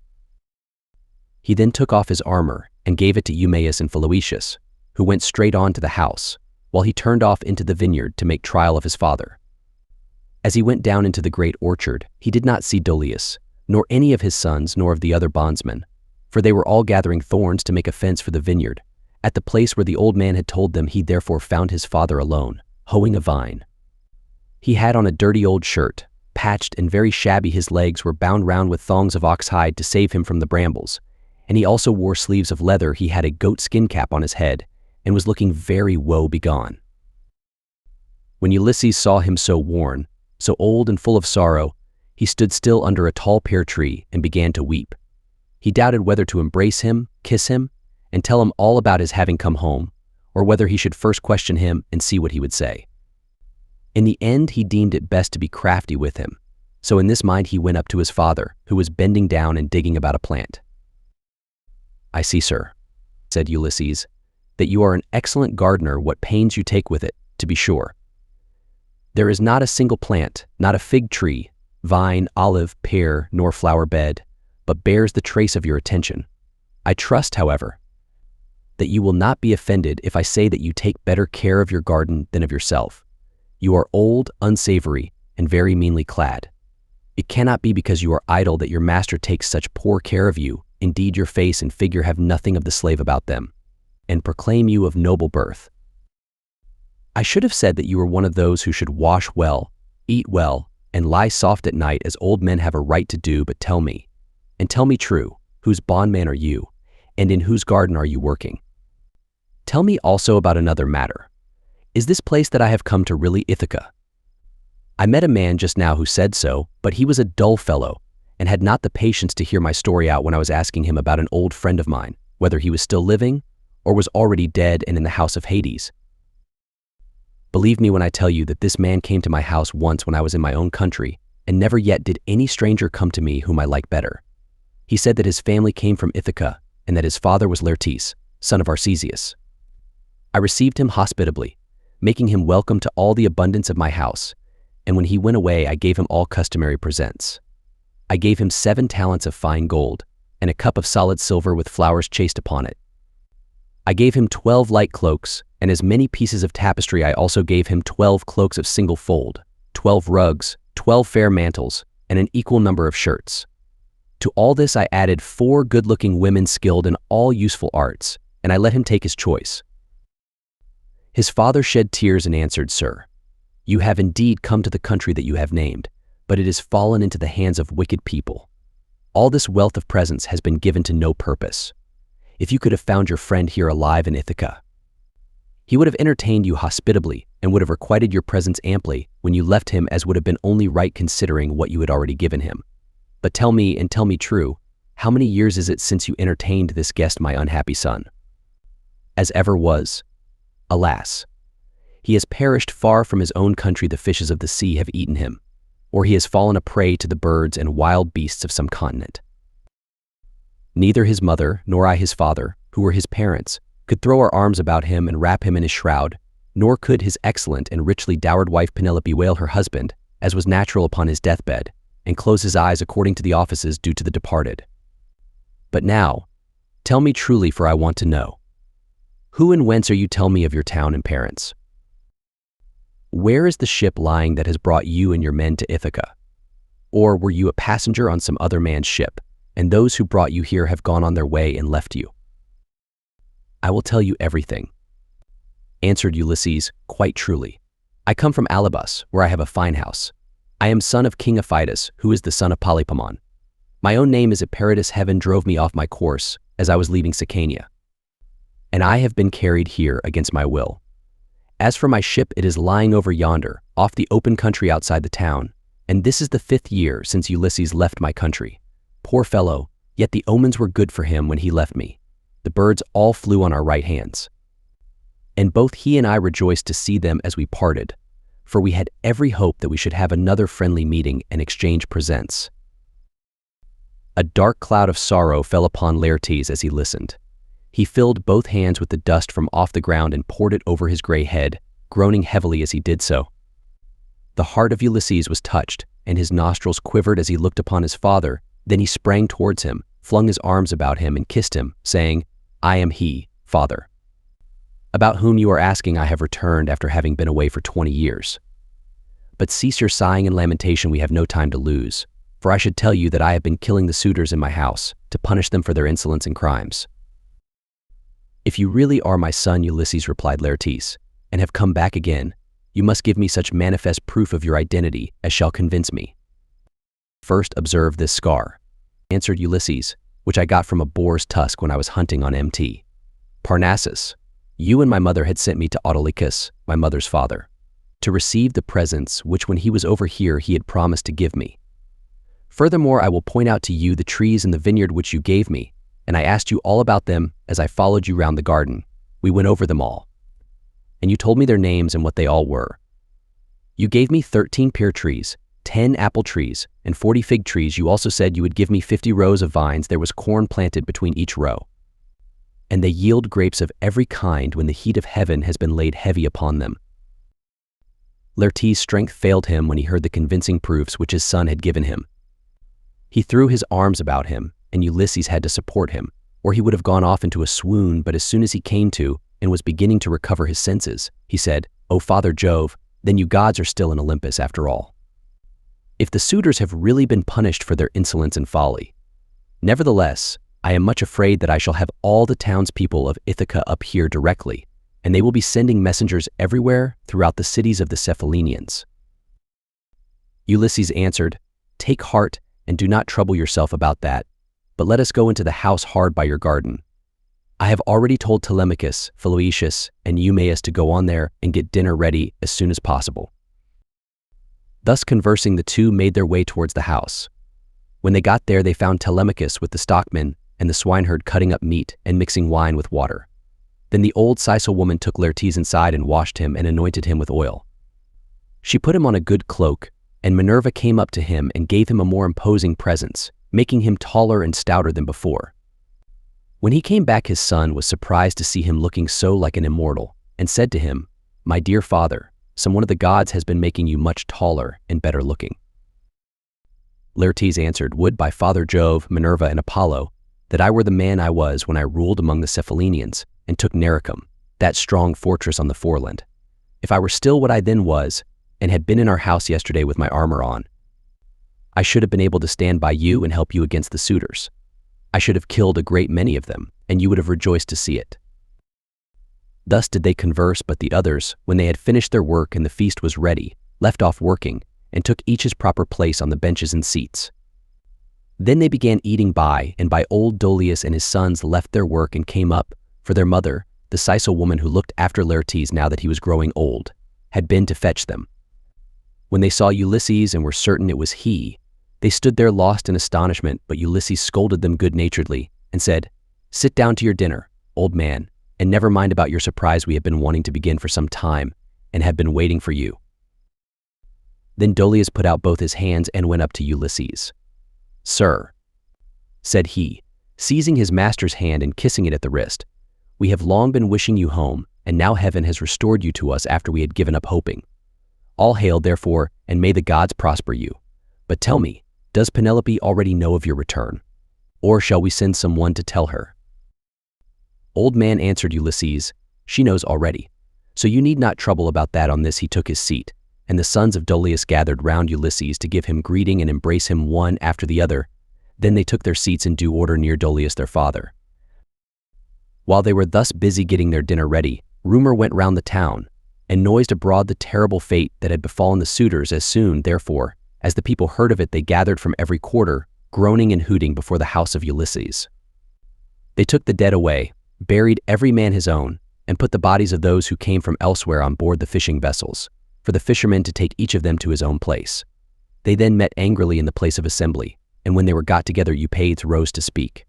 He then took off his armor and gave it to Eumaeus and Phloetius, who went straight on to the house, while he turned off into the vineyard to make trial of his father. As he went down into the great orchard, he did not see Dolius, nor any of his sons, nor of the other bondsmen, for they were all gathering thorns to make a fence for the vineyard, at the place where the old man had told them. He therefore found his father alone, hoeing a vine. He had on a dirty old shirt, patched and very shabby. His legs were bound round with thongs of ox hide to save him from the brambles, and he also wore sleeves of leather. He had a goat skin cap on his head, and was looking very woe-begone. When Ulysses saw him so worn, so old and full of sorrow, he stood still under a tall pear tree and began to weep. He doubted whether to embrace him, kiss him, and tell him all about his having come home, or whether he should first question him and see what he would say. In the end, he deemed it best to be crafty with him, so in this mind he went up to his father, who was bending down and digging about a plant. "I see, sir," said Ulysses, "that you are an excellent gardener. What pains you take with it, to be sure. There is not a single plant, not a fig tree, vine, olive, pear, nor flower bed, but bears the trace of your attention. I trust, however, that you will not be offended if I say that you take better care of your garden than of yourself. You are old, unsavory, and very meanly clad. It cannot be because you are idle that your master takes such poor care of you. Indeed, your face and figure have nothing of the slave about them, and proclaim you of noble birth. I should have said that you were one of those who should wash well, eat well, and lie soft at night as old men have a right to do. But tell me, and tell me true, whose bondman are you, and in whose garden are you working? Tell me also about another matter. Is this place that I have come to really Ithaca? I met a man just now who said so, but he was a dull fellow, and had not the patience to hear my story out when I was asking him about an old friend of mine, whether he was still living, or was already dead and in the house of Hades. Believe me when I tell you that this man came to my house once when I was in my own country, and never yet did any stranger come to me whom I like better. He said that his family came from Ithaca, and that his father was Laertes, son of Arcesius. I received him hospitably, making him welcome to all the abundance of my house, and when he went away I gave him all customary presents. I gave him 7 talents of fine gold, and a cup of solid silver with flowers chased upon it. I gave him 12 light cloaks, and as many pieces of tapestry. I also gave him 12 cloaks of single fold, 12 rugs, 12 fair mantles, and an equal number of shirts. To all this I added 4 good-looking women skilled in all useful arts, and I let him take his choice. His father shed tears and answered, "Sir, you have indeed come to the country that you have named, but it has fallen into the hands of wicked people. All this wealth of presents has been given to no purpose. If you could have found your friend here alive in Ithaca, he would have entertained you hospitably and would have requited your presents amply when you left him, as would have been only right considering what you had already given him. But tell me, and tell me true, how many years is it since you entertained this guest, my unhappy son?" "As ever was. Alas, he has perished far from his own country. The fishes of the sea have eaten him, or he has fallen a prey to the birds and wild beasts of some continent. Neither his mother nor I his father, who were his parents, could throw our arms about him and wrap him in his shroud, nor could his excellent and richly dowered wife Penelope wail her husband, as was natural upon his deathbed, and close his eyes according to the offices due to the departed. But now, tell me truly, for I want to know. Who and whence are you? Tell me of your town and parents. Where is the ship lying that has brought you and your men to Ithaca? Or were you a passenger on some other man's ship, and those who brought you here have gone on their way and left you?" "I will tell you everything," answered Ulysses, "quite truly. I come from Alybas, where I have a fine house. I am son of King Iphitus, who is the son of Polypemon. My own name is Eperitus. Heaven drove me off my course as I was leaving Sicania, and I have been carried here against my will. As for my ship, it is lying over yonder, off the open country outside the town, and this is the 5th year since Ulysses left my country. Poor fellow, yet the omens were good for him when he left me. The birds all flew on our right hands. And both he and I rejoiced to see them as we parted, for we had every hope that we should have another friendly meeting and exchange presents." A dark cloud of sorrow fell upon Laertes as he listened. He filled both hands with the dust from off the ground and poured it over his gray head, groaning heavily as he did so. The heart of Ulysses was touched, and his nostrils quivered as he looked upon his father. Then he sprang towards him, flung his arms about him, and kissed him, saying, "I am he, father, about whom you are asking. I have returned after having been away for 20 years. But cease your sighing and lamentation. We have no time to lose. for I should tell you that I have been killing the suitors in my house to punish them for their insolence and crimes." "If you really are my son," Ulysses replied Laertes, "and have come back again, you must give me such manifest proof of your identity as shall convince me." "First observe this scar," answered Ulysses, "which I got from a boar's tusk when I was hunting on Mt. Parnassus. You and my mother had sent me to Autolycus, my mother's father, to receive the presents which when he was over here he had promised to give me. Furthermore, I will point out to you the trees in the vineyard which you gave me, and I asked you all about them as I followed you round the garden. We went over them all. And you told me their names and what they all were. You gave me 13 pear trees, 10 apple trees, and 40 fig trees. You also said you would give me 50 rows of vines. There was corn planted between each row. And they yield grapes of every kind when the heat of heaven has been laid heavy upon them." Laertes' strength failed him when he heard the convincing proofs which his son had given him. He threw his arms about him, and Ulysses had to support him, or he would have gone off into a swoon. But as soon as he came to and was beginning to recover his senses, he said, "O Father Jove, then you gods are still in Olympus after all. If the suitors have really been punished for their insolence and folly. Nevertheless, I am much afraid that I shall have all the townspeople of Ithaca up here directly, and they will be sending messengers everywhere throughout the cities of the Cephallenians." Ulysses answered, "Take heart and do not trouble yourself about that, but let us go into the house hard by your garden. I have already told Telemachus, Philœtius, and Eumaeus to go on there and get dinner ready as soon as possible." Thus conversing, the two made their way towards the house. When they got there, they found Telemachus with the stockman and the swineherd cutting up meat and mixing wine with water. Then the old Sicel woman took Laertes inside and washed him and anointed him with oil. She put him on a good cloak, and Minerva came up to him and gave him a more imposing presence, making him taller and stouter than before. When he came back, his son was surprised to see him looking so like an immortal, and said to him, "My dear father, one of the gods has been making you much taller and better looking." Laertes answered, "Would by Father Jove, Minerva, and Apollo, that I were the man I was when I ruled among the Cephallenians and took Nericum, that strong fortress on the foreland. If I were still what I then was, and had been in our house yesterday with my armor on, I should have been able to stand by you and help you against the suitors. I should have killed a great many of them, and you would have rejoiced to see it." Thus did they converse, but the others, when they had finished their work and the feast was ready, left off working, and took each his proper place on the benches and seats. Then they began eating and by old Dolius and his sons left their work and came up, for their mother, the Sicel woman who looked after Laertes now that he was growing old, had been to fetch them. When they saw Ulysses and were certain it was he, they stood there lost in astonishment, but Ulysses scolded them good-naturedly and said, "Sit down to your dinner, old man, and never mind about your surprise. We have been wanting to begin for some time and have been waiting for you." Then Dolius put out both his hands and went up to Ulysses. "Sir," said he, seizing his master's hand and kissing it at the wrist, "we have long been wishing you home, and now heaven has restored you to us after we had given up hoping. All hail, therefore, and may the gods prosper you. But tell me, does Penelope already know of your return? Or shall we send someone to tell her?" "Old man," answered Ulysses, "she knows already, so you need not trouble about that." On this he took his seat, and the sons of Dolius gathered round Ulysses to give him greeting and embrace him one after the other. Then they took their seats in due order near Dolius their father. While they were thus busy getting their dinner ready, rumor went round the town, and noised abroad the terrible fate that had befallen the suitors. As soon, therefore, as the people heard of it, they gathered from every quarter, groaning and hooting before the house of Ulysses. They took the dead away, buried every man his own, and put the bodies of those who came from elsewhere on board the fishing vessels, for the fishermen to take each of them to his own place. They then met angrily in the place of assembly, and when they were got together, Eupates rose to speak.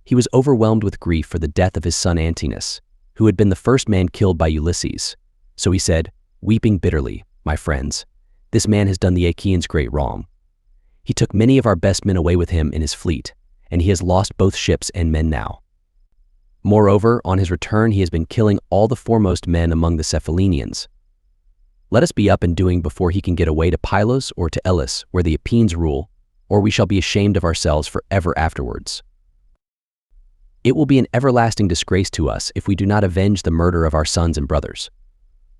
He was overwhelmed with grief for the death of his son Antinous, who had been the first man killed by Ulysses. So he said, weeping bitterly, "My friends, this man has done the Achaeans great wrong. He took many of our best men away with him in his fleet, and he has lost both ships and men now. Moreover, on his return he has been killing all the foremost men among the Cephallenians. Let us be up and doing before he can get away to Pylos or to Elis, where the Epeans rule, or we shall be ashamed of ourselves forever afterwards. It will be an everlasting disgrace to us if we do not avenge the murder of our sons and brothers.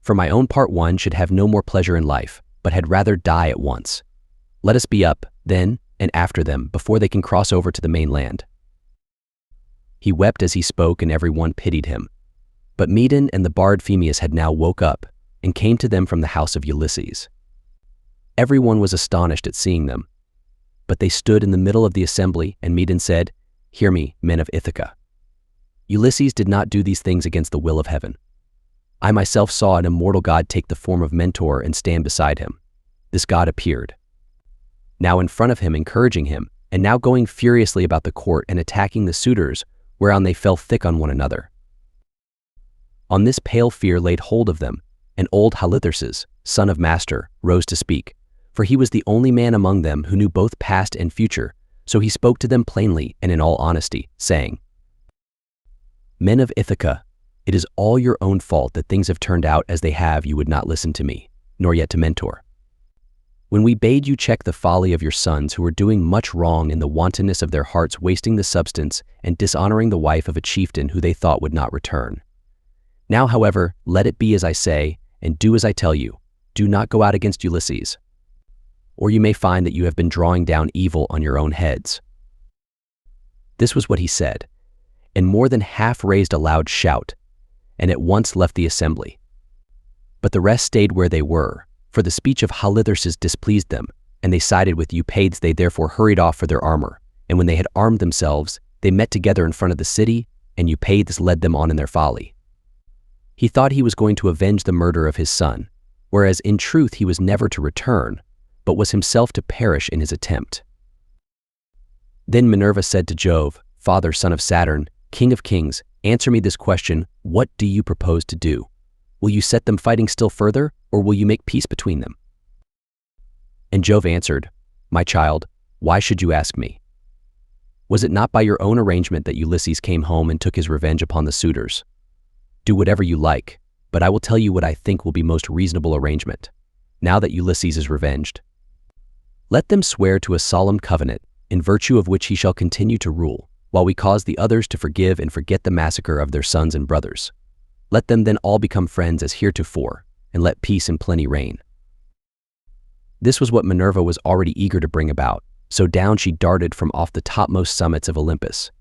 For my own part, one should have no more pleasure in life, but had rather die at once. Let us be up, then, and after them, before they can cross over to the mainland." He wept as he spoke, and everyone pitied him. But Medon and the bard Phemius had now woke up and came to them from the house of Ulysses. Everyone was astonished at seeing them. But they stood in the middle of the assembly, and Medon said, "Hear me, men of Ithaca. Ulysses did not do these things against the will of heaven. I myself saw an immortal god take the form of Mentor and stand beside him. This god appeared, now in front of him, encouraging him, and now going furiously about the court and attacking the suitors, whereon they fell thick on one another. On this pale fear laid hold of them, and old Halitherses, son of Master, rose to speak, for he was the only man among them who knew both past and future, so he spoke to them plainly and in all honesty, saying, "Men of Ithaca, it is all your own fault that things have turned out as they have. You would not listen to me, nor yet to Mentor. When we bade you check the folly of your sons who were doing much wrong in the wantonness of their hearts, wasting the substance and dishonoring the wife of a chieftain who they thought would not return. Now, however, let it be as I say, and do as I tell you. Do not go out against Ulysses, or you may find that you have been drawing down evil on your own heads." This was what he said, and more than half raised a loud shout, and at once left the assembly. But the rest stayed where they were, for the speech of Halitherses displeased them, and they sided with Eupates. They therefore hurried off for their armor, and when they had armed themselves, they met together in front of the city, and Eupates led them on in their folly. He thought he was going to avenge the murder of his son, whereas in truth he was never to return, but was himself to perish in his attempt. Then Minerva said to Jove, "Father, son of Saturn, king of kings, answer me this question: what do you propose to do? Will you set them fighting still further, or will you make peace between them?" And Jove answered, "My child, why should you ask me? Was it not by your own arrangement that Ulysses came home and took his revenge upon the suitors? Do whatever you like, but I will tell you what I think will be most reasonable arrangement, now that Ulysses is revenged. Let them swear to a solemn covenant, in virtue of which he shall continue to rule, while we cause the others to forgive and forget the massacre of their sons and brothers. Let them then all become friends as heretofore, and let peace and plenty reign." This was what Minerva was already eager to bring about, so down she darted from off the topmost summits of Olympus.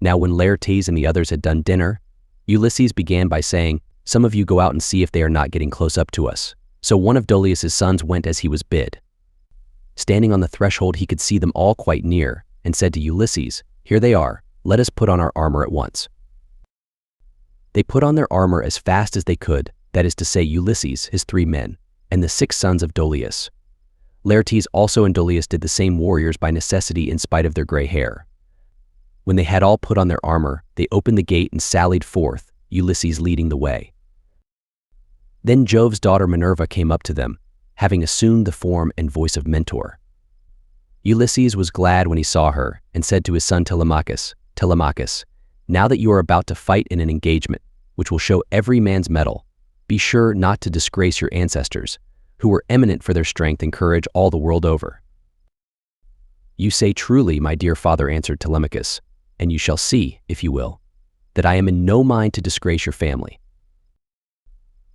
Now when Laertes and the others had done dinner, Ulysses began by saying, "Some of you go out and see if they are not getting close up to us." So one of Dolius's sons went as he was bid. Standing on the threshold, he could see them all quite near, and said to Ulysses, "Here they are, let us put on our armor at once." They put on their armor as fast as they could, that is to say, Ulysses, his 3 men, and the 6 sons of Dolius. Laertes also and Dolius did the same, warriors by necessity in spite of their gray hair. When they had all put on their armor, they opened the gate and sallied forth, Ulysses leading the way. Then Jove's daughter Minerva came up to them, having assumed the form and voice of Mentor. Ulysses was glad when he saw her, and said to his son Telemachus, "Telemachus, now that you are about to fight in an engagement, which will show every man's mettle, be sure not to disgrace your ancestors, who were eminent for their strength and courage all the world over." "You say truly, my dear father," answered Telemachus, "and you shall see, if you will, that I am in no mind to disgrace your family."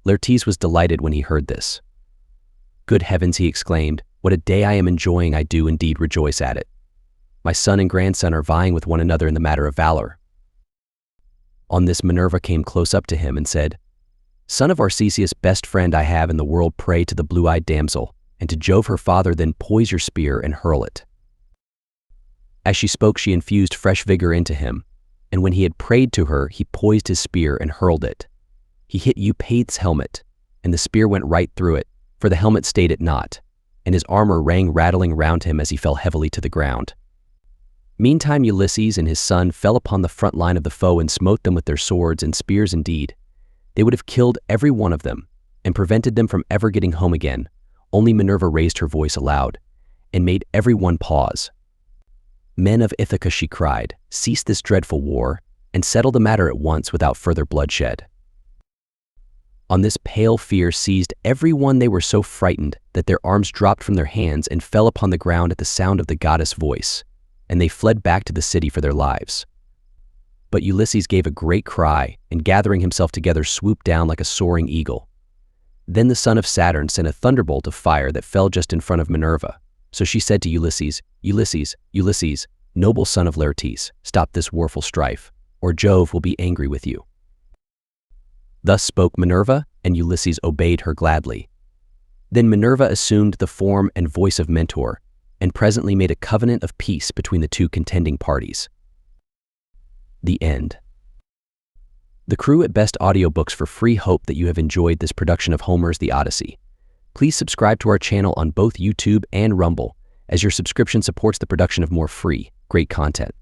Laertes was delighted when he heard this. "Good heavens," he exclaimed, "what a day I am enjoying! I do indeed rejoice at it. My son and grandson are vying with one another in the matter of valor." On this Minerva came close up to him and said, "Son of Arcesius, best friend I have in the world, pray to the blue-eyed damsel, and to Jove her father, then poise your spear and hurl it." As she spoke, she infused fresh vigor into him, and when he had prayed to her, he poised his spear and hurled it. He hit Eupates' helmet, and the spear went right through it, for the helmet stayed it not, and his armor rang rattling round him as he fell heavily to the ground. Meantime Ulysses and his son fell upon the front line of the foe and smote them with their swords and spears. Indeed, they would have killed every one of them, and prevented them from ever getting home again. Only Minerva raised her voice aloud, and made every one pause. "Men of Ithaca," she cried, "cease this dreadful war, and settle the matter at once without further bloodshed." On this pale fear seized every one. They were so frightened that their arms dropped from their hands and fell upon the ground at the sound of the goddess' voice, and they fled back to the city for their lives. But Ulysses gave a great cry, and gathering himself together swooped down like a soaring eagle. Then the son of Saturn sent a thunderbolt of fire that fell just in front of Minerva. So she said to Ulysses, "Ulysses, Ulysses, noble son of Laertes, stop this warful strife, or Jove will be angry with you." Thus spoke Minerva, and Ulysses obeyed her gladly. Then Minerva assumed the form and voice of Mentor, and presently made a covenant of peace between the two contending parties. The end. The crew at Best Audiobooks for Free hope that you have enjoyed this production of Homer's The Odyssey. Please subscribe to our channel on both YouTube and Rumble, as your subscription supports the production of more free, great content.